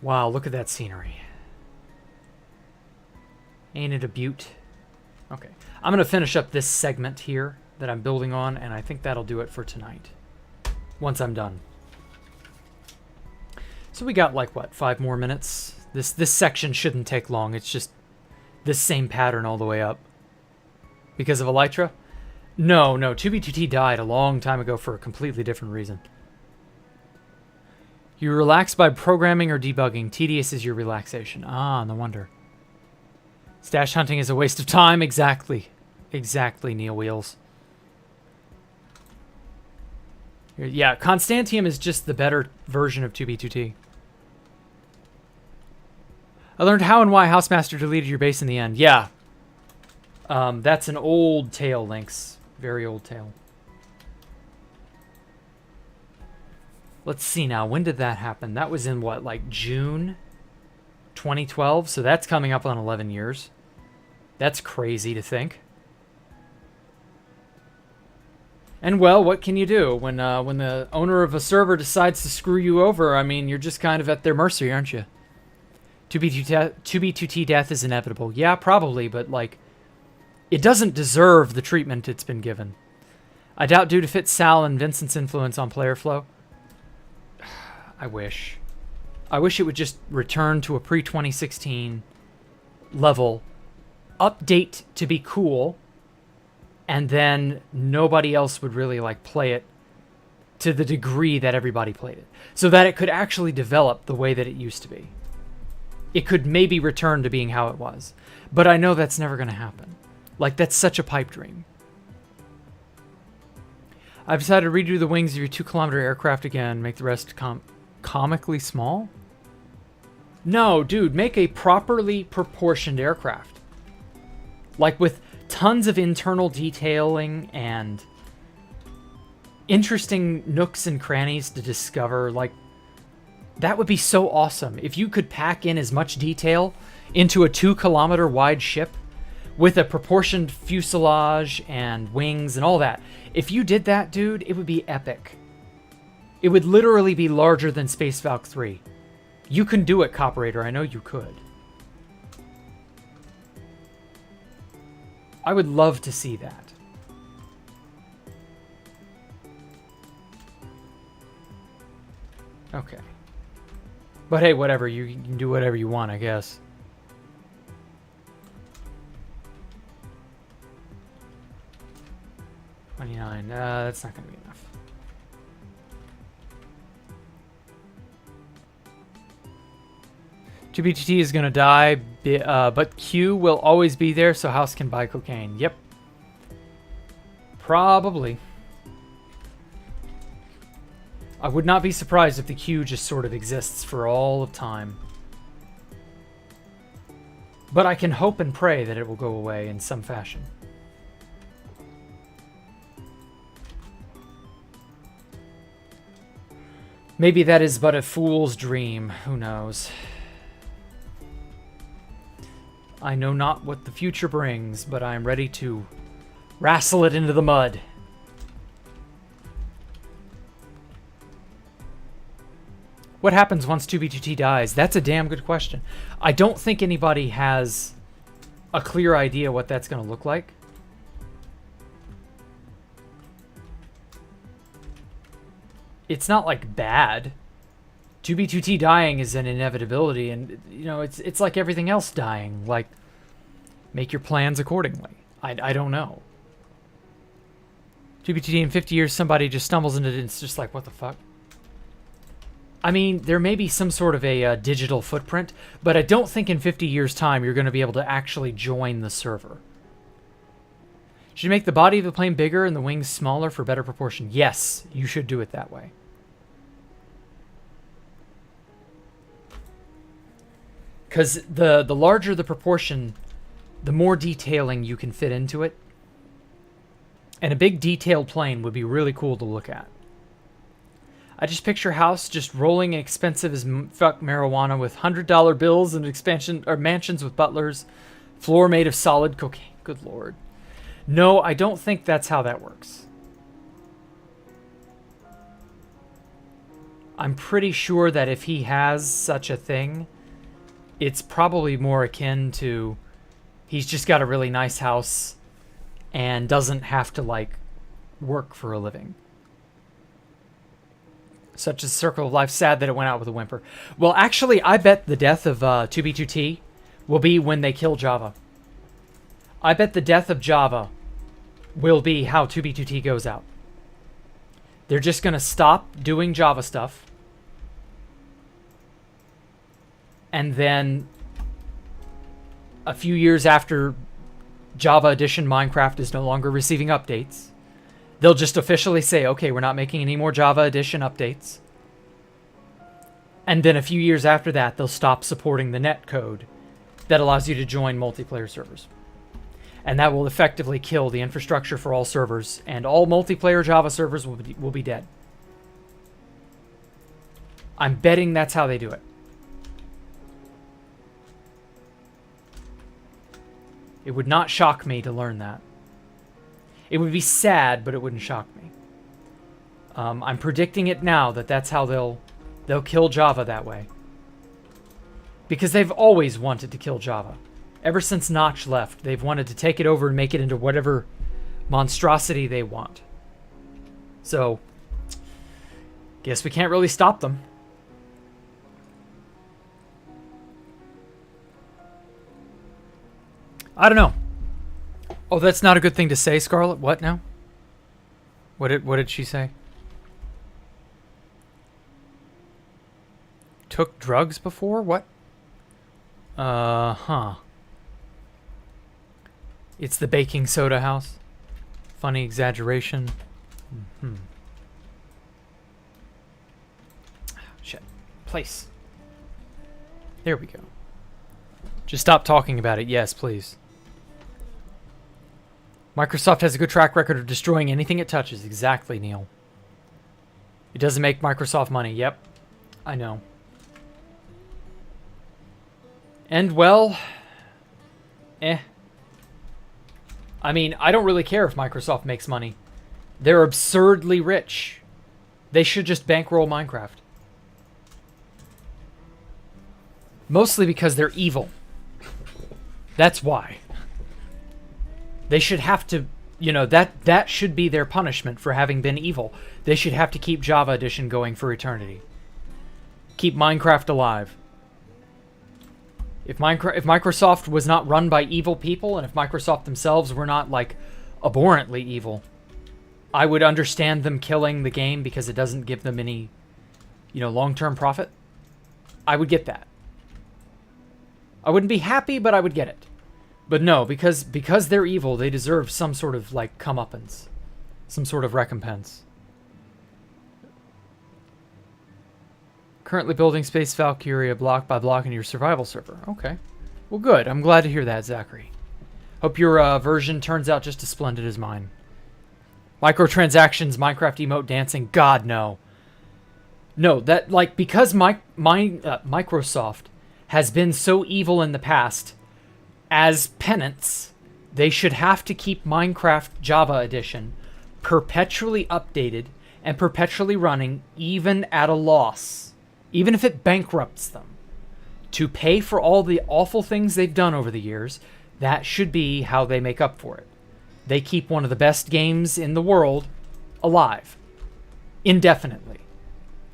Wow, look at that scenery. Ain't it a beaut? Okay. I'm going to finish up this segment here that I'm building on, and I think that'll do it for tonight. Once I'm done. So we got, like, what, 5 more minutes? This section shouldn't take long. It's just this same pattern all the way up. Because of Elytra? No, 2B2T died a long time ago for a completely different reason. You relax by programming or debugging. Tedious is your relaxation. Ah, no wonder. Stash hunting is a waste of time. Exactly. Exactly, Neil Wheels. Yeah, Constantium is just the better version of 2B2T. I learned how and why Housemaster deleted your base in the end. Yeah. That's an old tale, Lynx. Very old tale. Let's see now. When did that happen? That was in what, like June 2012? So that's coming up on 11 years. That's crazy to think. And well, what can you do when the owner of a server decides to screw you over? I mean, you're just kind of at their mercy, aren't you? 2B2T death is inevitable. Yeah, probably, but like, it doesn't deserve the treatment it's been given. I doubt due to fit Sal and Vincent's influence on player flow. I wish. I wish it would just return to a pre-2016 level, update to be cool, and then nobody else would really like play it to the degree that everybody played it, so that it could actually develop the way that it used to be. It could maybe return to being how it was, but I know that's never going to happen. Like, that's such a pipe dream. I've decided to redo the wings of your 2-kilometer aircraft again, make the rest comically small? No, dude, make a properly proportioned aircraft. Like, with tons of internal detailing and interesting nooks and crannies to discover. Like, that would be so awesome. If you could pack in as much detail into a 2-kilometer wide ship with a proportioned fuselage and wings and all that. If you did that, dude, it would be epic. It would literally be larger than Space Valk 3. You can do it, Coperator. I know you could. I would love to see that. Okay. But hey, whatever. You can do whatever you want, I guess. $29. That's not going to be enough. GBTT is going to die, but Q will always be there, so House can buy cocaine. Yep. Probably. I would not be surprised if the Q just sort of exists for all of time. But I can hope and pray that it will go away in some fashion. Maybe that is but a fool's dream. Who knows? I know not what the future brings, but I am ready to wrestle it into the mud. What happens once 2B2T dies? That's a damn good question. I don't think anybody has a clear idea what that's going to look like. It's not like bad. 2B2T dying is an inevitability, and you know, it's like everything else dying. Like, make your plans accordingly. I don't know. 2B2T in 50 years, somebody just stumbles into it, and it's just like, what the fuck? I mean, there may be some sort of a digital footprint, but I don't think in 50 years' time you're going to be able to actually join the server. Should you make the body of the plane bigger and the wings smaller for better proportion? Yes, you should do it that way. Because the larger the proportion, the more detailing you can fit into it. And a big detailed plane would be really cool to look at. I just picture House just rolling expensive as fuck marijuana with $100 bills and expansion or mansions with butlers, floor made of solid cocaine. Good lord. No, I don't think that's how that works. I'm pretty sure that if he has such a thing, it's probably more akin to he's just got a really nice house and doesn't have to, like, work for a living. Such as Circle of Life. Sad that it went out with a whimper. Well, actually, I bet the death of 2B2T will be when they kill Java. I bet the death of Java will be how 2B2T goes out. They're just going to stop doing Java stuff. And then a few years after Java Edition Minecraft is no longer receiving updates, they'll just officially say, okay, we're not making any more Java Edition updates. And then a few years after that, they'll stop supporting the netcode that allows you to join multiplayer servers. And that will effectively kill the infrastructure for all servers, and all multiplayer Java servers will be dead. I'm betting that's how they do it. It would not shock me to learn that. It would be sad, but it wouldn't shock me. I'm predicting it now that that's how they'll kill Java that way. Because they've always wanted to kill Java. Ever since Notch left, they've wanted to take it over and make it into whatever monstrosity they want. So, guess we can't really stop them. I don't know. Oh, that's not a good thing to say, Scarlet. What now? What did she say? Took drugs before? What? Huh. It's the baking soda house. Funny exaggeration. Shit. Place. There we go. Just stop talking about it. Yes, please. Microsoft has a good track record of destroying anything it touches. Exactly, Neil. It doesn't make Microsoft money. Yep. I know. And, well... I mean, I don't really care if Microsoft makes money. They're absurdly rich. They should just bankroll Minecraft. Mostly because they're evil. That's why. They should have to, you know, that should be their punishment for having been evil. They should have to keep Java Edition going for eternity. Keep Minecraft alive. If Microsoft was not run by evil people, and if Microsoft themselves were not, like, abhorrently evil, I would understand them killing the game because it doesn't give them any, you know, long-term profit. I would get that. I wouldn't be happy, but I would get it. But no, because they're evil, they deserve some sort of, like, comeuppance. Some sort of recompense. Currently building Space Valkyria block by block in your survival server. Okay. Well, good. I'm glad to hear that, Zachary. Hope your version turns out just as splendid as mine. Microtransactions, Minecraft emote dancing. God, no. No, that, like, because Microsoft has been so evil in the past, as penance, they should have to keep Minecraft Java Edition perpetually updated and perpetually running, even at a loss. Even if it bankrupts them, to pay for all the awful things they've done over the years, that should be how they make up for it. They keep one of the best games in the world alive, indefinitely,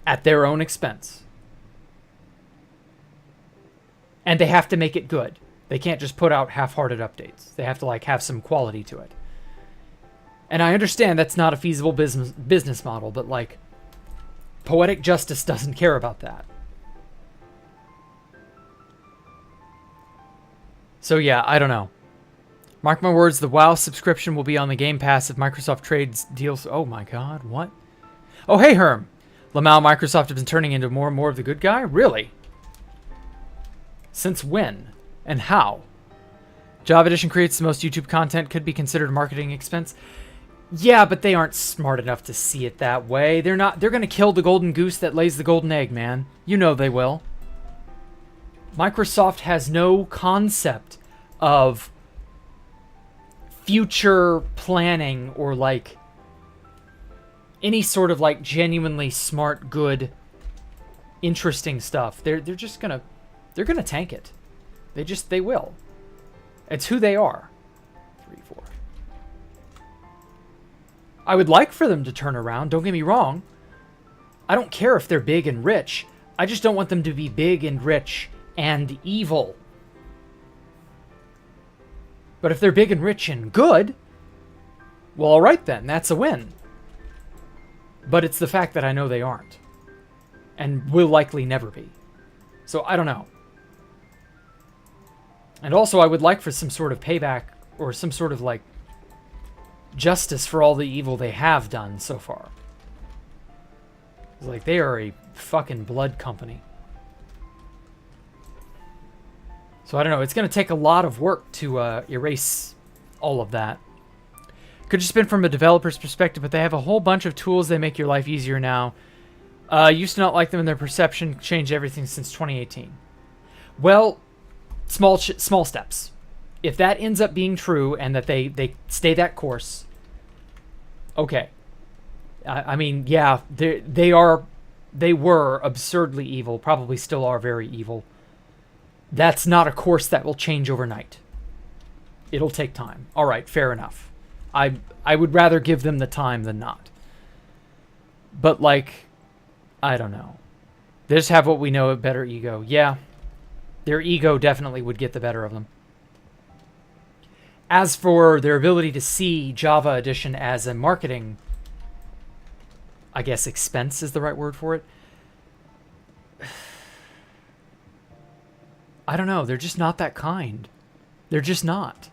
at their own expense. And they have to make it good. They can't just put out half-hearted updates. They have to, like, have some quality to it. And I understand that's not a feasible business model, but, like, Poetic Justice doesn't care about that. So yeah, I don't know. Mark my words, the WoW subscription will be on the Game Pass if Microsoft trades deals... Oh my god, what? Oh, hey, Herm. Lamau, Microsoft has been turning into more and more of the good guy? Really? Since when? And how? Java Edition creates the most YouTube content, could be considered a marketing expense. Yeah, but they aren't smart enough to see it that way. They're going to kill the golden goose that lays the golden egg, man. You know they will. Microsoft has no concept of future planning or, like, any sort of, like, genuinely smart, good, interesting stuff. They're just gonna tank it. They will. It's who they are. 3, 4. I would like for them to turn around, don't get me wrong. I don't care if they're big and rich. I just don't want them to be big and rich and evil. But if they're big and rich and good, well, alright then, that's a win. But it's the fact that I know they aren't. And will likely never be. So I don't know. And also I would like for some sort of payback or some sort of, like, justice for all the evil they have done so far. It's like, they are a fucking blood company. So I don't know, it's going to take a lot of work to erase all of that. Could just been from a developer's perspective, but they have a whole bunch of tools that make your life easier now. Used to not like them, and their perception changed everything since 2018. Well, small steps. If that ends up being true and that they stay that course, okay. I mean, yeah, they were absurdly evil, probably still are very evil. That's not a course that will change overnight. It'll take time. All right, fair enough. I would rather give them the time than not. But, like, I don't know. They just have what we know, a better ego. Yeah, their ego definitely would get the better of them. As for their ability to see Java Edition as a marketing, I guess expense is the right word for it. I don't know. They're just not that kind. They're just not.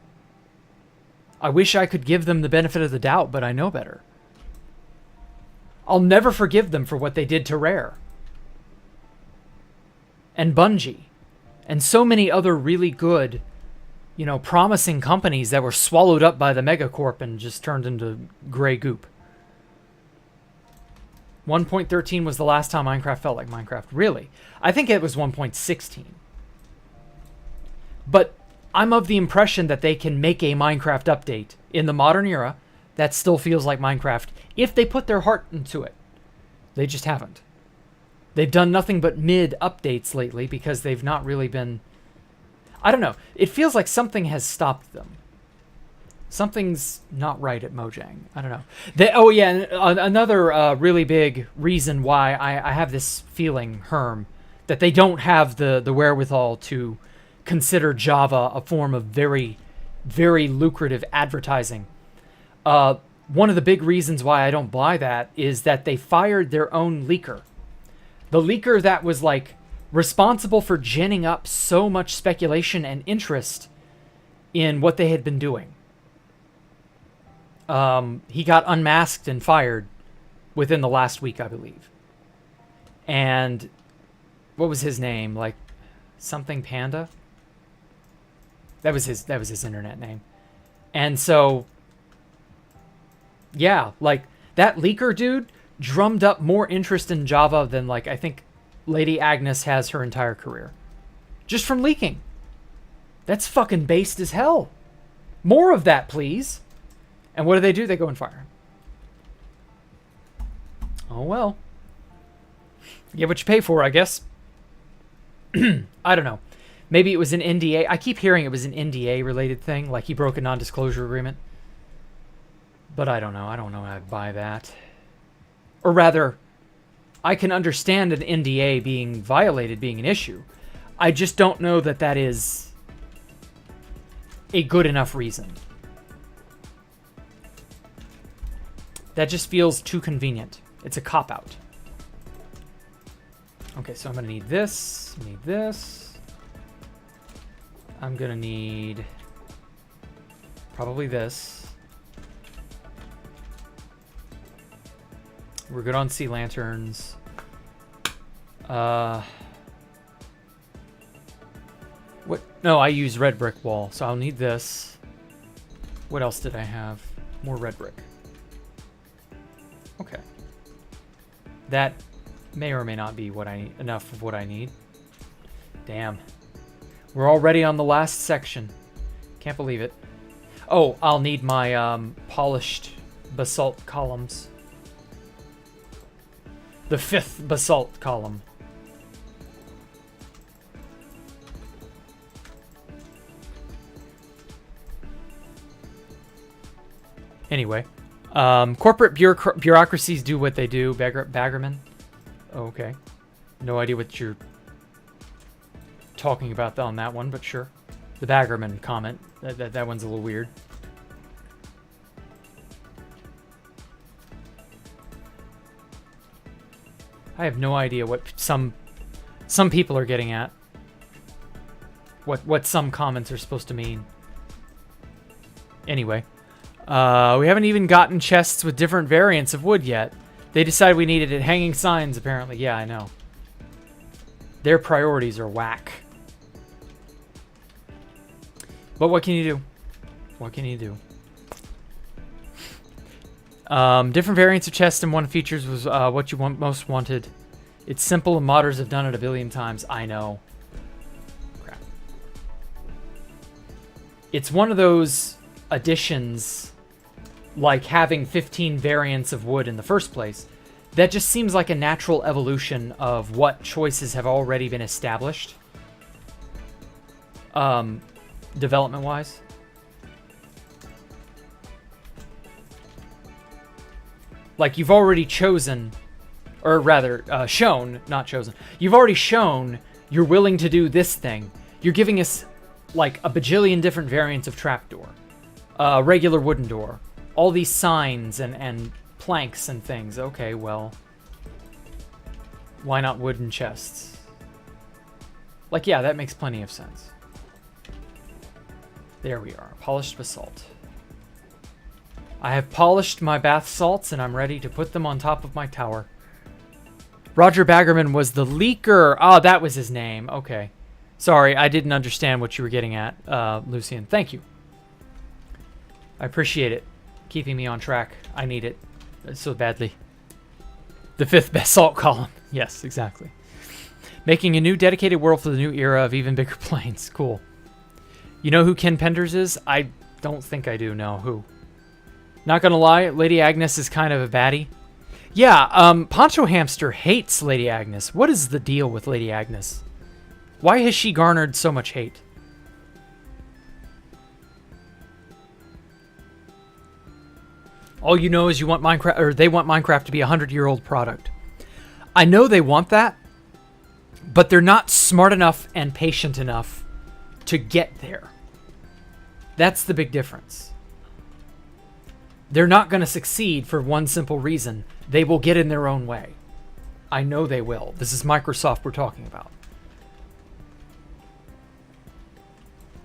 I wish I could give them the benefit of the doubt, but I know better. I'll never forgive them for what they did to Rare. And Bungie. And so many other really good, you know, promising companies that were swallowed up by the megacorp and just turned into gray goop. 1.13 was the last time Minecraft felt like Minecraft. Really? I think it was 1.16. But I'm of the impression that they can make a Minecraft update in the modern era that still feels like Minecraft if they put their heart into it. They just haven't. They've done nothing but mid updates lately because they've not really been... I don't know. It feels like something has stopped them. Something's not right at Mojang. I don't know. Oh, yeah, and another really big reason why I have this feeling, Herm, that they don't have the wherewithal to consider Java a form of very, very lucrative advertising. One of the big reasons why I don't buy that is that they fired their own leaker. The leaker that was, like, responsible for ginning up so much speculation and interest in what they had been doing. He got unmasked and fired within the last week, I believe. And what was his name? Like something Panda? That was his internet name. And so, yeah, like that leaker dude drummed up more interest in Java than, like, I think Lady Agnes has her entire career. Just from leaking. That's fucking based as hell. More of that, please. And what do? They go and fire him. Oh, well. You get what you pay for, I guess. I don't know. Maybe it was an NDA. I keep hearing it was an NDA-related thing, like he broke a non-disclosure agreement. But I don't know. I don't know how to buy that. Or rather, I can understand an NDA being violated being an issue. I just don't know that that is a good enough reason. That just feels too convenient. It's a cop-out. Okay, so I'm going to need this. Need this. I'm going to need probably this. We're good on sea lanterns. What? No, I use red brick wall, so I'll need this. What else did I have? More red brick. Okay. That may or may not be what I need, enough of what I need. Damn. We're already on the last section. Can't believe it. Oh, I'll need my polished basalt columns. The 5th basalt column. Anyway. Corporate bureaucracies do what they do. Baggerman? Oh, okay. No idea what you're talking about on that one, but sure. The Baggerman comment. That one's a little weird. I have no idea what some people are getting at. What some comments are supposed to mean. Anyway. We haven't even gotten chests with different variants of wood yet. They decided we needed it. Hanging signs, apparently. Yeah, I know. Their priorities are whack. But what can you do? What can you do? Different variants of chests and one features was what you most wanted. It's simple and modders have done it a billion times. I know. Crap. It's one of those additions, like having 15 variants of wood in the first place, that just seems like a natural evolution of what choices have already been established. development-wise. Like, you've already chosen, or rather, shown, not chosen. You've already shown you're willing to do this thing. You're giving us, like, a bajillion different variants of trapdoor. A regular wooden door. All these signs and planks and things. Okay, well, why not wooden chests? Like, yeah, that makes plenty of sense. There we are. Polished basalt. I have polished my bath salts, and I'm ready to put them on top of my tower. Roger Baggerman was the leaker. Oh, that was his name. Okay. Sorry, I didn't understand what you were getting at, Lucian. Thank you. I appreciate it. Keeping me on track. I need it so badly. The 5th best salt column. Yes, exactly. Making a new dedicated world for the new era of even bigger planes. Cool. You know who Ken Penders is? I don't think I do know. Who? Not gonna lie, Lady Agnes is kind of a baddie. Yeah, Poncho Hamster hates Lady Agnes. What is the deal with Lady Agnes? Why has she garnered so much hate? All you know is you want Minecraft, or they want Minecraft to be a 100-year-old product. I know they want that, but they're not smart enough and patient enough to get there. That's the big difference. They're not going to succeed for one simple reason. They will get in their own way. I know they will. This is Microsoft we're talking about.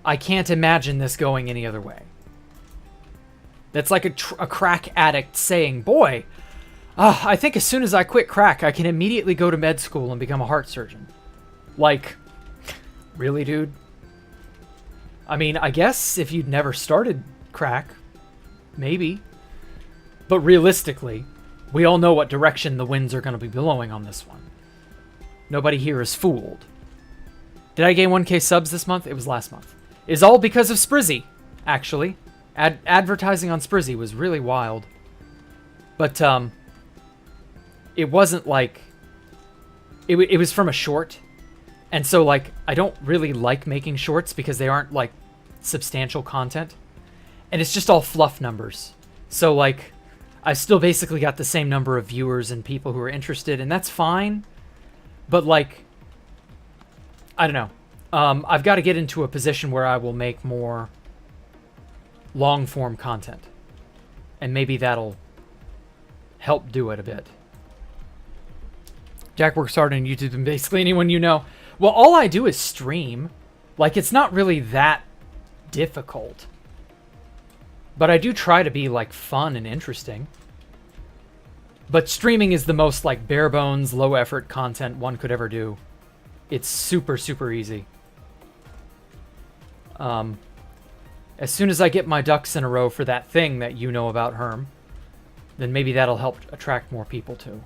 I can't imagine this going any other way. That's like a crack addict saying, boy, I think as soon as I quit crack, I can immediately go to med school and become a heart surgeon. Like, really, dude? I mean, I guess if you'd never started crack, maybe. But realistically, we all know what direction the winds are going to be blowing on this one. Nobody here is fooled. Did I gain 1K subs this month? It was last month. It's all because of Sprizzy, actually. Advertising on Sprizzy was really wild. But, it wasn't like... It was from a short. And so, like, I don't really like making shorts because they aren't, like, substantial content. And it's just all fluff numbers. So, like, I still basically got the same number of viewers and people who are interested, and that's fine. But, like, I don't know. I've got to get into a position where I will make more long-form content. And maybe that'll help do it a bit. Jack works hard on YouTube and basically anyone you know. Well, all I do is stream. Like, it's not really that difficult. But I do try to be, like, fun and interesting. But streaming is the most, like, bare bones, low effort content one could ever do. It's super, super easy. As soon as I get my ducks in a row for that thing that you know about, Herm, then maybe that'll help attract more people too.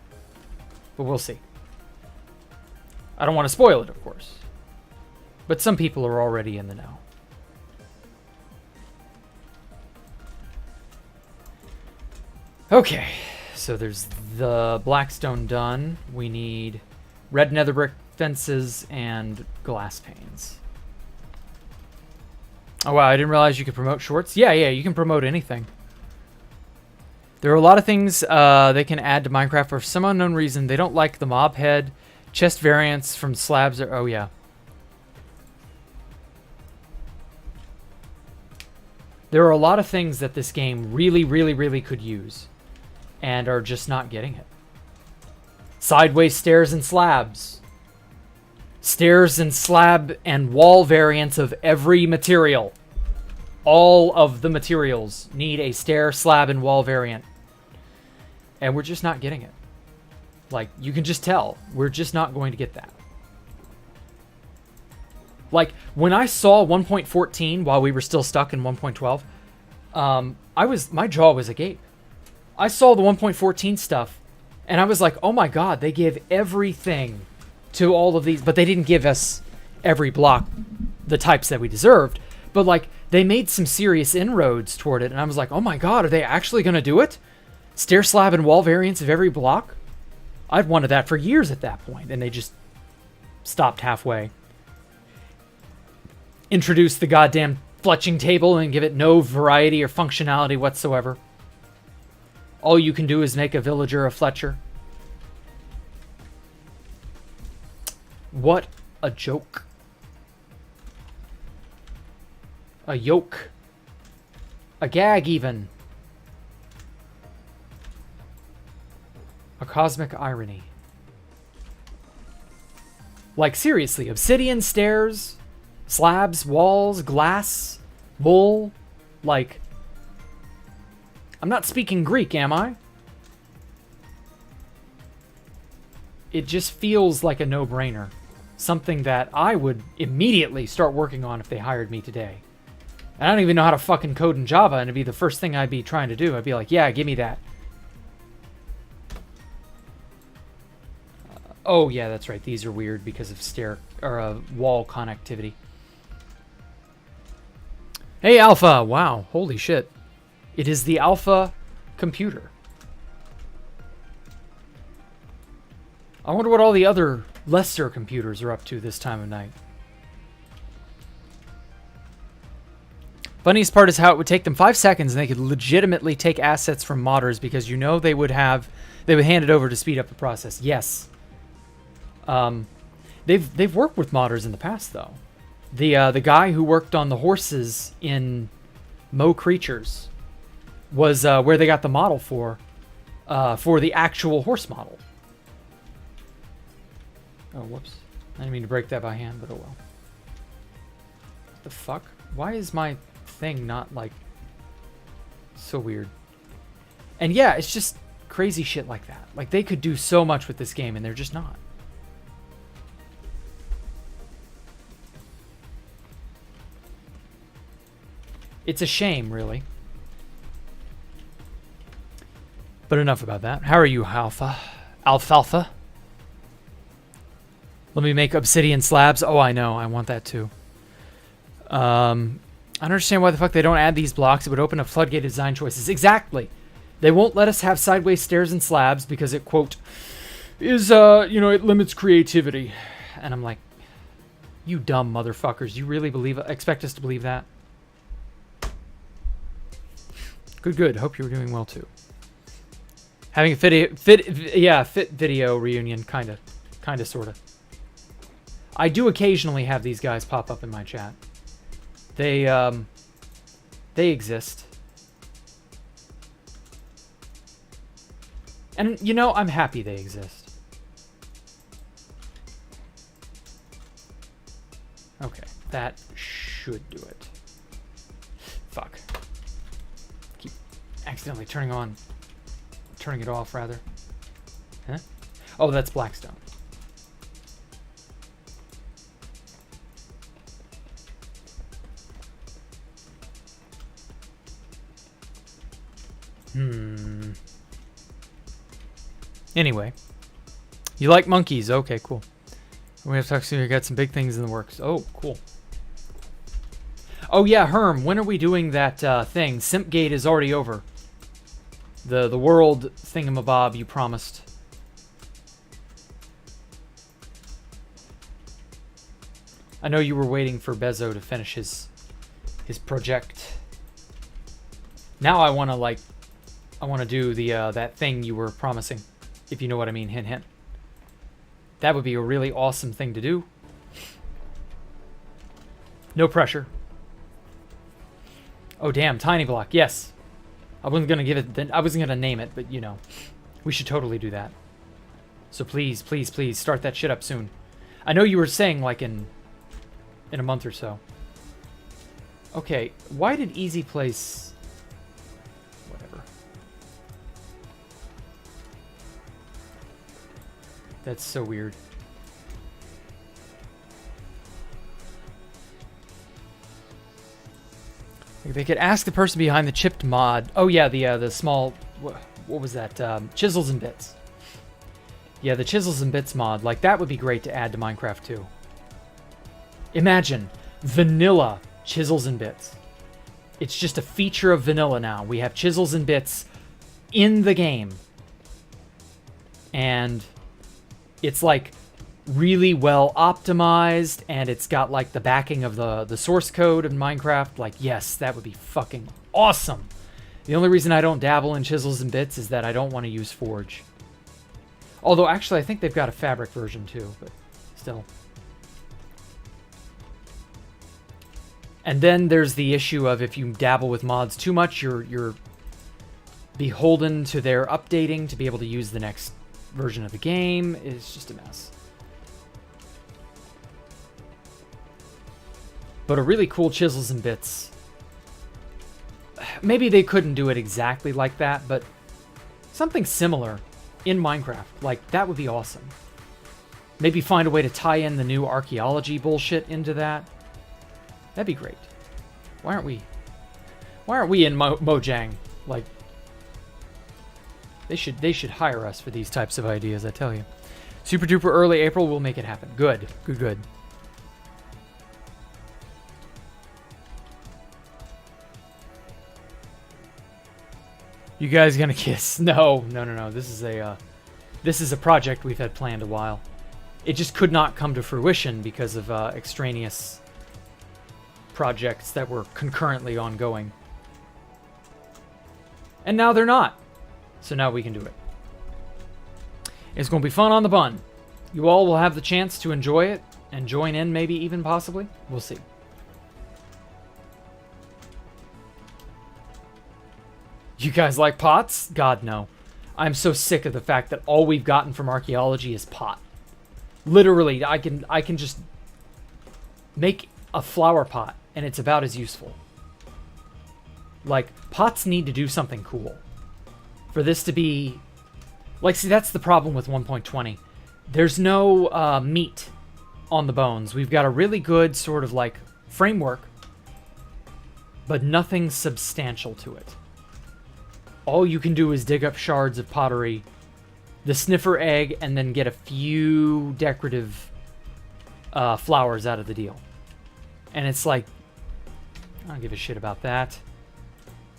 But we'll see. I don't want to spoil it, of course. But some people are already in the know. Okay, so there's the Blackstone done. We need red nether brick fences and glass panes. Oh wow, I didn't realize you could promote shorts. Yeah, you can promote anything. There are a lot of things they can add to Minecraft for some unknown reason. They don't like the mob head, chest variants from slabs. Oh yeah. There are a lot of things that this game really, really, really could use. And are just not getting it. Sideways stairs and slabs. Stairs and slab and wall variants of every material. All of the materials need a stair, slab, and wall variant. And we're just not getting it. Like, you can just tell. We're just not going to get that. Like, when I saw 1.14 while we were still stuck in 1.12, my jaw was agape. I saw the 1.14 stuff, and I was like, oh my god, they give everything to all of these, but they didn't give us every block the types that we deserved. But, like, they made some serious inroads toward it, and I was like, oh my god, are they actually going to do it? Stair, slab, and wall variants of every block? I'd wanted that for years at that point, and they just stopped halfway. introduce the goddamn fletching table and give it no variety or functionality whatsoever. All you can do is make a villager a Fletcher. What a joke. A yoke. A gag, even. A cosmic irony. Like, seriously, obsidian stairs, slabs, walls, glass, wool. Like, I'm not speaking Greek, am I? It just feels like a no-brainer. Something that I would immediately start working on if they hired me today. And I don't even know how to fucking code in Java, and it'd be the first thing I'd be trying to do. I'd be like, yeah, give me that. Oh, yeah, that's right. These are weird because of wall connectivity. Hey, Alpha. Wow. Holy shit. It is the Alpha computer. I wonder what all the other lesser computers are up to this time of night. Funniest part is how it would take them 5 seconds and they could legitimately take assets from modders because you know they would hand it over to speed up the process. Yes. They've worked with modders in the past though. The guy who worked on the horses in Mo Creatures was where they got the model for the actual horse model. Oh, whoops. I didn't mean to break that by hand, but oh well. What the fuck? Why is my thing not, like, so weird? And yeah, it's just crazy shit like that. Like, they could do so much with this game, and they're just not. It's a shame, really. But enough about that. How are you, Alpha? Alfalfa? Let me make obsidian slabs. Oh, I know. I want that too. I don't understand why the fuck they don't add these blocks. It would open up floodgate design choices. Exactly. They won't let us have sideways stairs and slabs because it, quote, is, it limits creativity. And I'm like, you dumb motherfuckers. You really expect us to believe that? Good. Hope you were doing well too. Having a fit video reunion, kinda, sorta. I do occasionally have these guys pop up in my chat. They exist. And, I'm happy they exist. Okay, that should do it. Fuck. Keep accidentally turning it off, rather. Huh? Oh, that's Blackstone. Anyway. You like monkeys. Okay, cool. We have to talk soon. We got some big things in the works. Oh, cool. Oh, yeah, Herm. When are we doing that thing? Simpgate is already over. The world thingamabob you promised. I know you were waiting for Bezo to finish his project. Now I want to do the that thing you were promising, if you know what I mean. Hint, hint. That would be a really awesome thing to do. No pressure. Oh damn, tiny block. Yes. I wasn't gonna give it. I wasn't gonna name it, but we should totally do that. So please, please, please start that shit up soon. I know you were saying like in a month or so. Okay, why did Easy Place? Whatever. That's so weird. They could ask the person behind the chipped mod. Oh yeah, the small, what was that? Chisels and Bits. Yeah, the Chisels and Bits mod. Like, that would be great to add to Minecraft too. Imagine vanilla Chisels and Bits. It's just a feature of vanilla now. We have Chisels and Bits in the game. And it's like really well optimized, and it's got like the backing of the source code of Minecraft, like, yes, that would be fucking awesome. The only reason I don't dabble in chisels and bits is that I don't want to use Forge. Although, actually, I think they've got a fabric version too, but still. And then there's the issue of if you dabble with mods too much, you're beholden to their updating to be able to use the next version of the game. It's just a mess. But a really cool chisels and bits. Maybe they couldn't do it exactly like that, but something similar in Minecraft. Like, that would be awesome. Maybe find a way to tie in the new archaeology bullshit into that. That'd be great. Why aren't we in Mojang? Like, they should hire us for these types of ideas, I tell you. Super duper early April, we'll make it happen. Good. Good. You guys gonna kiss? No. This is a project we've had planned a while. It just could not come to fruition because of extraneous projects that were concurrently ongoing. And now they're not. So now we can do it. It's going to be fun on the bun. You all will have the chance to enjoy it and join in, maybe even possibly. We'll see. You guys like pots? God, no. I'm so sick of the fact that all we've gotten from archaeology is pot. Literally, I can just make a flower pot, and it's about as useful. Like, pots need to do something cool. For this to be... Like, see, that's the problem with 1.20. There's no meat on the bones. We've got a really good sort of, like, framework, but nothing substantial to it. All you can do is dig up shards of pottery, the sniffer egg, and then get a few decorative flowers out of the deal. And it's like, I don't give a shit about that.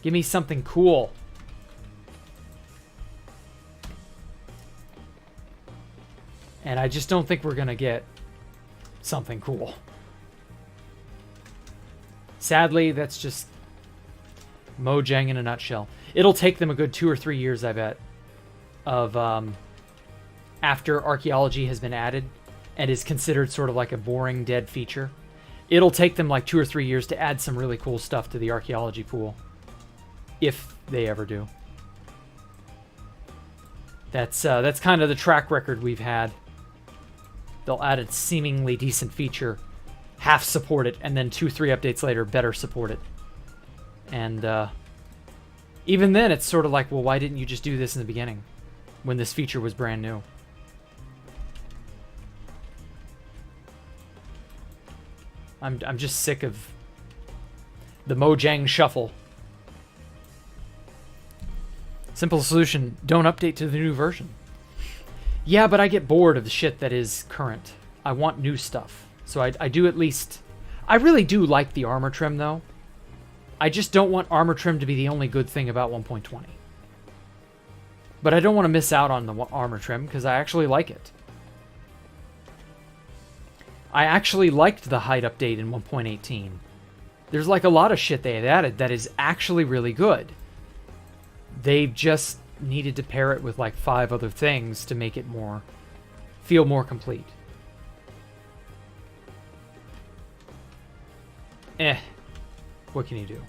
Give me something cool. And I just don't think we're going to get something cool. Sadly, that's just Mojang in a nutshell. It'll take them a good 2 or 3 years, I bet, of after archaeology has been added and is considered sort of like a boring dead feature. It'll take them like 2 or 3 years to add some really cool stuff to the archaeology pool. If they ever do. That's kind of the track record we've had. They'll add a seemingly decent feature, half support it, and then 2-3 updates later, better support it. And even then, it's sort of like, well, why didn't you just do this in the beginning when this feature was brand new? I'm just sick of the Mojang shuffle. Simple solution, don't update to the new version. Yeah, but I get bored of the shit that is current. I want new stuff. So I do at least... I really do like the armor trim, though. I just don't want armor trim to be the only good thing about 1.20. But I don't want to miss out on the armor trim, because I actually like it. I actually liked the height update in 1.18. There's like a lot of shit they had added that is actually really good. They've just needed to pair it with like 5 other things to make it feel more complete. What can you do?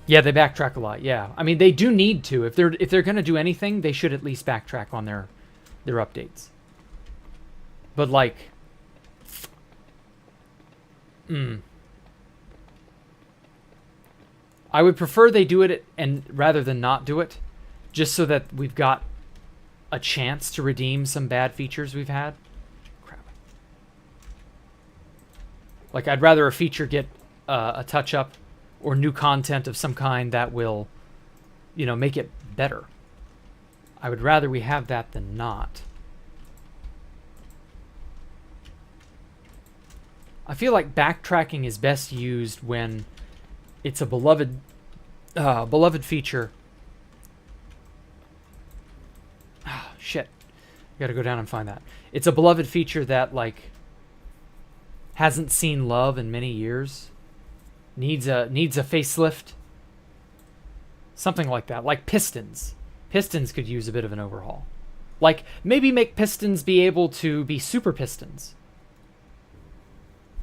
Yeah, they backtrack a lot. Yeah, I mean they do need to. If they're gonna do anything, they should at least backtrack on their updates. But like, I would prefer they do it and rather than not do it, just so that we've got a chance to redeem some bad features we've had. Crap. Like, I'd rather a feature get a touch up or new content of some kind that will, make it better. I would rather we have that than not. I feel like backtracking is best used when it's a beloved beloved feature. Ah, shit. Gotta go down and find that. It's a beloved feature that, like, hasn't seen love in many years. Needs a facelift. Something like that. Like pistons. Pistons could use a bit of an overhaul. Like, maybe make pistons be able to be super pistons.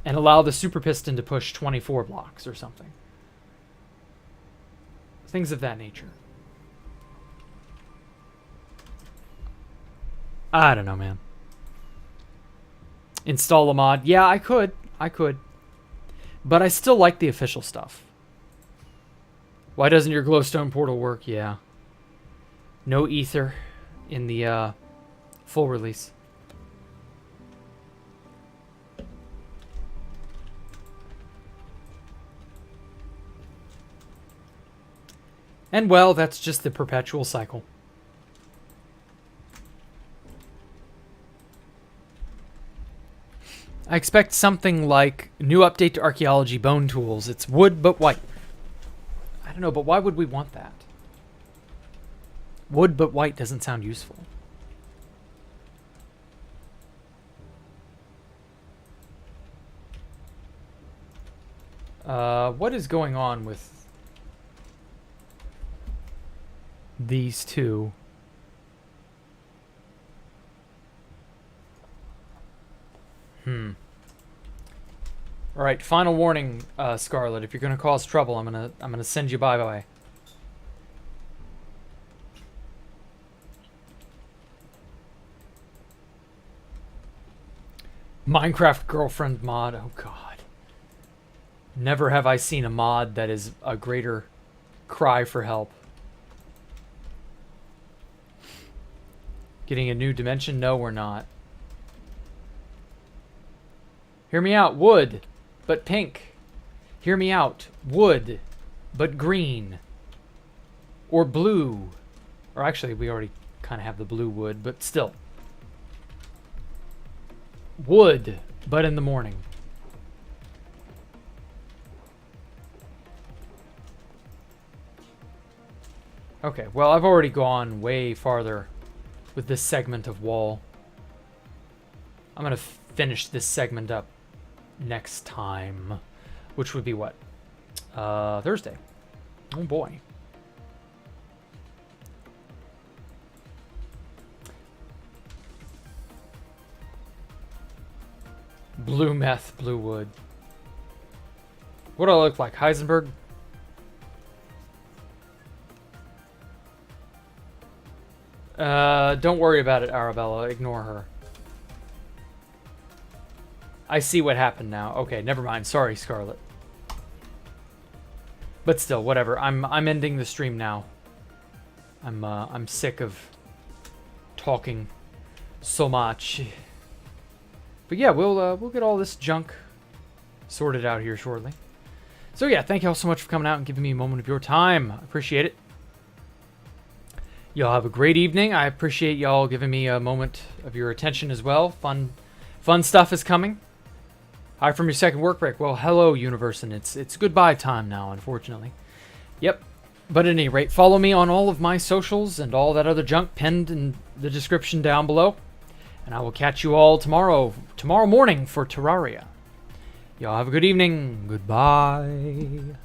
And allow the super piston to push 24 blocks or something. Things of that nature. I don't know, man. Install a mod. Yeah, I could. But I still like the official stuff. Why doesn't your glowstone portal work? Yeah. No ether in the full release. And well, that's just the perpetual cycle. I expect something like new update to archaeology bone tools. It's wood but white. I don't know, but why would we want that? Wood but white doesn't sound useful. What is going on with these two? All right, final warning, Scarlet. If you're gonna cause trouble, I'm gonna send you bye-bye. Minecraft girlfriend mod. Oh god. Never have I seen a mod that is a greater cry for help. Getting a new dimension? No, we're not. Hear me out. Wood, but pink. Hear me out. Wood, but green. Or blue. Or actually, we already kind of have the blue wood, but still. Wood, but in the morning. Okay, well, I've already gone way farther with this segment of wall. I'm going to finish this segment up next time, which would be what? Thursday. Oh boy. Blue meth, blue wood. What do I look like? Heisenberg? Don't worry about it, Arabella. Ignore her. I see what happened now. Okay, never mind. Sorry, Scarlet. But still, whatever. I'm ending the stream now. I'm sick of talking so much. But yeah, we'll get all this junk sorted out here shortly. So yeah, thank you all so much for coming out and giving me a moment of your time. I appreciate it. Y'all have a great evening. I appreciate y'all giving me a moment of your attention as well. Fun stuff is coming. Hi from your second work break. Well, hello, universe, and it's goodbye time now, unfortunately. Yep. But at any rate, follow me on all of my socials and all that other junk pinned in the description down below. And I will catch you all tomorrow morning for Terraria. Y'all have a good evening. Goodbye.